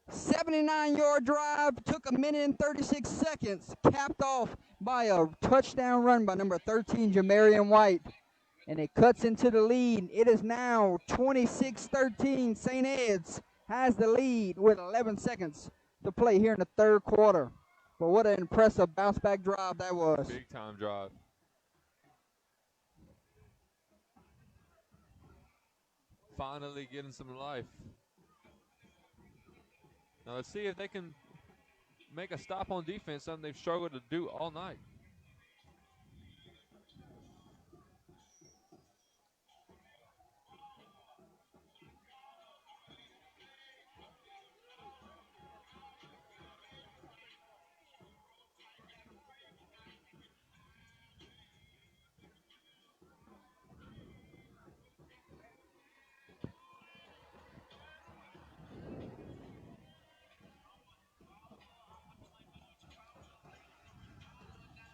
79-yard drive, took 1:36 seconds, capped off by a touchdown run by number 13, Jamarian White. And it cuts into the lead. It is now 26-13. St. Ed's has the lead with 11 seconds to play here in the third quarter. But what an impressive bounce-back drive that was. Big-time drive. Finally getting some life. Now let's see if they can make a stop on defense, something they've struggled to do all night.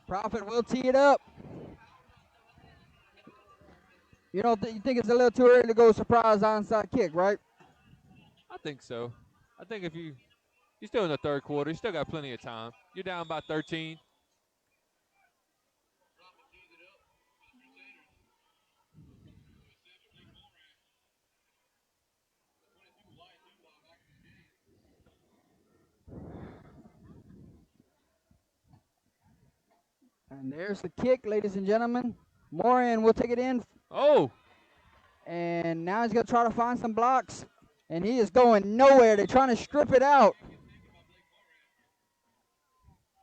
Prophet will tee it up. You think it's a little too early to go surprise onside kick, right? I think so. I think if you're still in the third quarter, you still got plenty of time. You're down by 13. And there's the kick, ladies and gentlemen. Moran will take it in. Oh! And now he's going to try to find some blocks. And he is going nowhere. They're trying to strip it out.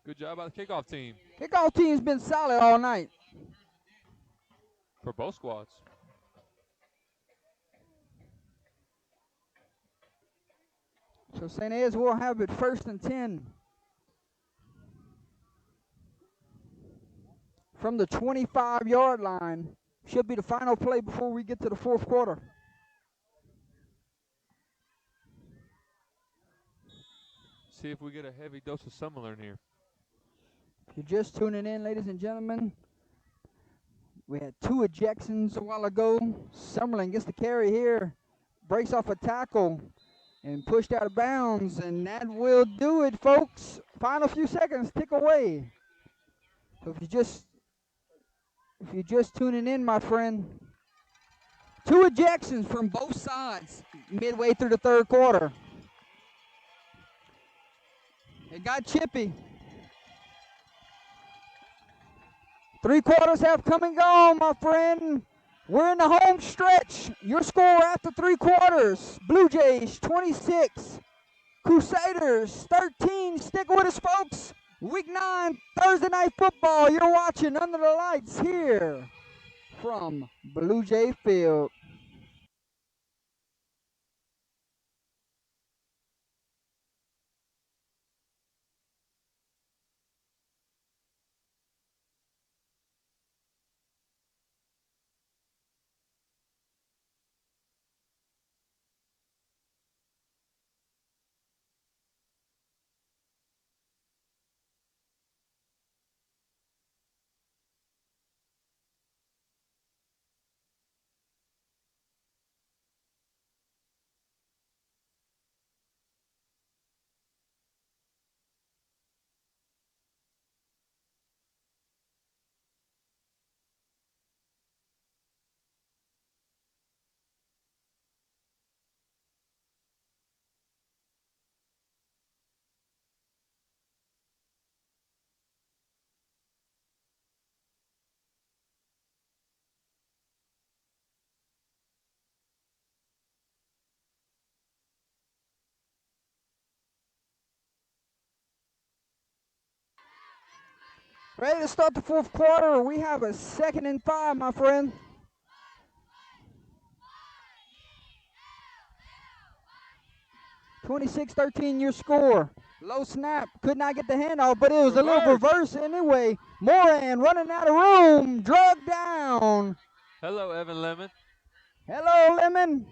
Good job by the kickoff team. Kickoff team's been solid all night. For both squads. So St. Ed's will have it 1st and 10. From the 25-yard line. Should be the final play before we get to the fourth quarter. See if we get a heavy dose of Summerlin here. If you're just tuning in, ladies and gentlemen, we had 2 ejections a while ago. Summerlin gets the carry here, breaks off a tackle, and pushed out of bounds, and that will do it, folks. Final few seconds tick away. So if you're just tuning in, my friend, 2 ejections from both sides midway through the third quarter. It got chippy. 3 quarters have come and gone, my friend. We're in the home stretch. Your score after 3 quarters. Blue Jays 26. Crusaders 13. Stick with us, folks. Week 9, Thursday Night Football. You're watching Under the Lights here from Blue Jay Field. Ready to start the fourth quarter. We have a 2nd and 5, my friend. (26-13) your score. Low snap. Could not get the handoff, but it was a little reverse anyway. Moran running out of room. Drug down. Hello, Evan Lemon. Hello, Lemon.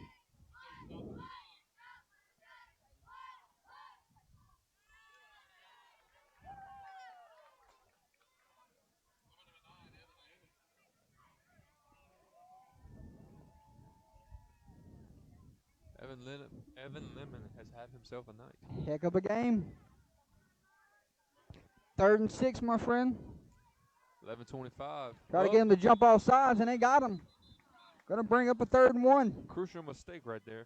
Evan Lemon has had himself a night. Heck of a game. 3rd and 6, my friend. 11:25. Try to get him to jump off sides, and they got him. Gonna bring up a 3rd and 1. Crucial mistake right there.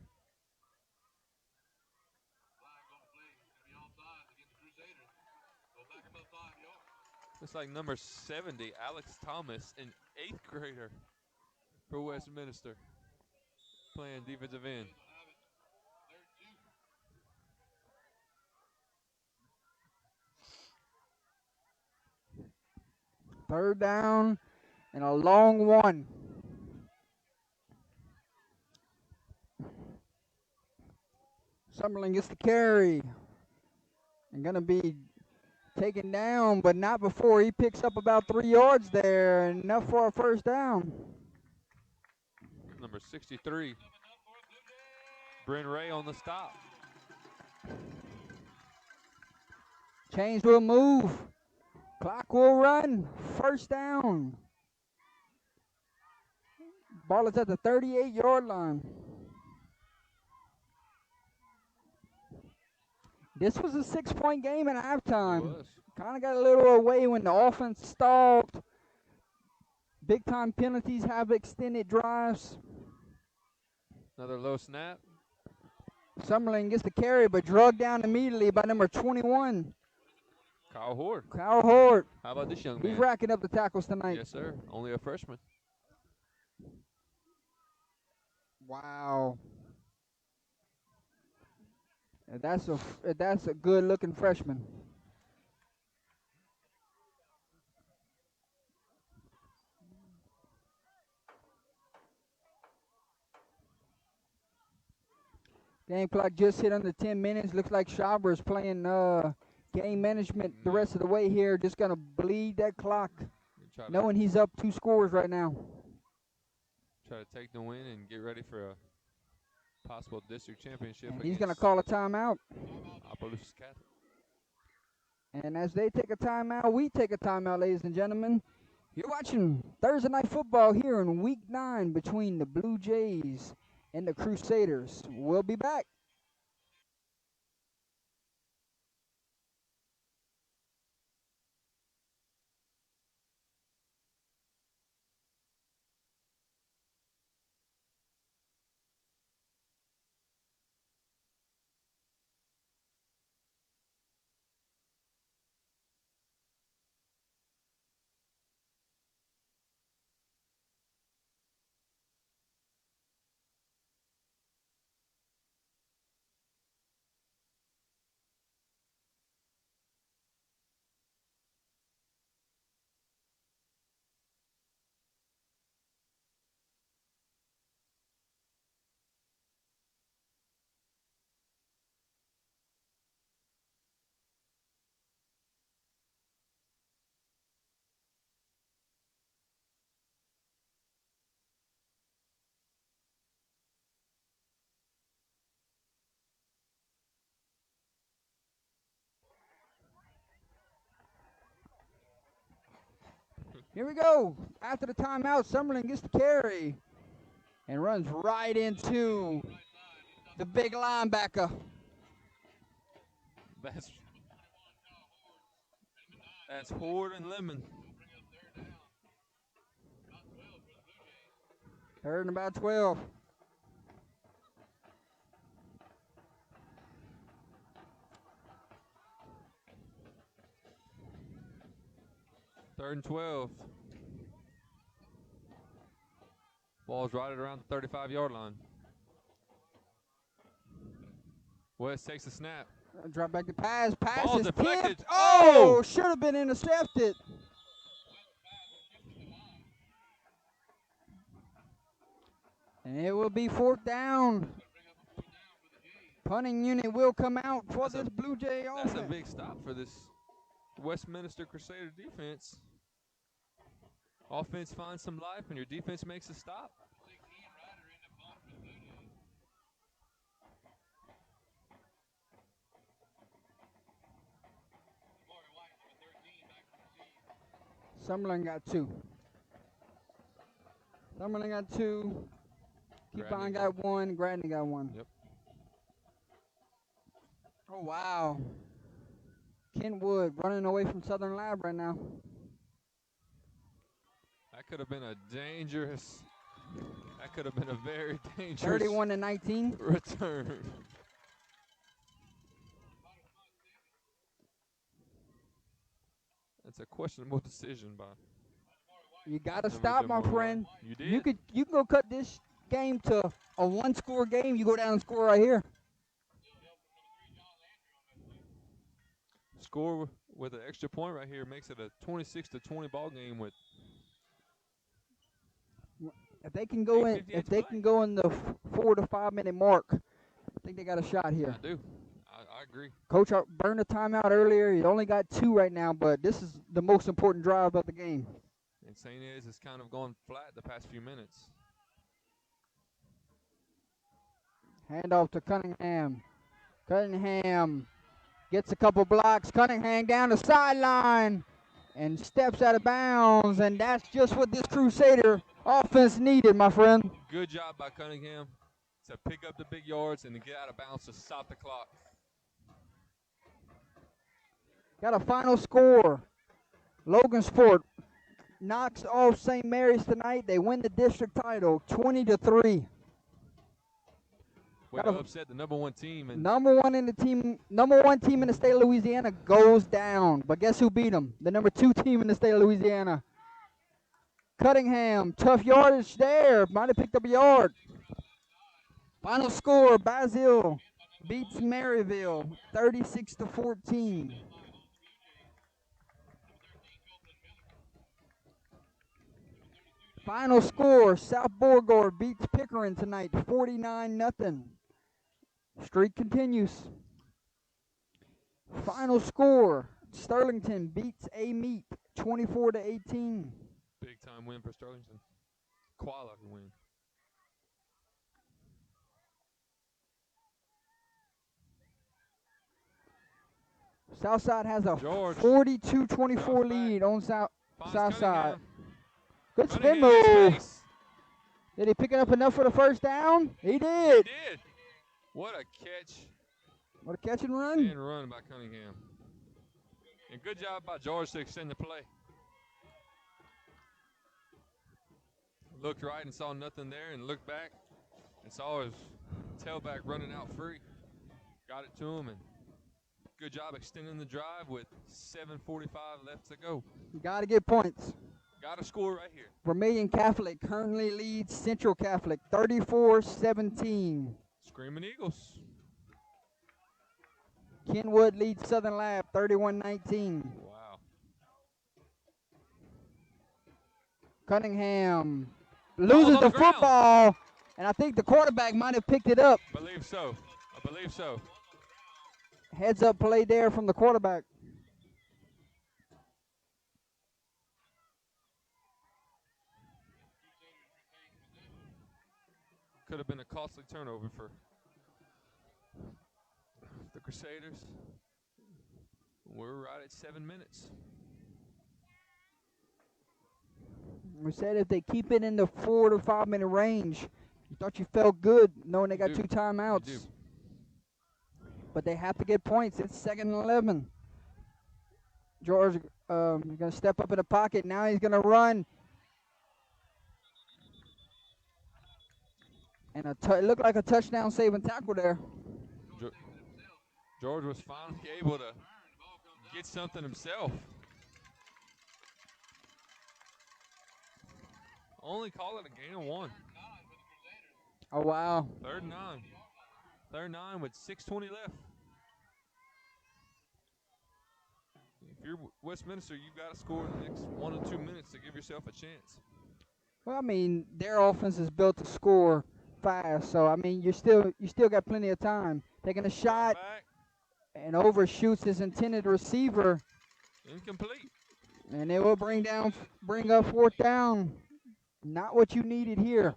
Looks like number 70, Alex Thomas, an 8th grader for Westminster, playing defensive end. Third down and a long one. Summerlin gets the carry and going to be taken down, but not before he picks up about 3 yards there, enough for a first down. Number 63, Bryn Ray on the stop. Change to a move. Clock will run. First down. Ball is at the 38-yard line. This was a 6-point game at halftime. It was. Kind of got a little away when the offense stalled. Big time penalties have extended drives. Another low snap. Summerlin gets the carry, but drugged down immediately by number 21, Kyle Horde. Kyle Hort. How about this young He's man? racking up the tackles tonight. Yes, sir. Only a freshman. Wow. That's a good looking freshman. Game clock just hit under 10 minutes. Looks like Schauber is playing game management the rest of the way here. Just gonna bleed that clock, knowing he's up 2 scores right now. Try to take the win and get ready for a possible district championship. And he's gonna call a timeout. Opelousas Catholic. And as they take a timeout, we take a timeout, ladies and gentlemen. You're watching Thursday Night Football here in Week 9 between the Blue Jays and the Crusaders. We'll be back. Here we go. After the timeout, Summerlin gets the carry and runs right into the big linebacker. That's Horde and Lemon. Third and about 12. Third and 12. Ball's right at around the 35-yard line. West takes a snap. Drop back the pass. Pass Ball is deflected. tipped. Oh, should have been intercepted. And it will be 4th down. Punting unit will come out for this Blue Jay offense. That's a big stop for this Westminster Crusader defense. Offense finds some life, and your defense makes a stop. Summerlin got 2. Summerlin got 2. Keepon got 1. Gradney got 1. Yep. Oh, wow. Kenwood running away from Southern Lab right now. That could have been a dangerous. That could have been a very dangerous 31 to 19. return. That's a questionable decision by. You got to Number stop, my Demore. friend. You did. You can go cut this game to a 1-score game. You go down and score right here. Score with an extra point right here makes it a 26-20 ball game with. If they can go in, if they can go in the 4 to 5 minute mark, I think they got a shot here. I do. I agree. Coach burned a timeout earlier. He only got 2 right now, but this is the most important drive of the game. And St. Ed's is kind of going flat the past few minutes. Handoff to Cunningham. Cunningham gets a couple blocks. Cunningham down the sideline. and steps out of bounds, and that's just what this Crusader offense needed, my friend. Good job by Cunningham to pick up the big yards and to get out of bounds to stop the clock. Got a final score. Logansport knocks off St. Mary's tonight. They win the district title 20-3. Way to upset the number one team. And number one team in the state of Louisiana goes down. But guess who beat them? The number 2 team in the state of Louisiana. Cunningham, tough yardage there. Might have picked up a yard. Final score, Basile beats Maryville 36-14. Final score, South Beauregard beats Pickering tonight 49-0. Streak continues. Final score, Sterlington beats A-Meat 24-18. big time win for Sterlington. Quality win. Southside has a George. 42-24 lead on Southside. Good spin Cunningham move. Did he pick it up enough for the first down? He did. He did. What a catch What a catch and run. and run by Cunningham. And good job by George to extend the play. Looked right and saw nothing there and looked back and saw his tailback running out free. Got it to him and good job extending the drive with 7:45 left to go. You got to get points. Got a score right here. Vermilion Catholic currently leads Central Catholic 34-17. Screaming Eagles. Kenwood leads Southern Lab 31-19. Wow. Cunningham loses on the the ground. football, and I think the quarterback might have picked it up. I believe so. Heads up play there from the quarterback. Could have been a costly turnover for the Crusaders. We're right at 7 minutes. We said if they keep it in the 4 to 5 minute range, you thought you felt good knowing they got You 2 do. timeouts. You do. But they have to get points. It's 2nd and 11. George going to step up in the pocket. Now he's going to run. And it looked like a touchdown saving tackle there. George was finally able to get something himself. Only call it a gain of 1. Oh, wow. 3rd and 9. 3rd and 9 with 6:20 left. If you're Westminster, you've got to score in the next 1 or 2 minutes to give yourself a chance. Well, I mean, their offense is built to score fast. So, I mean, you still got plenty of time. Taking a shot Back, and overshoots his intended receiver. incomplete. And it will bring up 4th down. Not what you needed here.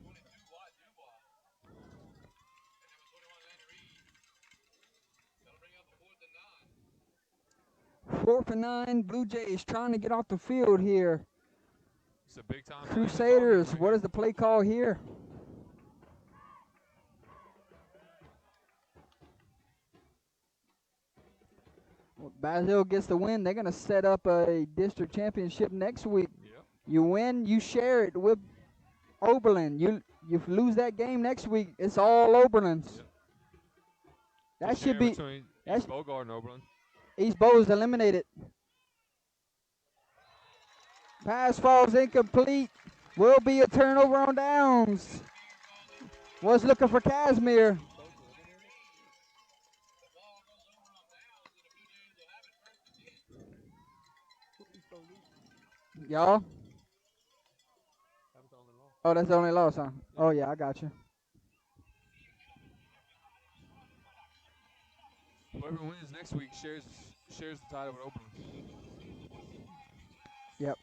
4th and 9. Blue Jays trying to get off the field here. It's a big time. Crusaders, what is the play call here? Well, Basile gets the win. They're going to set up a district championship next week. Yep. You win, you share it with Oberlin. You lose that game next week, it's all Oberlin's. Yep. That Just should share be between that's- East Bogart and Oberlin. East Bow's eliminated. Pass falls incomplete. Will be a turnover on downs. Was looking for Casimir. Y'all? Oh, that's the only loss, huh? Oh, yeah, I got you. Whoever wins next week shares the title with Oberlin. Yep.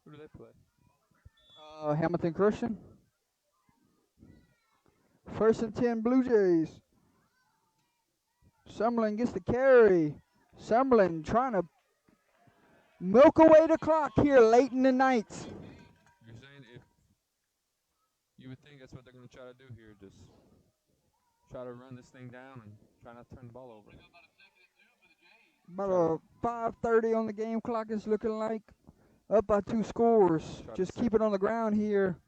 Who do they play? Hamilton Christian. First and 10 Blue Jays. Summerlin gets the carry. Summerlin trying to milk away the clock here late in the night. You're saying if you would think that's what they're going to try to do here, just try to run this thing down and try not to turn the ball over. About 5:30 on the game clock is looking like. Up by 2 scores. Just keep it on the ground here.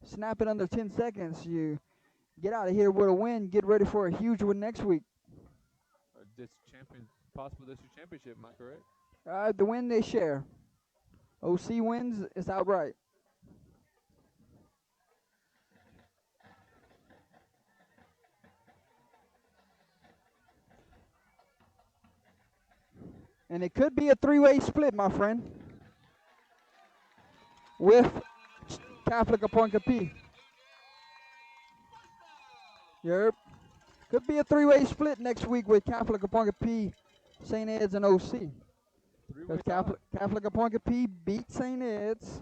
Snap it under 10 seconds. You get out of here with a win. Get ready for a huge one next week. Possible district championship, am I correct? The win they share. OC wins, it's outright. And it could be a 3-way split, my friend, with Catholic Appointee. Yep. Could be a 3-way split next week with Catholic Appointee, St. Ed's, and OC. Because Catholic Appointee beat St. Ed's.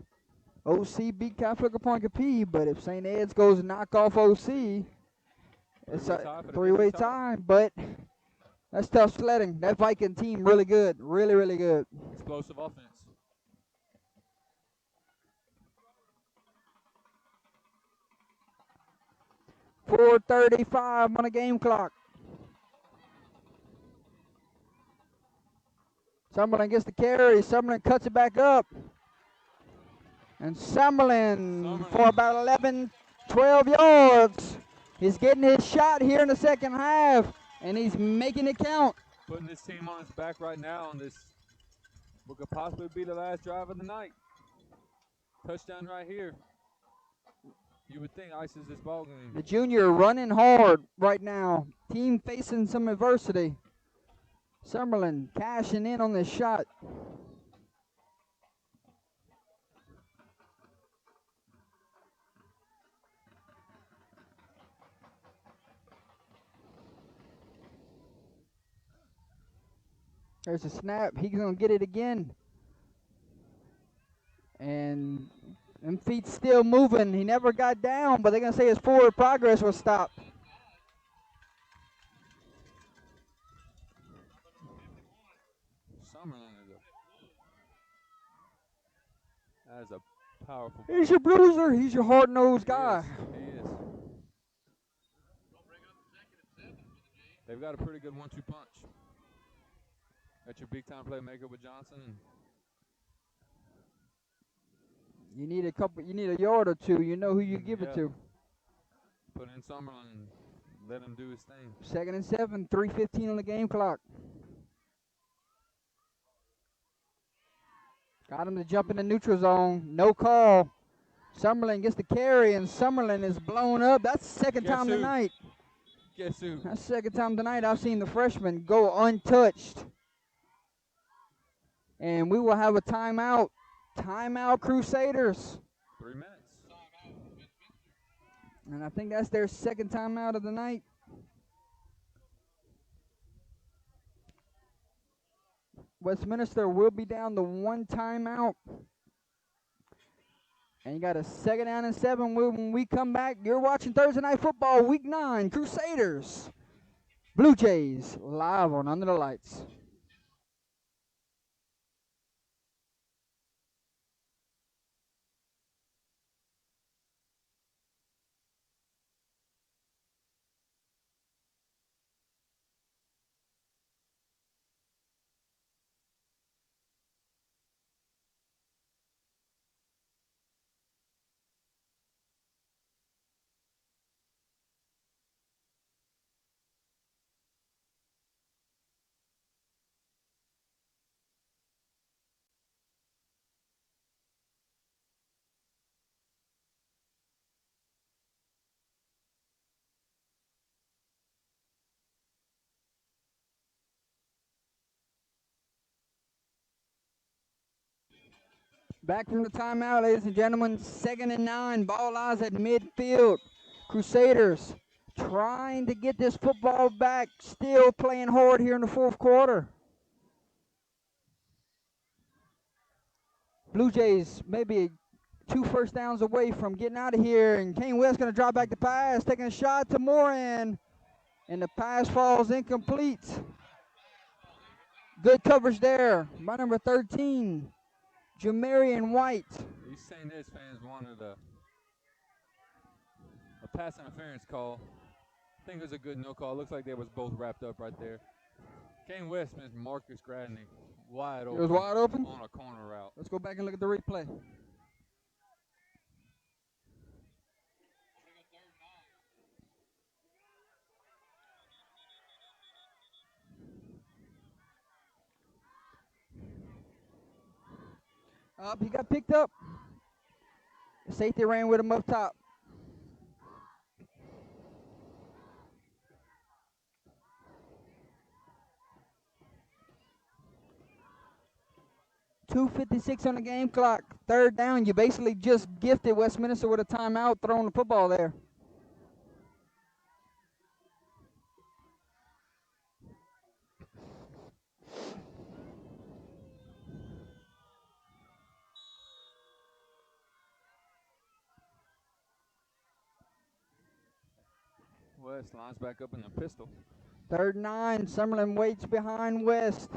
OC beat Catholic Appointee, but if St. Ed's goes knock off OC, it's a 3-way tie. But that's tough sledding. That Viking team really good. Really, really good. Explosive offense. .435 on the game clock. Summerlin gets the carry. Summerlin cuts it back up. And Summerlin for about 11, 12 yards. He's getting his shot here in the second half, and he's making it count. Putting this team on his back right now on this, what could possibly be the last drive of the night. Touchdown right here. You would think ices this ball game. The junior running hard right now. Team facing some adversity. Summerlin cashing in on this shot. There's a snap. He's going to get it again. And them feet still moving. He never got down, but they're going to say his forward progress was stopped. Summerlin is a powerful. He's your bruiser. He's your hard-nosed guy. He is. They've got a pretty good 1-2 punch. That's your big-time playmaker with Johnson. You need a couple. You need a yard or two. You know who you give it to. Put in Summerlin and let him do his thing. 2nd and 7, 3:15 on the game clock. Got him to jump in the neutral zone. No call. Summerlin gets the carry, and Summerlin is blown up. That's the second time tonight. Guess who? That's the second time tonight I've seen the freshman go untouched. And we will have a timeout. Timeout, Crusaders. 3 minutes. And I think that's their second timeout of the night. Westminster will be down to 1 timeout. And you got a 2nd down and 7 when we come back. You're watching Thursday Night Football, Week 9, Crusaders. Blue Jays live on Under the Lights. Back from the timeout, ladies and gentlemen. 2nd and 9. Ball lies at midfield. Crusaders trying to get this football back. Still playing hard here in the 4th quarter. Blue Jays maybe 2 first downs away from getting out of here. And Kane West going to drop back the pass, taking a shot to Moran. And the pass falls incomplete. Good coverage there by number 13, Jamarian White. These St. Ed's fans wanted a pass interference call. I think it was a good no call. Looks like they was both wrapped up right there. Kane West missed Marcus Gradney wide open. It was wide open? On a corner route. Let's go back and look at the replay. He got picked up. The safety ran with him up top. .256 on the game clock. 3rd down. You basically just gifted Westminster with a timeout throwing the football there. West lines back up in the pistol. 3rd and 9. Summerlin waits behind West.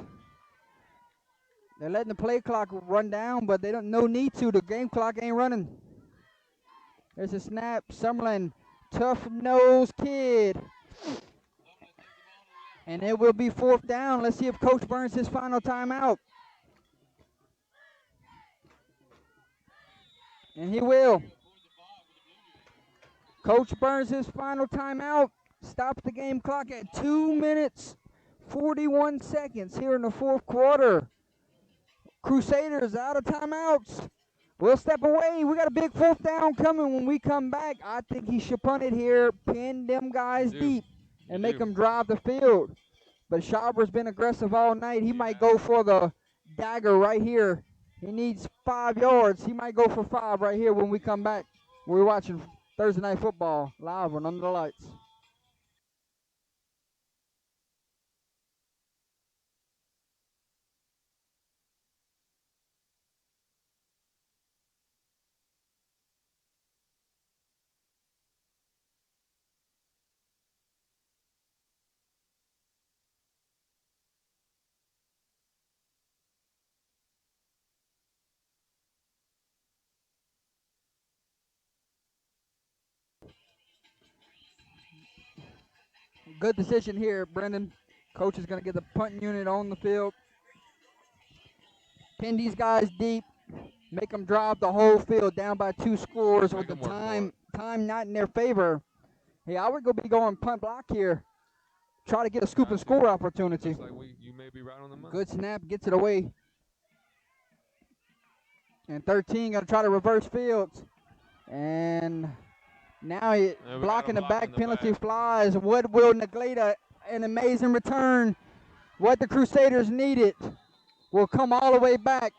They're letting the play clock run down, but they don't. No need to. The game clock ain't running. There's a snap. Summerlin, tough-nosed kid. And it will be 4th down. Let's see if Coach burns his final timeout. And he will. Coach burns his final timeout. Stops the game clock at 2 minutes, 41 seconds here in the 4th quarter. Crusaders out of timeouts. We'll step away. We got a big 4th down coming when we come back. I think he should punt it here, pin them guys deep, and make them drive the field. But Schauber's been aggressive all night. He might go for the dagger right here. He needs 5 yards. He might go for 5 right here when we come back. We're watching Thursday Night Football live on Under the Lights. Good decision here, Brendan. Coach is going to get the punting unit on the field. Pin these guys deep. Make them drive the whole field down by 2 scores with the time not in their favor. Hey, I would be going punt block here. Try to get a scoop and score opportunity. Looks like you may be right on the money. Good snap, gets it away. And 13 going to try to reverse fields. And now he blocking the back, penalty flies. Wood will neglect an amazing return. What the Crusaders needed will come all the way back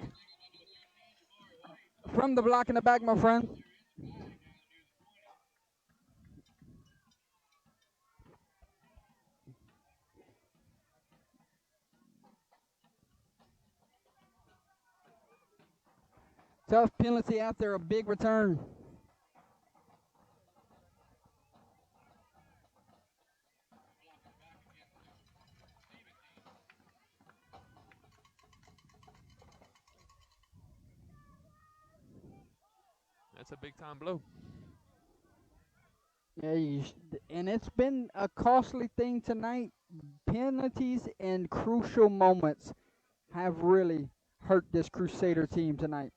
from the block in the back, my friend. Tough penalty after a big return. That's a big-time blow. Yeah, and it's been a costly thing tonight. Penalties and crucial moments have really hurt this Crusader team tonight.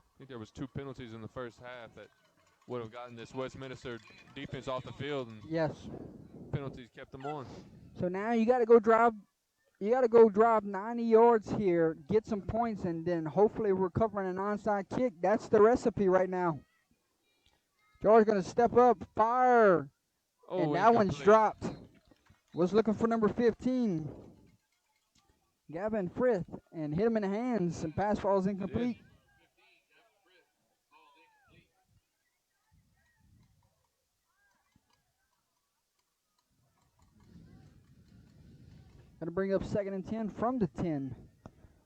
I think there was 2 penalties in the first half that would have gotten this Westminster defense off the field, and yes, penalties kept them on. So now you got to go drive. You got to go drive 90 yards here, get some points, and then hopefully recovering an onside kick. That's the recipe right now. George going to step up, fire, and that one's dropped. Was looking for number 15, Gavin Frith, and hit him in the hands, and pass falls incomplete. bring up 2nd and 10 from the 10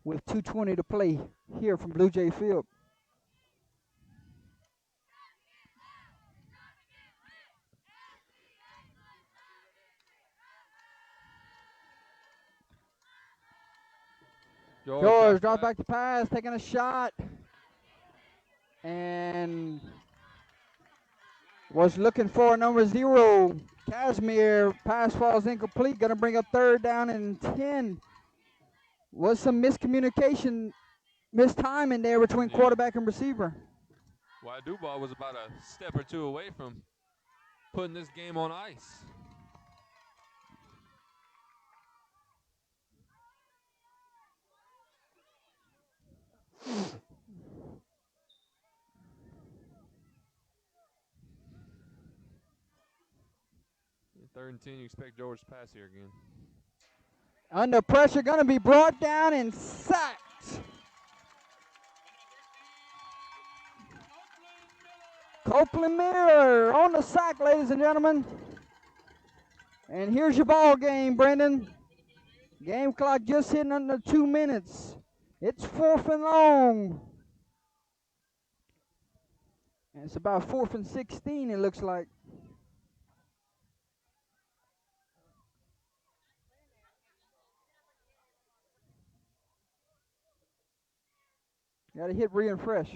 with 2:20 to play here from Blue Jay Field. George drops back to pass, taking a shot. And was looking for number 0. Casimir, pass falls incomplete. Going to bring up 3rd down and 10. Was some miscommunication, mistiming there between quarterback and receiver. Why Dubois was about a step or two away from putting this game on ice. Third and 10, you expect George to pass here again. Under pressure, going to be brought down and sacked. Copeland Miller on the sack, ladies and gentlemen. And here's your ball game, Brendan. Game clock just hitting under 2 minutes. It's 4th and long. And it's about 4th and 16, it looks like. Got to hit re-and-fresh.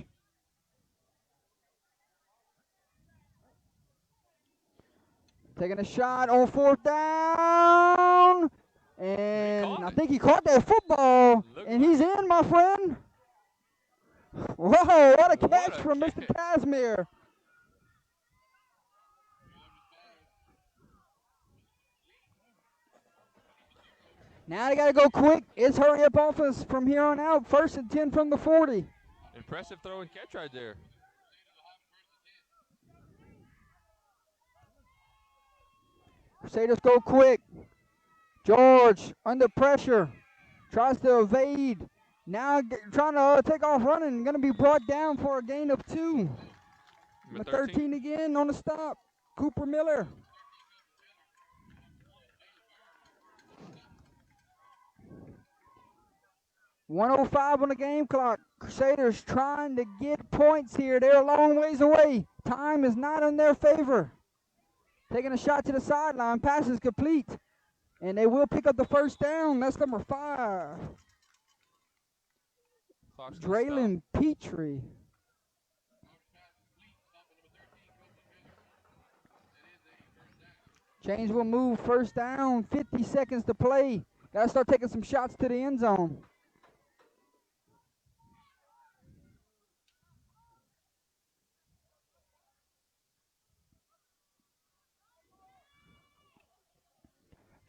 Taking a shot on 4th down. And I think he caught that football. And he's in, my friend. Whoa, what a catch from Mr. Casimir. Now they got to go quick. It's hurry up offense from here on out. 1st and 10 from the 40. Impressive throw and catch right there. Crusaders go quick. George under pressure. Tries to evade. Now trying to take off running. Going to be brought down for a gain of 2. Number 13 again on the stop. Cooper Miller. .105 on the game clock. Crusaders trying to get points here. They're a long ways away. Time is not in their favor. Taking a shot to the sideline. Pass is complete. And they will pick up the 1st down. That's number 5. Draylon Petrie. Chains will move. 1st down. 50 seconds to play. Got to start taking some shots to the end zone.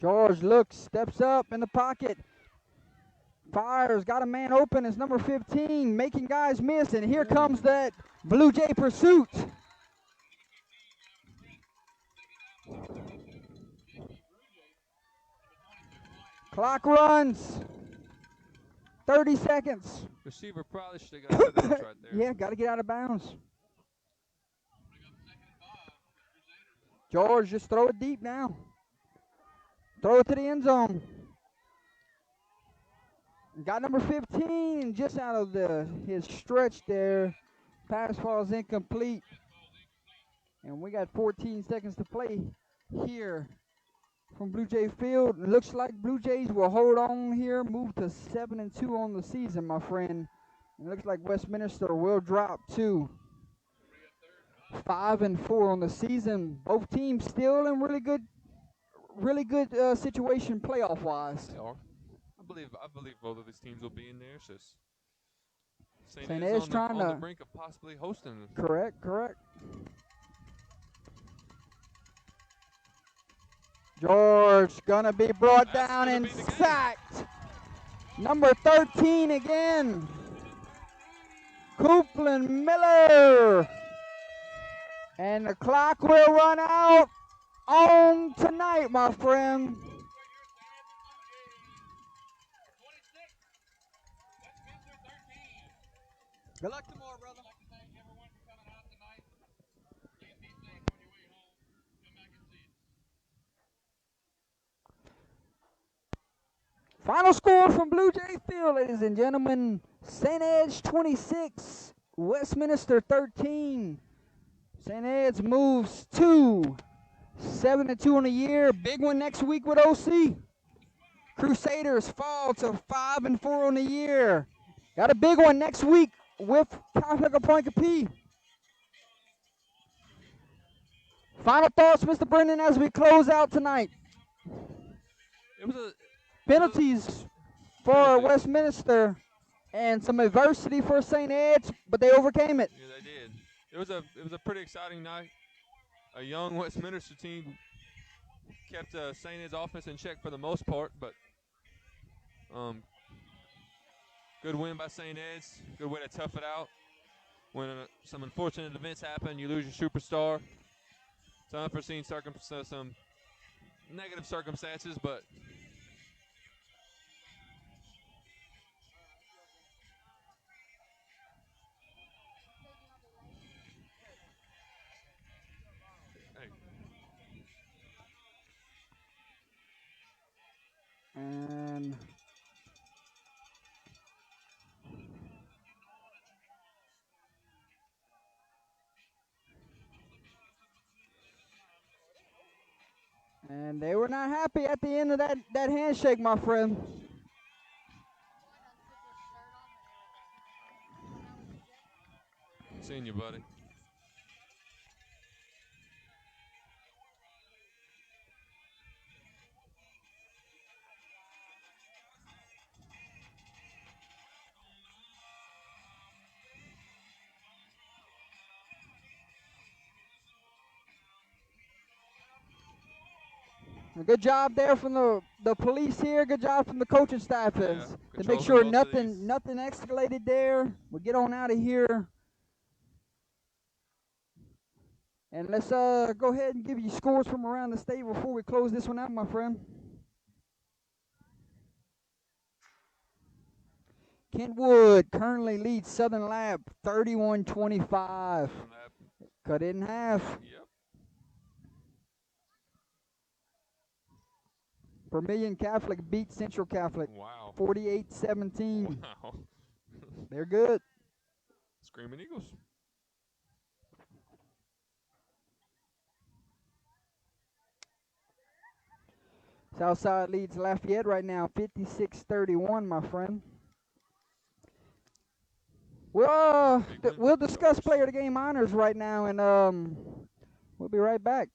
George looks, steps up in the pocket. Fires, got a man open. It's number 15, making guys miss. And here comes that Blue Jay pursuit. Clock runs. 30 seconds. Receiver probably should have got out of bounds right there. Yeah, got to get out of bounds. George, just throw it deep now. Throw it to the end zone. Got number 15 just out of his stretch there. Pass falls incomplete. And we got 14 seconds to play here from Blue Jay Field. It looks like Blue Jays will hold on here, move to 7-2 on the season, my friend. It looks like Westminster will drop to 5-4 on the season. Both teams still in really good situation playoff-wise. They are. I believe both of these teams will be in there. It's just St. Ed's trying on the brink of possibly hosting. Correct. George gonna be brought down and sacked. Number 13 again. Copeland Miller. And the clock will run out on tonight, my friend. Good luck tomorrow, brother. I'd like to thank everyone for coming out tonight. Please be safe on your way home. Come back and see score from Blue Jay Field, ladies and gentlemen. St. Ed's 26, Westminster 13. St. Ed's moves to 7-2 on the year. Big one next week with OC. Crusaders fall to 5-4 on the year. Got a big one next week with Catholic of Point Capee. Final thoughts, Mr. Brendan, as we close out tonight. It was a Penalties for penalty. Westminster and some adversity for St. Ed's, but they overcame it. Yeah, they did. It was a pretty exciting night. A young Westminster team kept St. Ed's offense in check for the most part, but good win by St. Ed's. Good way to tough it out. When some unfortunate events happen, you lose your superstar. Some unforeseen some negative circumstances, but hey, And they were not happy at the end of that handshake, my friend. seeing you, buddy. Good job there from the police here. Good job from the coaching staff to make controlling sure both of these. nothing escalated there. We'll get on out of here. And let's go ahead and give you scores from around the state before we close this one out, my friend. Kentwood currently leads Southern Lab 31-25. Cut it in half. Yep. Vermilion Catholic beat Central Catholic Wow. 48-17. Wow. They're good. Screaming Eagles. Southside leads Lafayette right now 56-31, my friend. We'll discuss player of the game honors right now, and we'll be right back.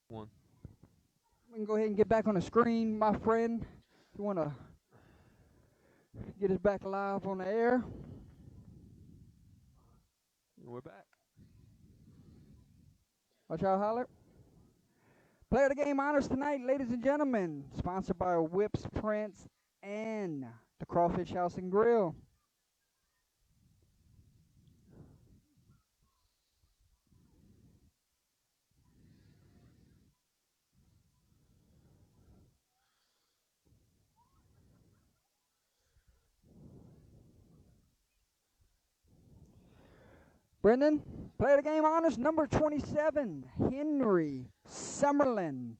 One. We can go ahead and get back on the screen, my friend. If you want to get us back live on the air. We're back. Watch out, holler. Player of the game honors tonight, ladies and gentlemen. Sponsored by Whips, Prints, and the Crawfish House and Grill. Brendan, player of the game honors number 27, Henry Summerlin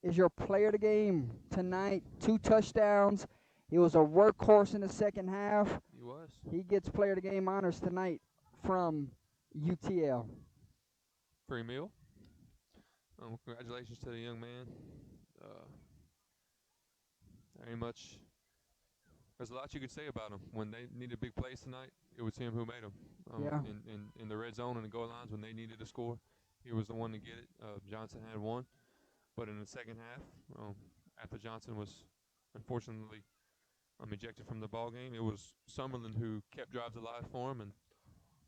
is your player of the game tonight. 2 touchdowns. He was a workhorse in the second half. He was. He gets player of the game honors tonight from UTL. Free meal. Congratulations to the young man. Very much. There's a lot you could say about him. When they needed big plays tonight, it was him who made them. Yeah. In the red zone and the goal lines, when they needed to score, he was the one to get it. Johnson had one. But in the second half, after Johnson was unfortunately ejected from the ball game, it was Summerlin who kept drives alive for him and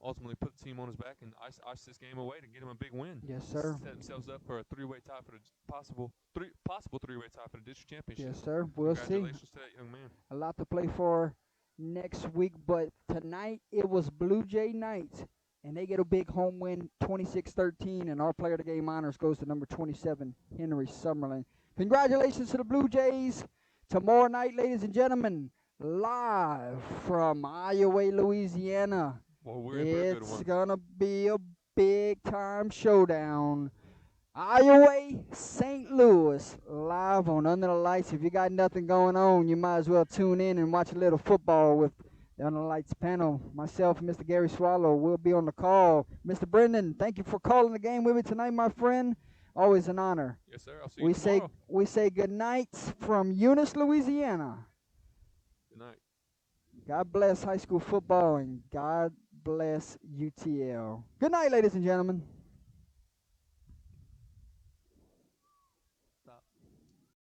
ultimately put the team on his back and iced this game away to get him a big win. Yes, sir. Set themselves up for a 3-way tie for the possible 3-way tie for the district championship. Yes, sir. We'll see. Congratulations to that young man. A lot to play for next week, but tonight it was Blue Jay night, and they get a big home win, 26-13, and our player of the game honors goes to number 27, Henry Summerlin. Congratulations to the Blue Jays. Tomorrow night, ladies and gentlemen, live from Iowa, Louisiana. Well, we're in for a good It's one. going to be a big-time showdown. Iowa, St. Louis, live on Under the Lights. If you got nothing going on, you might as well tune in and watch a little football with the Under the Lights panel. Myself and Mr. Gary Swallow will be on the call. Mr. Brendan, thank you for calling the game with me tonight, my friend. Always an honor. Yes, sir. I'll see you tomorrow. We say good night from Eunice, Louisiana. Good night. God bless high school football and God bless UTL. Good night, ladies and gentlemen.